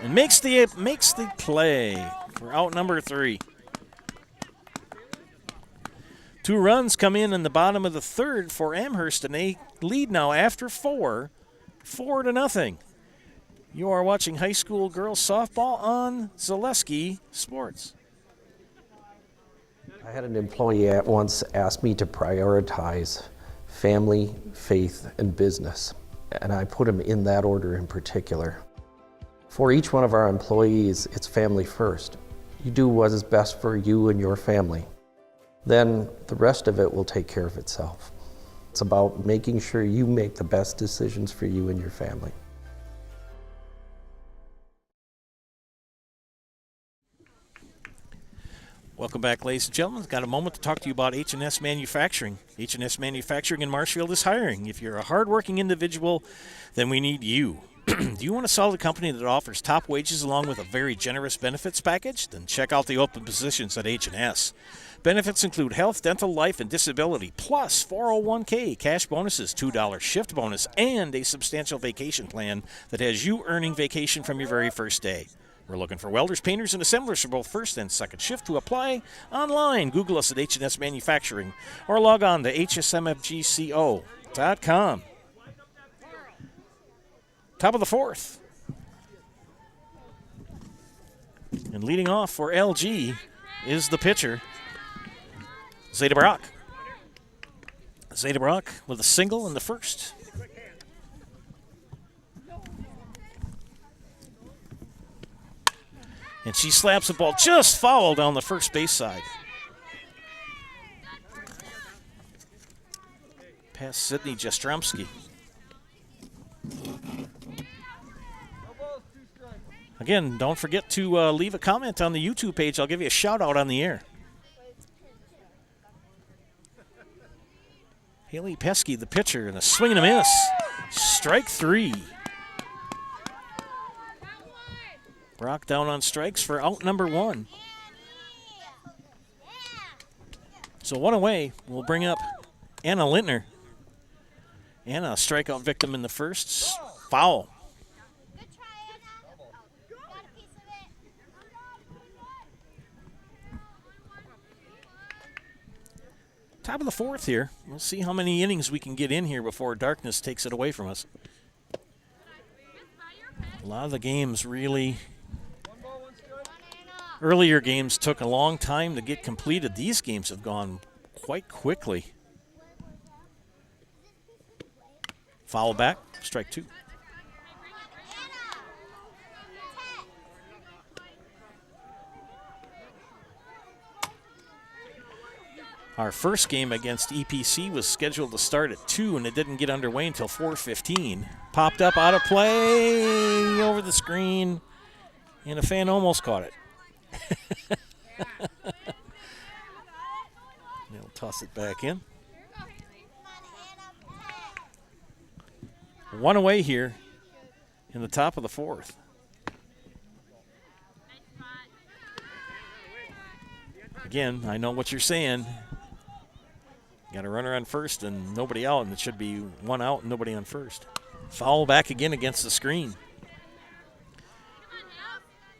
and makes the play for out number 3. 2 runs come in the bottom of the third for Amherst, and they lead now after 4 4-0. You are watching high school girls softball on Zaleski Sports. I had an employee at once ask me to prioritize family, faith, and business, and I put them in that order in particular. For each one of our employees, it's family first. You do what is best for you and your family. Then the rest of it will take care of itself. It's about making sure you make the best decisions for you and your family. Welcome back, ladies and gentlemen. Got a moment to talk to you about H&S Manufacturing. H&S Manufacturing in Marshfield is hiring. If you're a hardworking individual, then we need you. Do you want to sell a company that offers top wages along with a very generous benefits package? Then check out the open positions at H&S. Benefits include health, dental, life, and disability, plus 401k, cash bonuses, $2 shift bonus, and a substantial vacation plan that has you earning vacation from your very first day. We're looking for welders, painters, and assemblers for both first and second shift. To apply online, Google us at H&S Manufacturing or log on to hsmfgco.com. Top of the 4th. And leading off for LG is the pitcher, Zeta Brock. Zeta Brock with a single in the first. And she slaps the ball just foul down the first base side. Past Sydney Jastromski. Again, don't forget to leave a comment on the YouTube page. I'll give you a shout out on the air. Haley Pesky, the pitcher, and a swing and a miss. Strike 3. Brock down on strikes for out number 1. So one away, we'll bring up Anna Lintner. Anna, a strikeout victim in the first. Foul. Top of the 4th here. We'll see how many innings we can get in here before darkness takes it away from us. A lot of the games really... Earlier games took a long time to get completed. These games have gone quite quickly. Foul back, strike 2. Our first game against EPC was scheduled to start at 2, and it didn't get underway until 4:15. Popped up out of play over the screen, and a fan almost caught it. They'll toss it back in. One away here in the top of the 4th. again, I know what you're saying. Got a runner on first and nobody out, and it should be one out and nobody on first. Foul back again against the screen.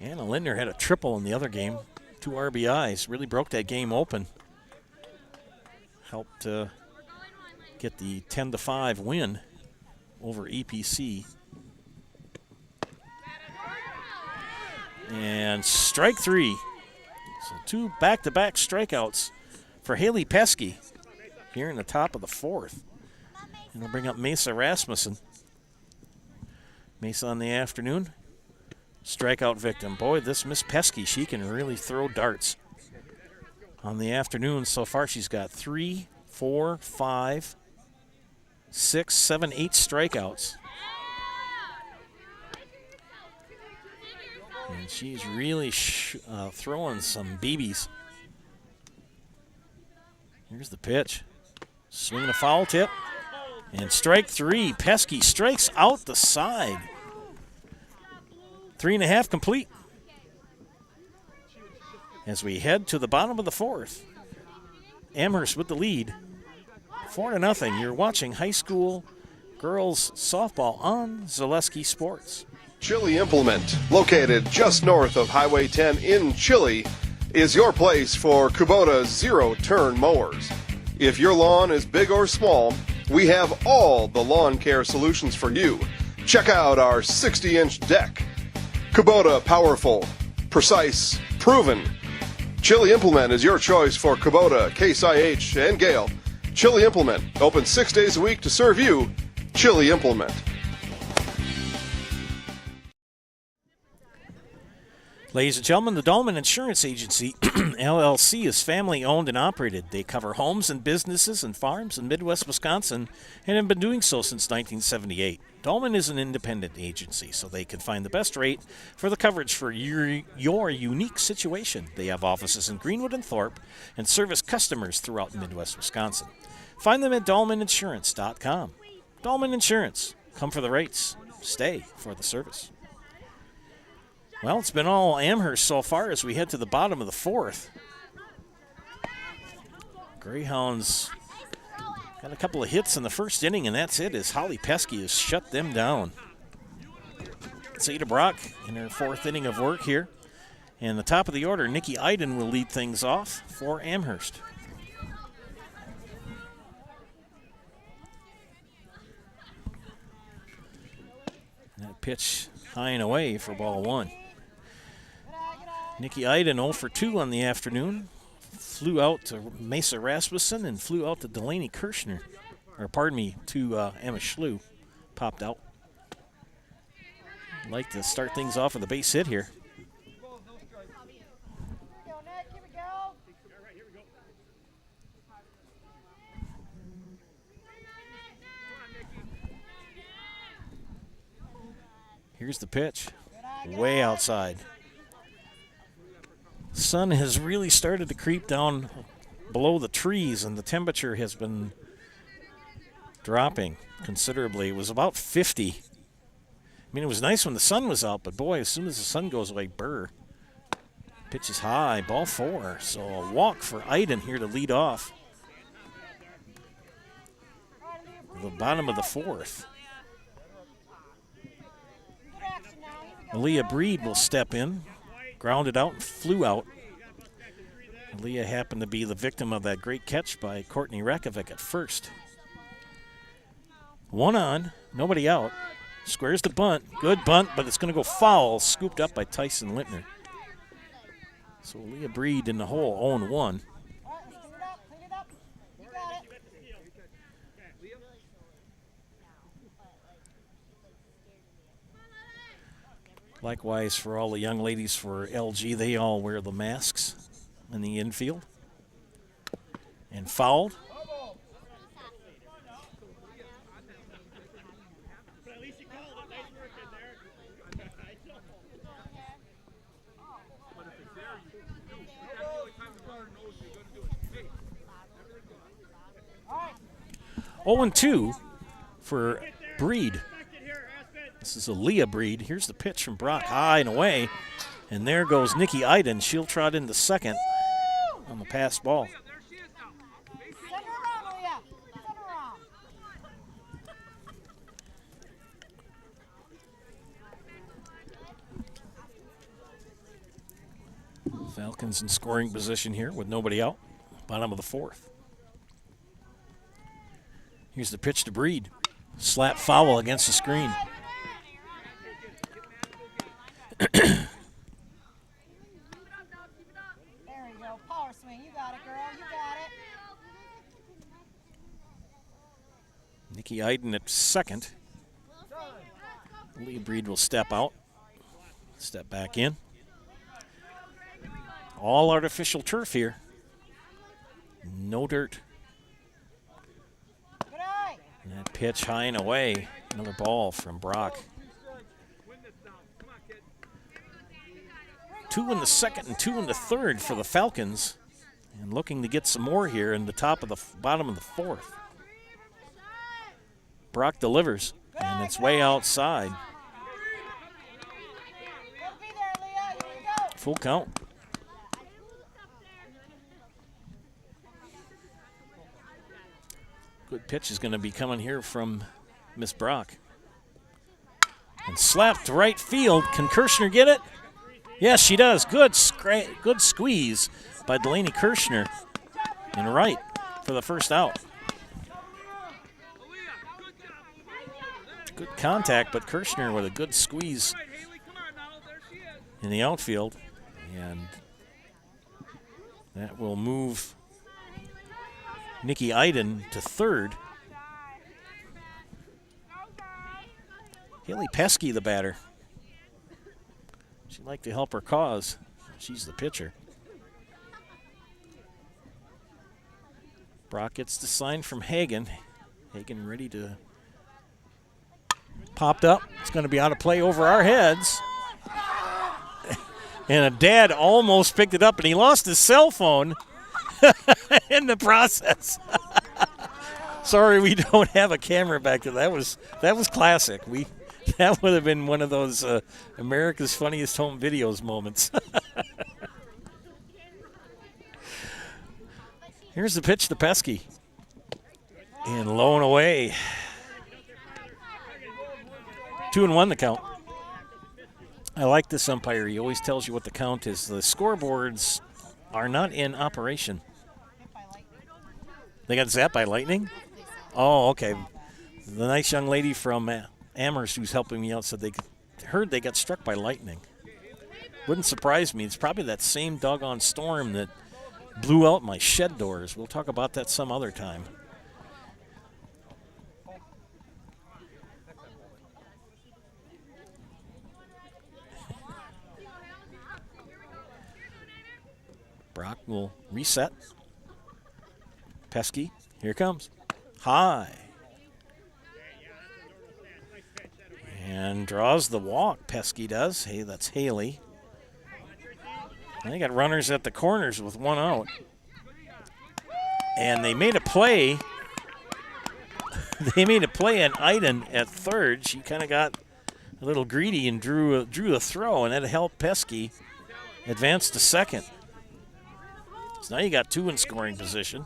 Anna Lindner had a triple in the other game. 2 RBIs, really broke that game open. Helped get the 10-5 win over EPC. And strike 3. So 2 back-to-back strikeouts for Haley Pesky here in the top of the 4th. And we'll bring up Mesa Rasmussen. Mesa on the afternoon. Strikeout victim. Boy, this Miss Pesky, she can really throw darts. On the afternoon so far, she's got 3, 4, 5, 6, 7, 8 strikeouts. And she's really throwing some BBs. Here's the pitch. Swinging a foul tip. And strike 3. Pesky strikes out the side. 3.5 complete. As we head to the bottom of the 4th. Amherst with the lead. 4-0. You're watching high school girls softball on Zaleski Sports. Chili Implement, located just north of Highway 10 in Chili, is your place for Kubota zero-turn mowers. If your lawn is big or small, we have all the lawn care solutions for you. Check out our 60-inch deck. Kubota powerful, precise, proven. Chili Implement is your choice for Kubota, Case IH, and Gale. Chili Implement, open 6 days a week to serve you. Chili Implement. Ladies and gentlemen, the Dahlman Insurance Agency, LLC, is family-owned and operated. They cover homes and businesses and farms in Midwest Wisconsin and have been doing so since 1978. Dahlman is an independent agency, so they can find the best rate for the coverage for your unique situation. They have offices in Greenwood and Thorpe and service customers throughout Midwest Wisconsin. Find them at DahlmanInsurance.com. Dahlman Insurance. Come for the rates. Stay for the service. Well, it's been all Amherst so far as we head to the bottom of the 4th. Greyhounds got a couple of hits in the first inning, and that's it, as Holly Pesky has shut them down. It's Ada Brock in her 4th inning of work here. And the top of the order, Nikki Iden will lead things off for Amherst. That pitch high and away for ball 1. Nikki Iden 0 for 2 on the afternoon. Flew out to Mesa Rasmussen and flew out to Delaney Kirshner. Or pardon me, to Emma Schlew. Popped out. Like to start things off with a base hit here. Here's the pitch. Way outside. Sun has really started to creep down below the trees, and the temperature has been dropping considerably. It was about 50. I mean, it was nice when the sun was out, but boy, as soon as the sun goes away, brr. Pitch is high, ball 4. So a walk for Iden here to lead off. The bottom of the 4th. Aaliyah Breed will step in. Grounded out and flew out. Aaliyah happened to be the victim of that great catch by Courtney Rakovic at first. 1 on, nobody out. Squares the bunt. Good bunt, but it's going to go foul. Scooped up by Tyson Lintner. So Aaliyah Breed in the hole, 0-1. Likewise, for all the young ladies for LG, they all wear the masks in the infield. And fouled. Oh, and 2 for Breed. This is Aaliyah Breed. Here's the pitch from Brock, high and away. And there goes Nikki Iden. She'll trot into second. on the pass ball. Falcons in scoring position here with nobody out. Bottom of the fourth. Here's the pitch to Breed. Slap foul against the screen. There you go. Power swing. You got it, girl. You got it. Nikki Iden at second. Lee Breed will step out. Step back in. All artificial turf here. No dirt. And that pitch high and away. Another ball from Brock. 2 in the second and 2 in the third for the Falcons. And looking to get some more here in the bottom of the fourth. Brock delivers, and it's way outside. Full count. Good pitch is going to be coming here from Miss Brock. And slapped to right field. Can Kirshner get it? Yes, she does. Good squeeze by Delaney Kirshner in right for the first out. Good contact, but Kirshner with a good squeeze in the outfield. And that will move Nikki Iden to third. Haley Pesky, the batter. She'd like to help her cause. She's the pitcher. Brock gets the sign from Hagen. Hagen ready to. Popped up. It's going to be out of play over our heads. And a dad almost picked it up, and he lost his cell phone in the process. Sorry, we don't have a camera back there. That was classic. That would have been one of those America's Funniest Home Videos moments. Here's the pitch to Pesky. And low and away. 2-1 the count. I like this umpire. He always tells you what the count is. The scoreboards are not in operation. They got zapped by lightning? Oh, okay. The nice young lady from Amherst who's helping me out said they heard they got struck by lightning. Wouldn't surprise me. It's probably that same doggone storm that blew out my shed doors. We'll talk about that some other time. Brock will reset. Pesky, here comes. High. And draws the walk, Pesky does. Hey, that's Haley. They got runners at the corners with one out. And they made a play. They made a play on Iden at third. She kind of got a little greedy and drew the throw, and that helped Pesky advance to second. So now you got 2 in scoring position.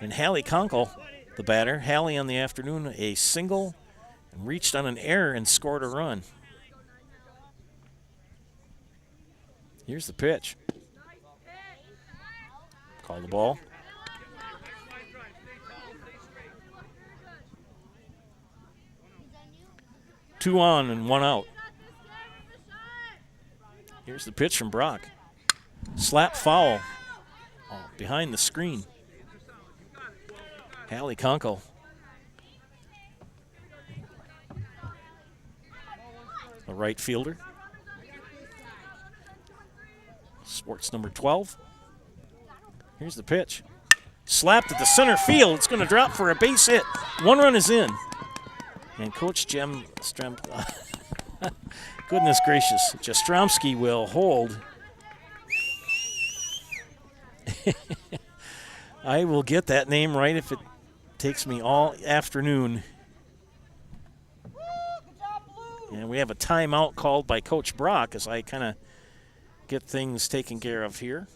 And Hallie Conkle, the batter, Hallie on the afternoon, a single, and reached on an error and scored a run. Here's the pitch. Call the ball. Two on and 1 out. Here's the pitch from Brock. Slap foul behind the screen. Hallie Conkle. A right fielder. Sports number 12. Here's the pitch. Slapped at the center field. It's going to drop for a base hit. 1 run is in. And Coach Jem goodness gracious, Jastromski will hold. I will get that name right if it takes me all afternoon. And we have a timeout called by Coach Brock as I kind of get things taken care of here.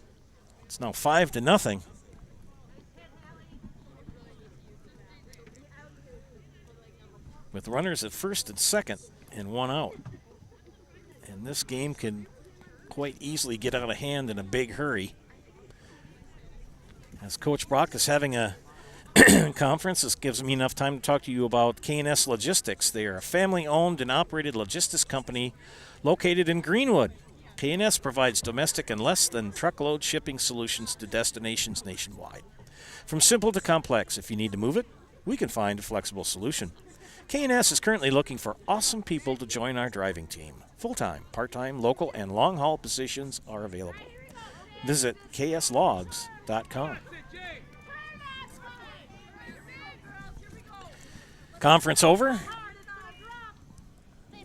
It's now 5-0. With runners at first and second and one out. And this game can quite easily get out of hand in a big hurry. As Coach Brock is having a conference, this gives me enough time to talk to you about K&S Logistics. They are a family-owned and operated logistics company located in Greenwood. K&S provides domestic and less than truckload shipping solutions to destinations nationwide. From simple to complex, if you need to move it, we can find a flexible solution. K&S is currently looking for awesome people to join our driving team. Full-time, part-time, local, and long-haul positions are available. Visit kslogs.com. Conference over.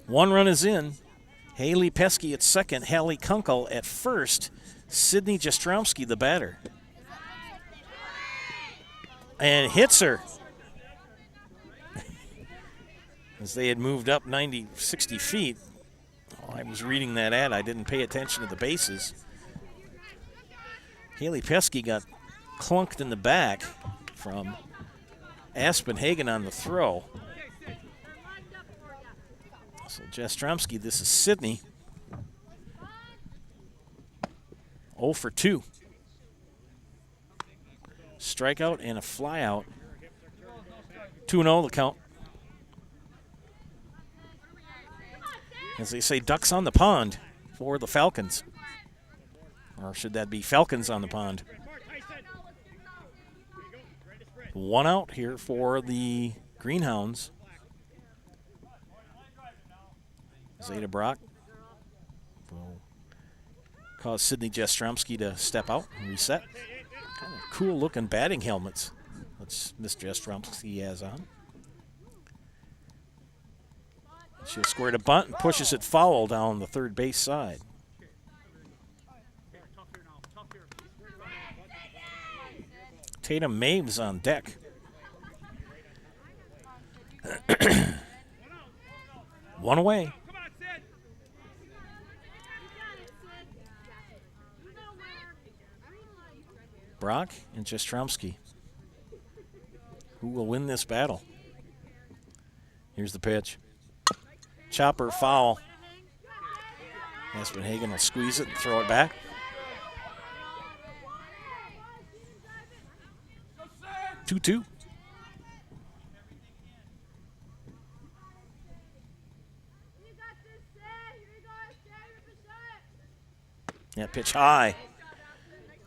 One run is in. Haley Pesky at second, Hallie Kunkel at first, Sydney Jastromski the batter. And hits her. As they had moved up 60 feet. Oh, I was reading that ad. I didn't pay attention to the bases. Haley Pesky got clunked in the back from Aspen Hagen on the throw. So Jastromski, this is Sydney. 0 for 2. Strikeout and a flyout. 2-0 the count. As they say, ducks on the pond for the Falcons. Or should that be Falcons on the pond? One out here for the Greenhounds. Zeta Brock will cause Sydney Jastromski to step out and reset. Kind of cool looking batting helmets that Miss Jastromski has on. She'll square to bunt and pushes it foul down the third base side. Tatum Maves on deck. One away. Brock and Jastromski. Who will win this battle? Here's the pitch. Chopper foul. Aspen Hagen will squeeze it and throw it back. Two. That pitch high.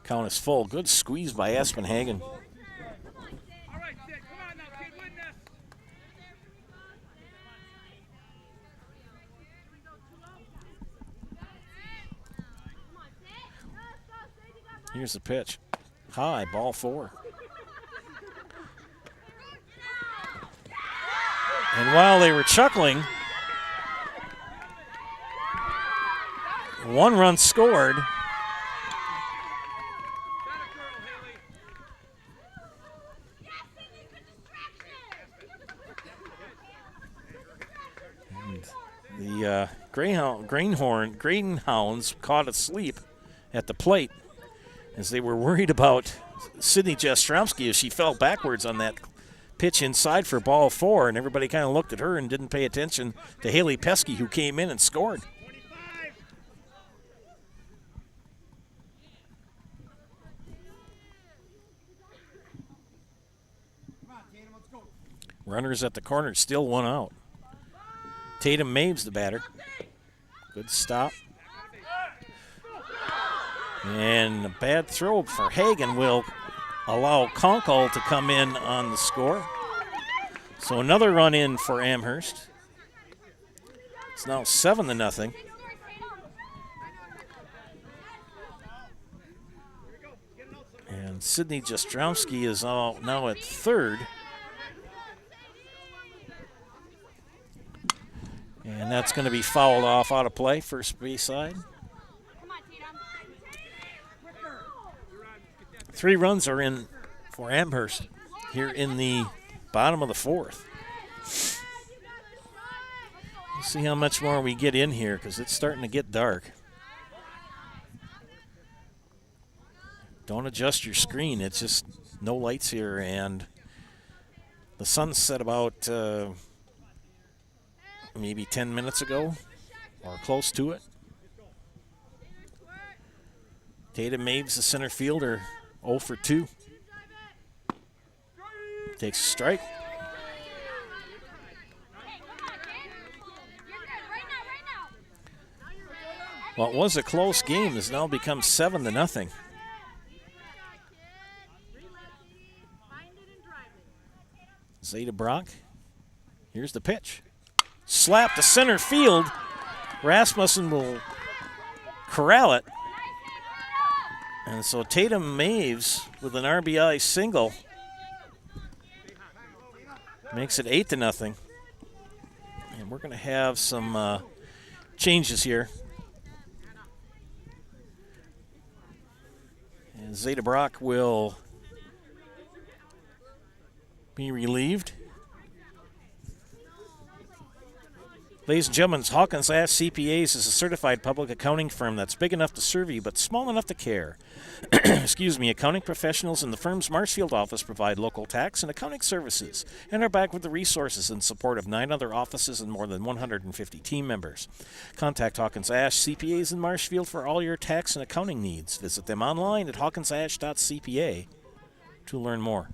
Count is full. Good squeeze by Aspen Hagen. Here's the pitch. High, ball 4. And while they were chuckling, one run scored. And the Greenhounds caught asleep at the plate as they were worried about Sydney Jastromski as she fell backwards on that pitch inside for ball 4, and everybody kind of looked at her and didn't pay attention to Haley Pesky, who came in and scored. Runners at the corner, still one out. Tatum Maves the batter. Good stop. And a bad throw for Hagen will allow Conkle to come in on the score. So another run in for Amherst. It's now 7-0. And Sydney Jastromski is now at third. And that's going to be fouled off out of play, first base side. 3 runs are in for Amherst here in the bottom of the 4th. Let's see how much more we get in here because it's starting to get dark. Don't adjust your screen. It's just no lights here, and the sun set about maybe 10 minutes ago or close to it. Tatum Maves, the center fielder, 0 for 2. Takes a strike. Well, it was a close game. Has now become 7-0. Zeta Brock. Here's the pitch. Slap to center field. Rasmussen will corral it. And so Tatum Maves with an RBI single makes it 8-0. And we're going to have some changes here. And Zeta Brock will be relieved. Ladies and gentlemen, Hawkins Ash CPAs is a certified public accounting firm that's big enough to serve you but small enough to care. Excuse me, accounting professionals in the firm's Marshfield office provide local tax and accounting services and are back with the resources and support of 9 other offices and more than 150 team members. Contact Hawkins Ash CPAs in Marshfield for all your tax and accounting needs. Visit them online at hawkinsash.cpa to learn more.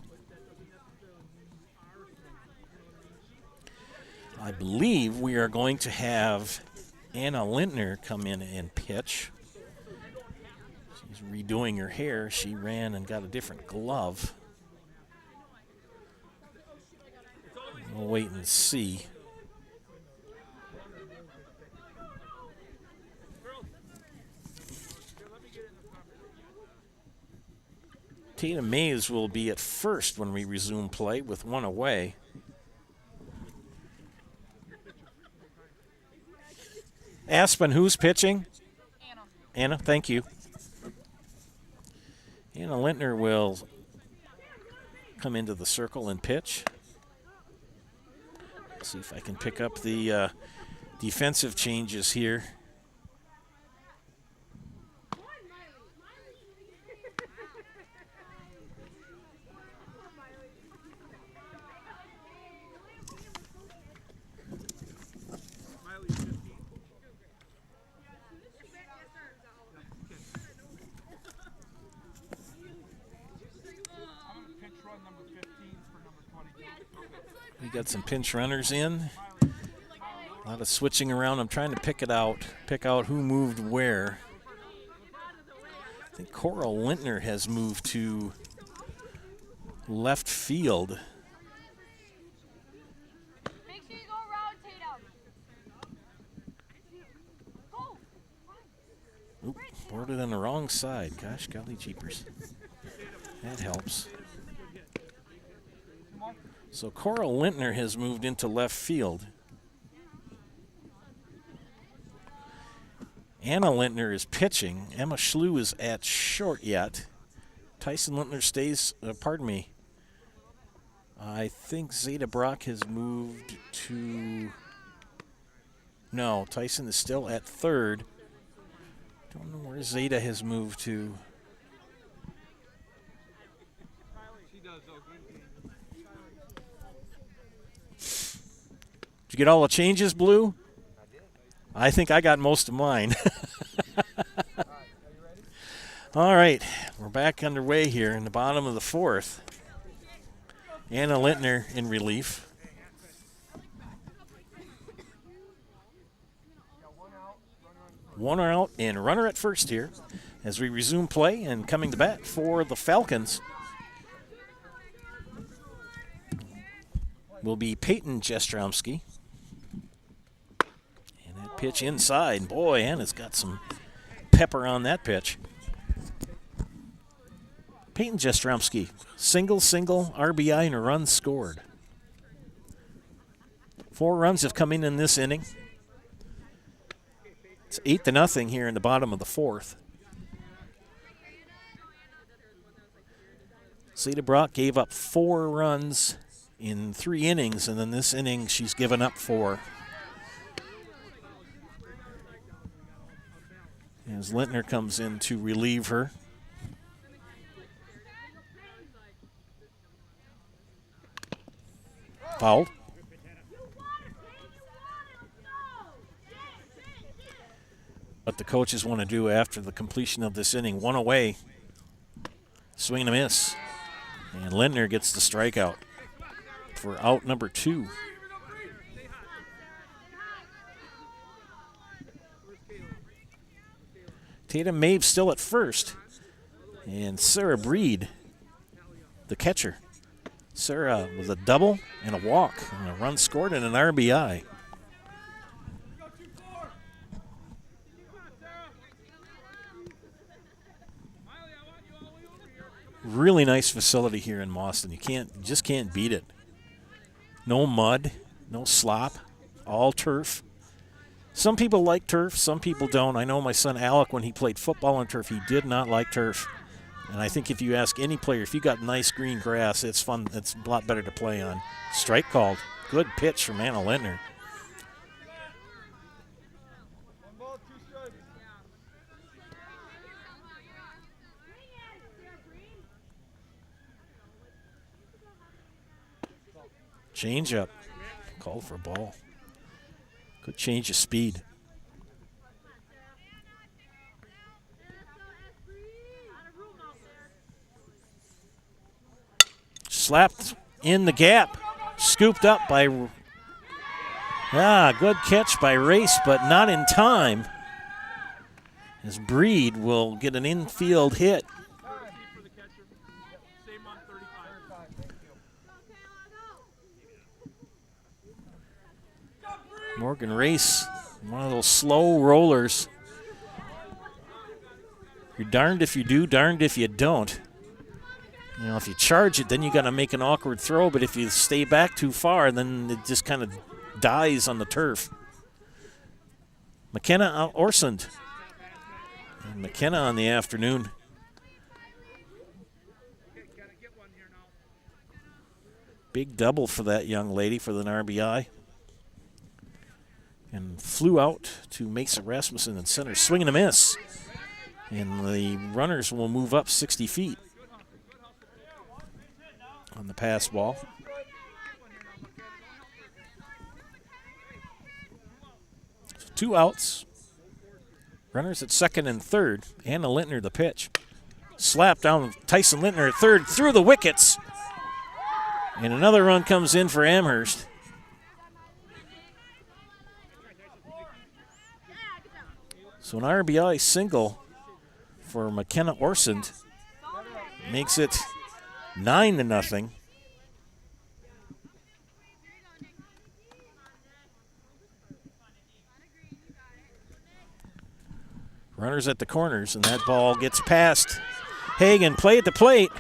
I believe we are going to have Anna Lintner come in and pitch. She's redoing her hair. She ran and got a different glove. We'll wait and see. Tatum Maves will be at first when we resume play with 1 away. Aspen, who's pitching? Anna, thank you. Anna Lintner will come into the circle and pitch. Let's see if I can pick up the defensive changes here. We got some pinch runners in. A lot of switching around. I'm trying to pick out who moved where. I think Coral Lintner has moved to left field. Oop, boarded on the wrong side. Gosh, golly jeepers. That helps. So Coral Lintner has moved into left field. Anna Lintner is pitching. Emma Schlew is at short yet. Tyson Lintner stays, I think Zeta Brock has moved to, no, Tyson is still at third. Don't know where Zeta has moved to. Did you get all the changes, Blue? I think I got most of mine. All right, we're back underway here in the bottom of the 4th. Anna Lintner in relief. One out and runner at first here as we resume play, and coming to bat for the Falcons will be Peyton Jastromski. Pitch inside. Boy, Anna's got some pepper on that pitch. Peyton Jastromski, single, RBI, and a run scored. 4 runs have come in this inning. It's 8-0 here in the bottom of the 4th. Zeta Brock gave up 4 runs in 3 innings, and then this inning she's given up 4. As Lintner comes in to relieve her. Fouled. What the coaches want to do after the completion of this inning, one away, swing and a miss. And Lindner gets the strikeout for out number 2. Tatum Mave still at first. And Sarah Breed, the catcher. Sarah with a double and a walk, and a run scored and an RBI. Really nice facility here in Mauston. You just can't beat it. No mud, no slop, all turf. Some people like turf, some people don't. I know my son Alec, when he played football on turf, he did not like turf. And I think if you ask any player, if you got nice green grass, it's fun. It's a lot better to play on. Strike called. Good pitch from Anna Lindner. Change up. Called for a ball. Good change of speed. Slapped in the gap. Scooped up by... good catch by Race, but not in time. As Breed will get an infield hit. Morgan Race, one of those slow rollers. You're darned if you do, darned if you don't. You know, if you charge it, then you got to make an awkward throw, but if you stay back too far, then it just kind of dies on the turf. McKenna Orsund. And McKenna on the afternoon. Big double for that young lady for the RBI. And flew out to Mesa Rasmussen in center. Swing and a miss. And the runners will move up 60 feet on the pass ball. So 2 outs. Runners at second and third. Anna Lintner the pitch. Slap down Tyson Lintner at third through the wickets. And another run comes in for Amherst. So an RBI single for McKenna Orsund makes it 9-0. Runners at the corners, and that ball gets past Hagan. Play at the plate.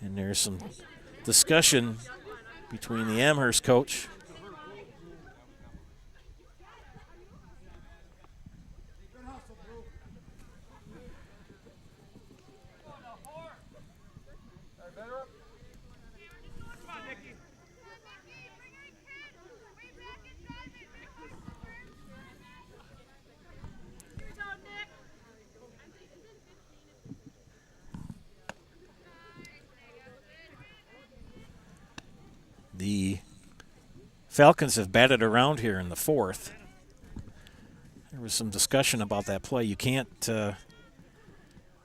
And there's some discussion between the Amherst coach The Falcons have batted around here in the 4th. There was some discussion about that play. You can't, it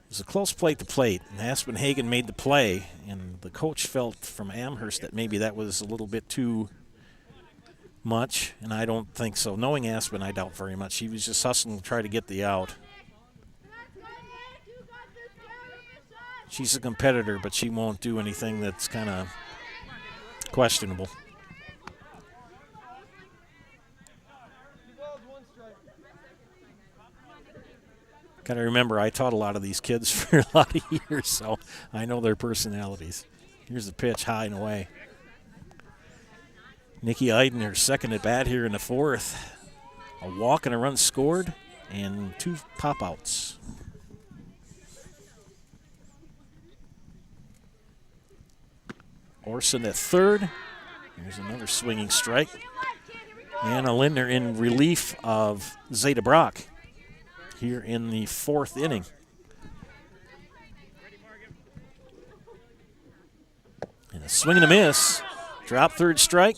was a close plate to plate, and Aspen Hagen made the play, and the coach felt from Amherst that maybe that was a little bit too much, and I don't think so. Knowing Aspen, I doubt very much. He was just hustling to try to get the out. She's a competitor, but she won't do anything that's kind of questionable. Got to remember, I taught a lot of these kids for a lot of years, so I know their personalities. Here's the pitch, high and away. Nikki Eidner, second at bat here in the 4th. A walk and a run scored, and 2 pop-outs. Orson at third. Here's another swinging strike. Anna Lindner in relief of Zeta Brock here in the 4th inning. And a swing and a miss. Drop third strike.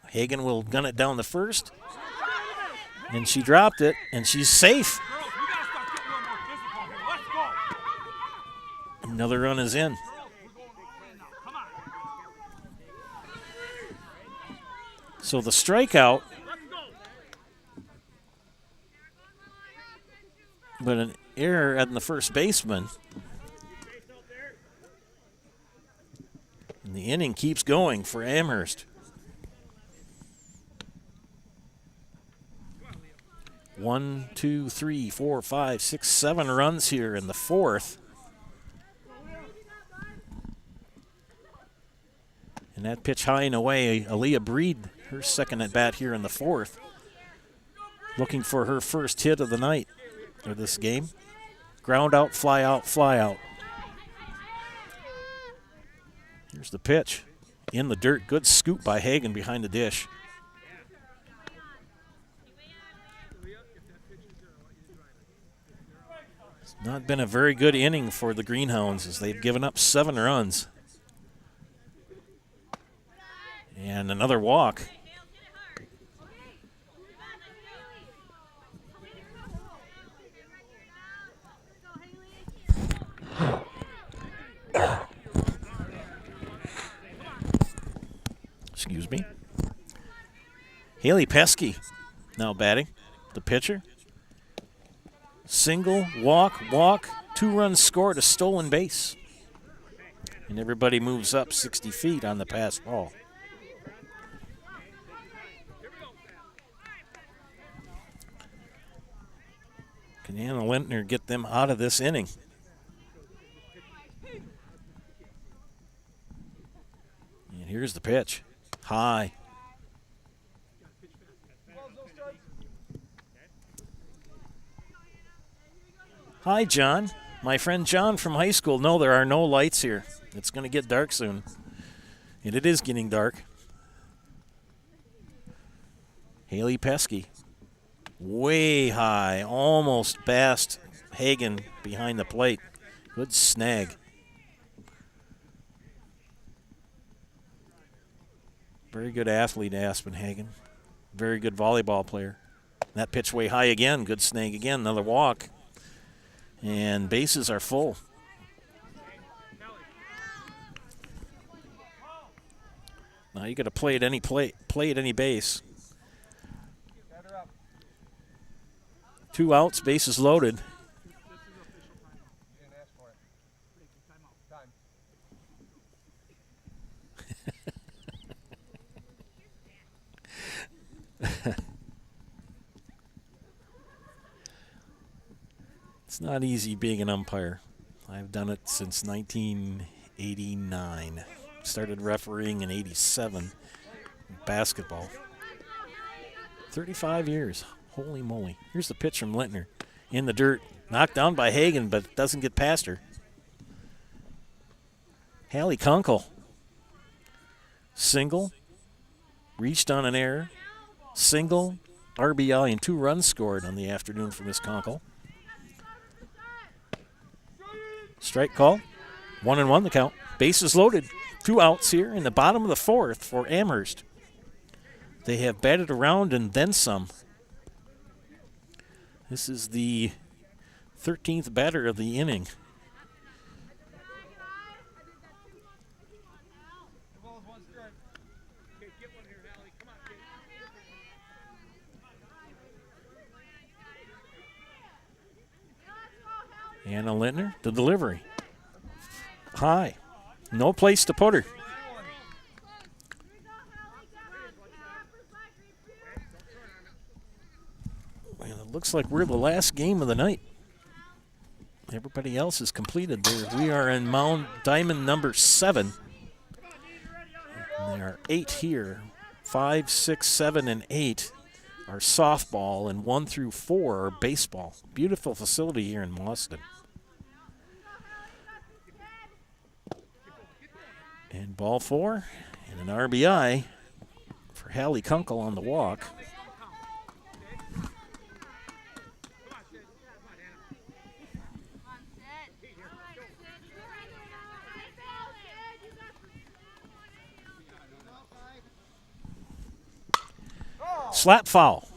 Hagen will gun it down the first. And she dropped it, and she's safe. Another run is in. So the strikeout, but an error at the first baseman. And the inning keeps going for Amherst. 1, 2, 3, 4, 5, 6, 7 runs here in the 4th. And that pitch high and away, Aaliyah Breed, her second at bat here in the 4th. Looking for her first hit of the night, or this game. Ground out, fly out, fly out. Here's the pitch. In the dirt, good scoop by Hagen behind the dish. It's not been a very good inning for the Greenhounds as they've given up 7 runs. And another walk. Excuse me. Haley Pesky now batting, the pitcher. Single, walk, 2 runs scored, a stolen base. And everybody moves up 60 feet on the pass ball. Can Anna Lindner get them out of this inning? And here's the pitch. High. Hi, John. My friend John from high school. No, there are no lights here. It's going to get dark soon. And it is getting dark. Haley Pesky. Way high. Almost past Hagen behind the plate. Good snag. Very good athlete, Aspen Hagen. Very good volleyball player. That pitch way high again. Good snag again. Another walk. And bases are full. Now you got to play at any play at any base. 2 outs, bases loaded. It's not easy being an umpire. I've done it since 1989. Started refereeing in 87 basketball. 35 years. Holy moly. Here's the pitch from Lintner. In the dirt. Knocked down by Hagen, but doesn't get past her. Hallie Kunkel. Single. Reached on an error. Single. RBI and 2 runs scored on the afternoon for Miss Kunkel. Strike call. 1-1 the count. Bases loaded. 2 outs here in the bottom of the 4th for Amherst. They have batted around and then some. This is the 13th batter of the inning. Anna Lintner, the delivery. High. No place to put her. Well, it looks like we're the last game of the night. Everybody else is completed there. We are in mound diamond number 7. And there are 8 here. 5, 6, 7, and 8 are softball, and 1 through 4 are baseball. Beautiful facility here in Boston. And ball 4, and an RBI for for Hallie Kunkel on the walk. Slap foul.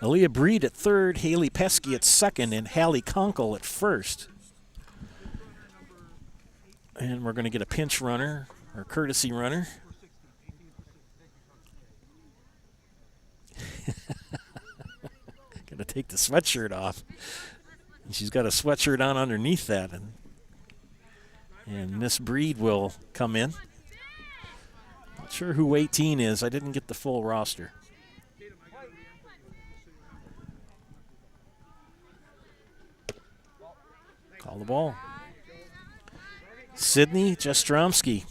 Aaliyah Breed at third, Haley Pesky at second, and Hallie Kunkel at first. And we're going to get a pinch runner, or courtesy runner. Going to take the sweatshirt off. And she's got a sweatshirt on underneath that. And Miss Breed will come in. Not sure who 18 is. I didn't get the full roster. Call the ball. Sydney Jastromski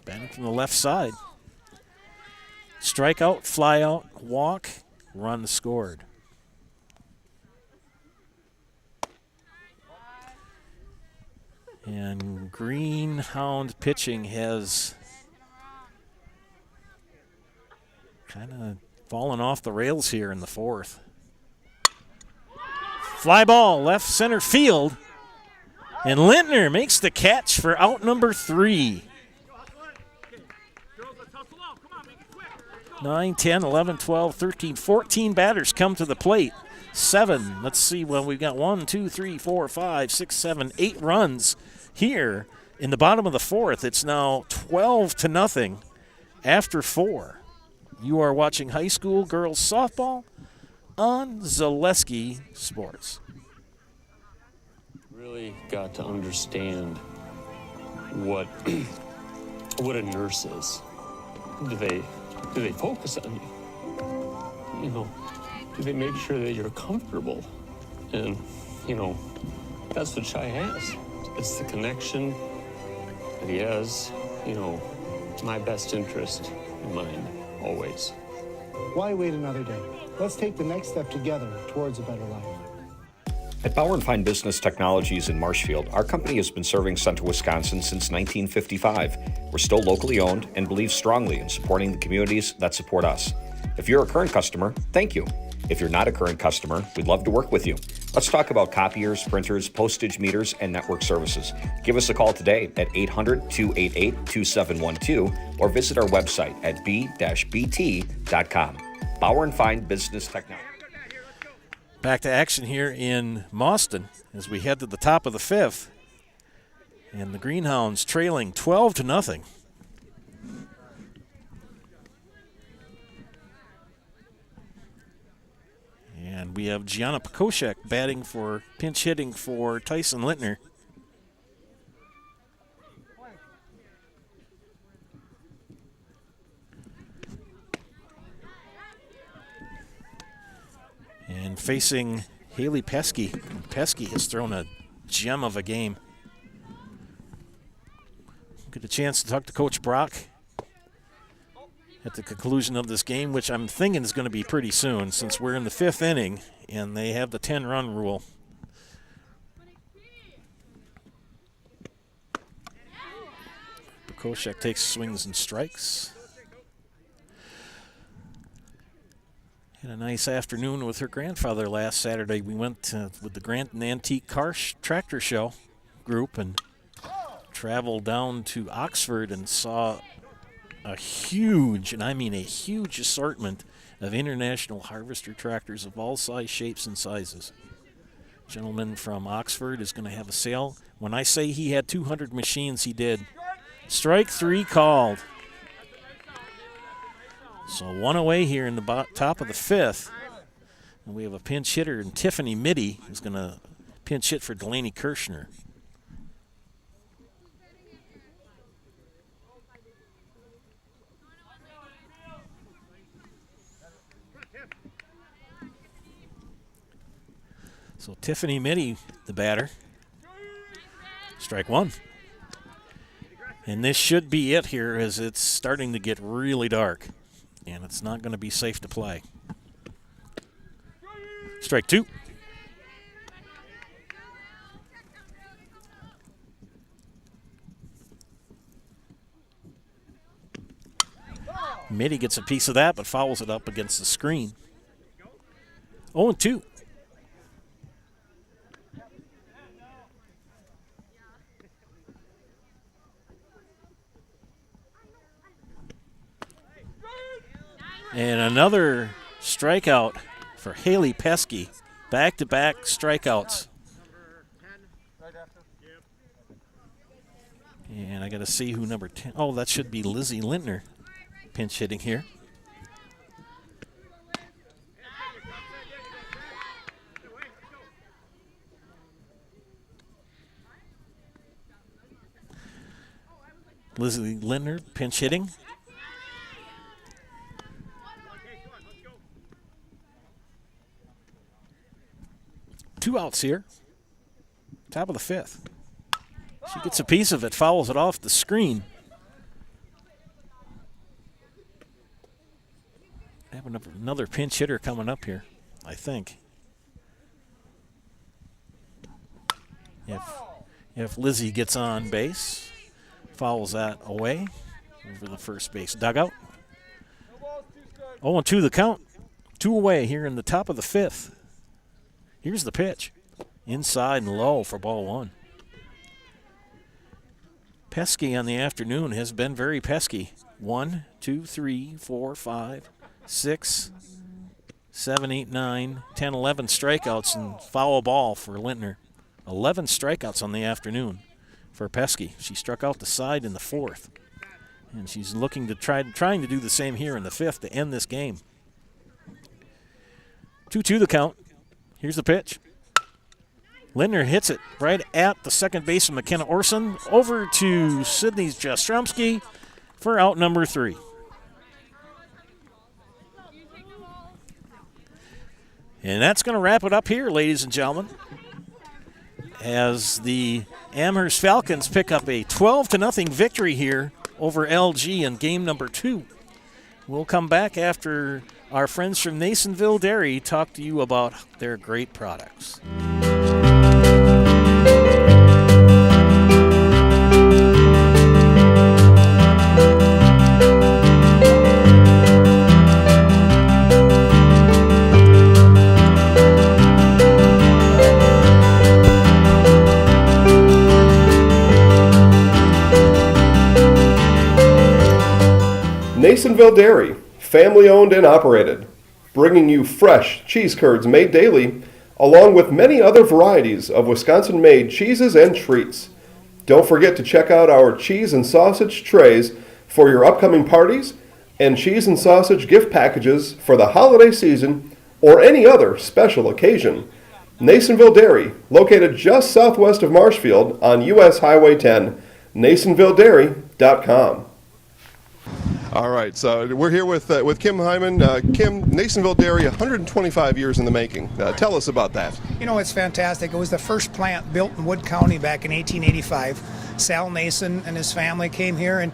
batting from the left side. Strikeout, fly out, walk, run scored. And Greenhound pitching has kind of fallen off the rails here in the fourth. Fly ball, left center field. And Lintner makes the catch for out number 3. 9, 10, 11, 12, 13, 14 batters come to the plate. 7, let's see, well, we've got 1, 2, 3, 4, 5, 6, 7, 8 runs here in the bottom of the fourth. It's now 12-0 after 4. You are watching high school girls softball on Zaleski Sports. Really got to understand what what a nurse is. Do they focus on you? You know, do they make sure that you're comfortable? And you know, that's what Shai has. It's the connection that he has. You know, my best interest in mind always. Why wait another day? Let's take the next step together towards a better life. At Bauer & Fine Business Technologies in Marshfield, our company has been serving Central Wisconsin since 1955. We're still locally owned and believe strongly in supporting the communities that support us. If you're a current customer, thank you. If you're not a current customer, we'd love to work with you. Let's talk about copiers, printers, postage meters, and network services. Give us a call today at 800-288-2712 or visit our website at b-bt.com. Bauer & Fine Business Technology. Back to action here in Mauston as we head to the top of the fifth. And the Greenhounds trailing 12-0. And we have Gianna Pekoshek batting for pinch hitting for Tyson Lintner. And facing Haley Pesky. Pesky has thrown a gem of a game. Get a chance to talk to Coach Brock at the conclusion of this game, which I'm thinking is going to be pretty soon since we're in the 5th inning and they have the 10-run rule. Pekoshek takes swings and strikes. Had a nice afternoon with her grandfather last Saturday. We went with the Grant Antique Car Tractor Show group and traveled down to Oxford and saw a huge, and I mean a huge assortment of international harvester tractors of all size, shapes, and sizes. Gentleman from Oxford is going to have a sale. When I say he had 200 machines, he did. Strike 3 called. So 1 away here in the top of the 5th. And we have a pinch hitter in Tiffany Mitty who's going to pinch hit for Delaney Kirshner. So Tiffany Mitty, the batter. Strike 1. And this should be it here as it's starting to get really dark. And it's not going to be safe to play. Strike 2. Mitty gets a piece of that, but fouls it up against the screen. 0-2. And another strikeout for Haley Pesky. Back-to-back strikeouts. And I got to see who number 10. Oh, that should be Lizzie Lintner pinch hitting here. Lizzie Lintner pinch hitting. Two outs here. Top of the fifth. She gets a piece of it, fouls it off the screen. I have another pinch hitter coming up here, I think. If Lizzie gets on base, fouls that away over the first base dugout. 0-2 the count. 2 away here in the top of the fifth. Here's the pitch. Inside and low for ball 1. Pesky on the afternoon has been very pesky. 1, 2, 3, 4, 5, 6, 7, 8, 9, 10, 11 strikeouts and foul ball for Lintner. 11 strikeouts on the afternoon for Pesky. She struck out the side in the 4th. And she's looking to trying to do the same here in the 5th to end this game. 2-2 the count. Here's the pitch. Lintner hits it right at the second baseman, McKenna Orson, over to Sydney Jastrzemski for out number 3. And that's going to wrap it up here, ladies and gentlemen, as the Amherst Falcons pick up a 12-0 victory here over LG in game number 2. We'll come back after our friends from Nasonville Dairy talk to you about their great products. Nasonville Dairy, family owned and operated, bringing you fresh cheese curds made daily, along with many other varieties of Wisconsin-made cheeses and treats. Don't forget to check out our cheese and sausage trays for your upcoming parties and cheese and sausage gift packages for the holiday season or any other special occasion. Nasonville Dairy, located just southwest of Marshfield on US Highway 10, NasonvilleDairy.com. All right, so we're here with Kim Hyman. Kim, Nasonville Dairy, 125 years in the making. Tell us about that. You know, it's fantastic. It was the first plant built in Wood County back in 1885. Sal Nason and his family came here, and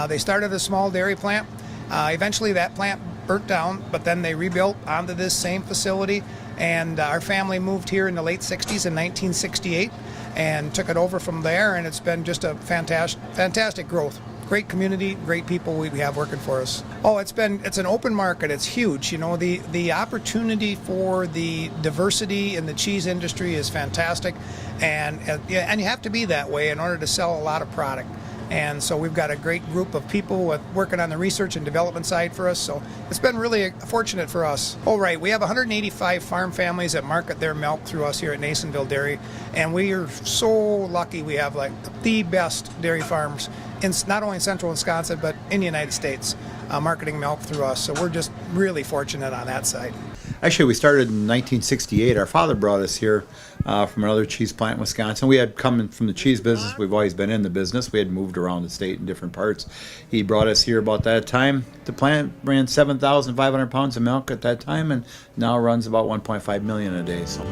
they started a small dairy plant. Eventually that plant burnt down, but then they rebuilt onto this same facility, and our family moved here in the late 60s in 1968 and took it over from there, and it's been just a fantastic growth. Great community, great people we have working for us. Oh, it's an open market. It's huge. You know, the opportunity for the diversity in the cheese industry is fantastic, and you have to be that way in order to sell a lot of product. And so we've got a great group of people working on the research and development side for us. So it's been really fortunate for us. Oh, right. We have 185 farm families that market their milk through us here at Nasonville Dairy. And we are so lucky we have like the best dairy farms in not only central Wisconsin, but in the United States, marketing milk through us. So we're just really fortunate on that side. Actually, we started in 1968. Our father brought us here from another cheese plant in Wisconsin. We had come from the cheese business. We've always been in the business. We had moved around the state in different parts. He brought us here about that time. The plant ran 7,500 pounds of milk at that time, and now runs about 1.5 million a day. So.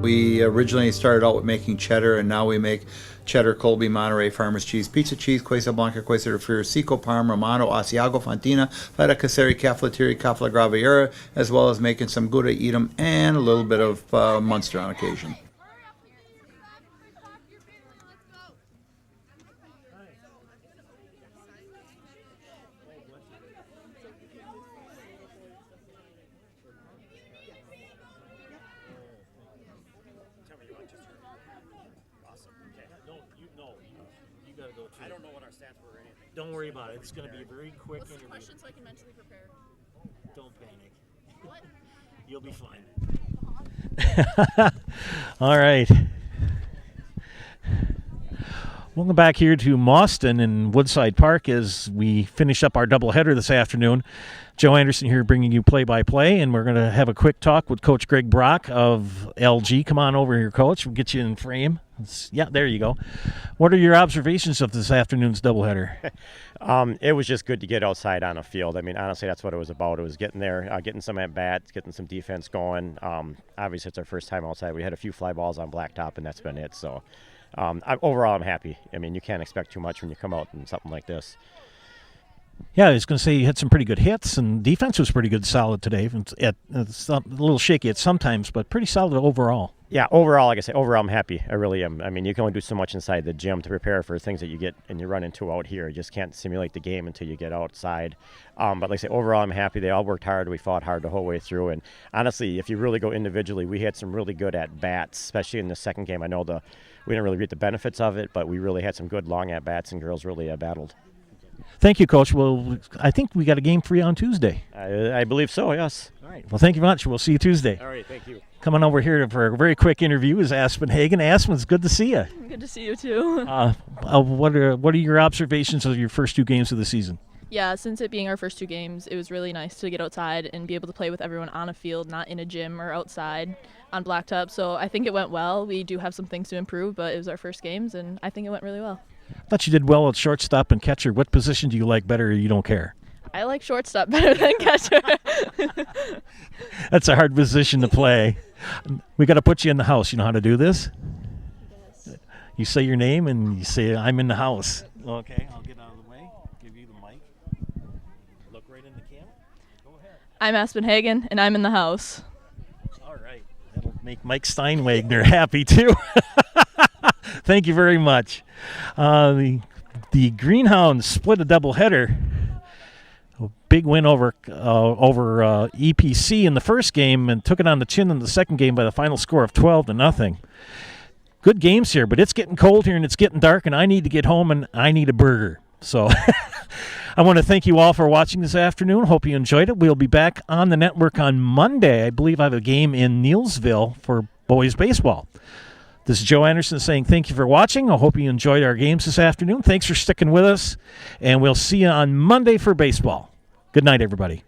We originally started out with making cheddar, and now we make cheddar, Colby, Monterey, Farmers Cheese, Pizza Cheese, Quesa Blanca, Quesa de Frio, Seco, Parm, Romano, Asiago, Fontina, Feta Caseri, Caflateri, Cafla Graviera, as well as making some Gouda Edam and a little bit of Munster on occasion. I don't know what our stats were or anything. Don't worry about it. It's going to be a very quick interview. Questions so I can mentally prepare. Don't panic. What? You'll be fine. All right. Welcome back here to Mauston in Woodside Park as we finish up our doubleheader this afternoon. Joe Anderson here bringing you play-by-play, and we're going to have a quick talk with Coach Greg Brock of LG. Come on over here, Coach. We'll get you in frame. Yeah, there you go. What are your observations of this afternoon's doubleheader? It was just good to get outside on a field. I mean, honestly, that's what it was about. It was getting there, getting some at-bats, getting some defense going. Obviously, it's our first time outside. We had a few fly balls on blacktop, and that's been it. So, overall, I'm happy. I mean, you can't expect too much when you come out in something like this. Yeah, I was going to say you had some pretty good hits, and defense was pretty good, solid today. It's a little shaky at sometimes, but pretty solid overall. Yeah, overall, like I say, overall, I'm happy. I really am. I mean, you can only do so much inside the gym to prepare for things that you get and you run into out here. You just can't simulate the game until you get outside. But like I say, overall, I'm happy. They all worked hard. We fought hard the whole way through. And honestly, if you really go individually, we had some really good at-bats, especially in the second game. I know we didn't really reap the benefits of it, but we really had some good long at-bats, and girls really battled. Thank you, Coach. Well, I think we got a game for you on Tuesday. I believe so, yes. All right. Well, thank you much. We'll see you Tuesday. All right, thank you. Coming over here for a very quick interview is Aspen Hagen. Aspen, it's good to see you. Good to see you, too. What are your observations of your first two games of the season? Yeah, since it being our first two games, it was really nice to get outside and be able to play with everyone on a field, not in a gym or outside on blacktop. So I think it went well. We do have some things to improve, but it was our first games, and I think it went really well. I thought you did well at shortstop and catcher. What position do you like better, or you don't care? I like shortstop better than catcher. That's a hard position to play. We got to put you in the house. You know how to do this? Yes. You say your name and you say, "I'm in the house." Okay, I'll get out of the way. Give you the mic. Look right in the camera. Go ahead. I'm Aspen Hagen, and I'm in the house. All right. That'll make Mike Steinwagner happy, too. Thank you very much. The Greenhounds split a doubleheader. A big win over EPC in the first game and took it on the chin in the second game by the final score of 12-0. Good games here, but it's getting cold here and it's getting dark, and I need to get home and I need a burger. So I want to thank you all for watching this afternoon. Hope you enjoyed it. We'll be back on the network on Monday. I believe I have a game in Neillsville for boys baseball. This is Joe Anderson saying thank you for watching. I hope you enjoyed our games this afternoon. Thanks for sticking with us, and we'll see you on Monday for baseball. Good night, everybody.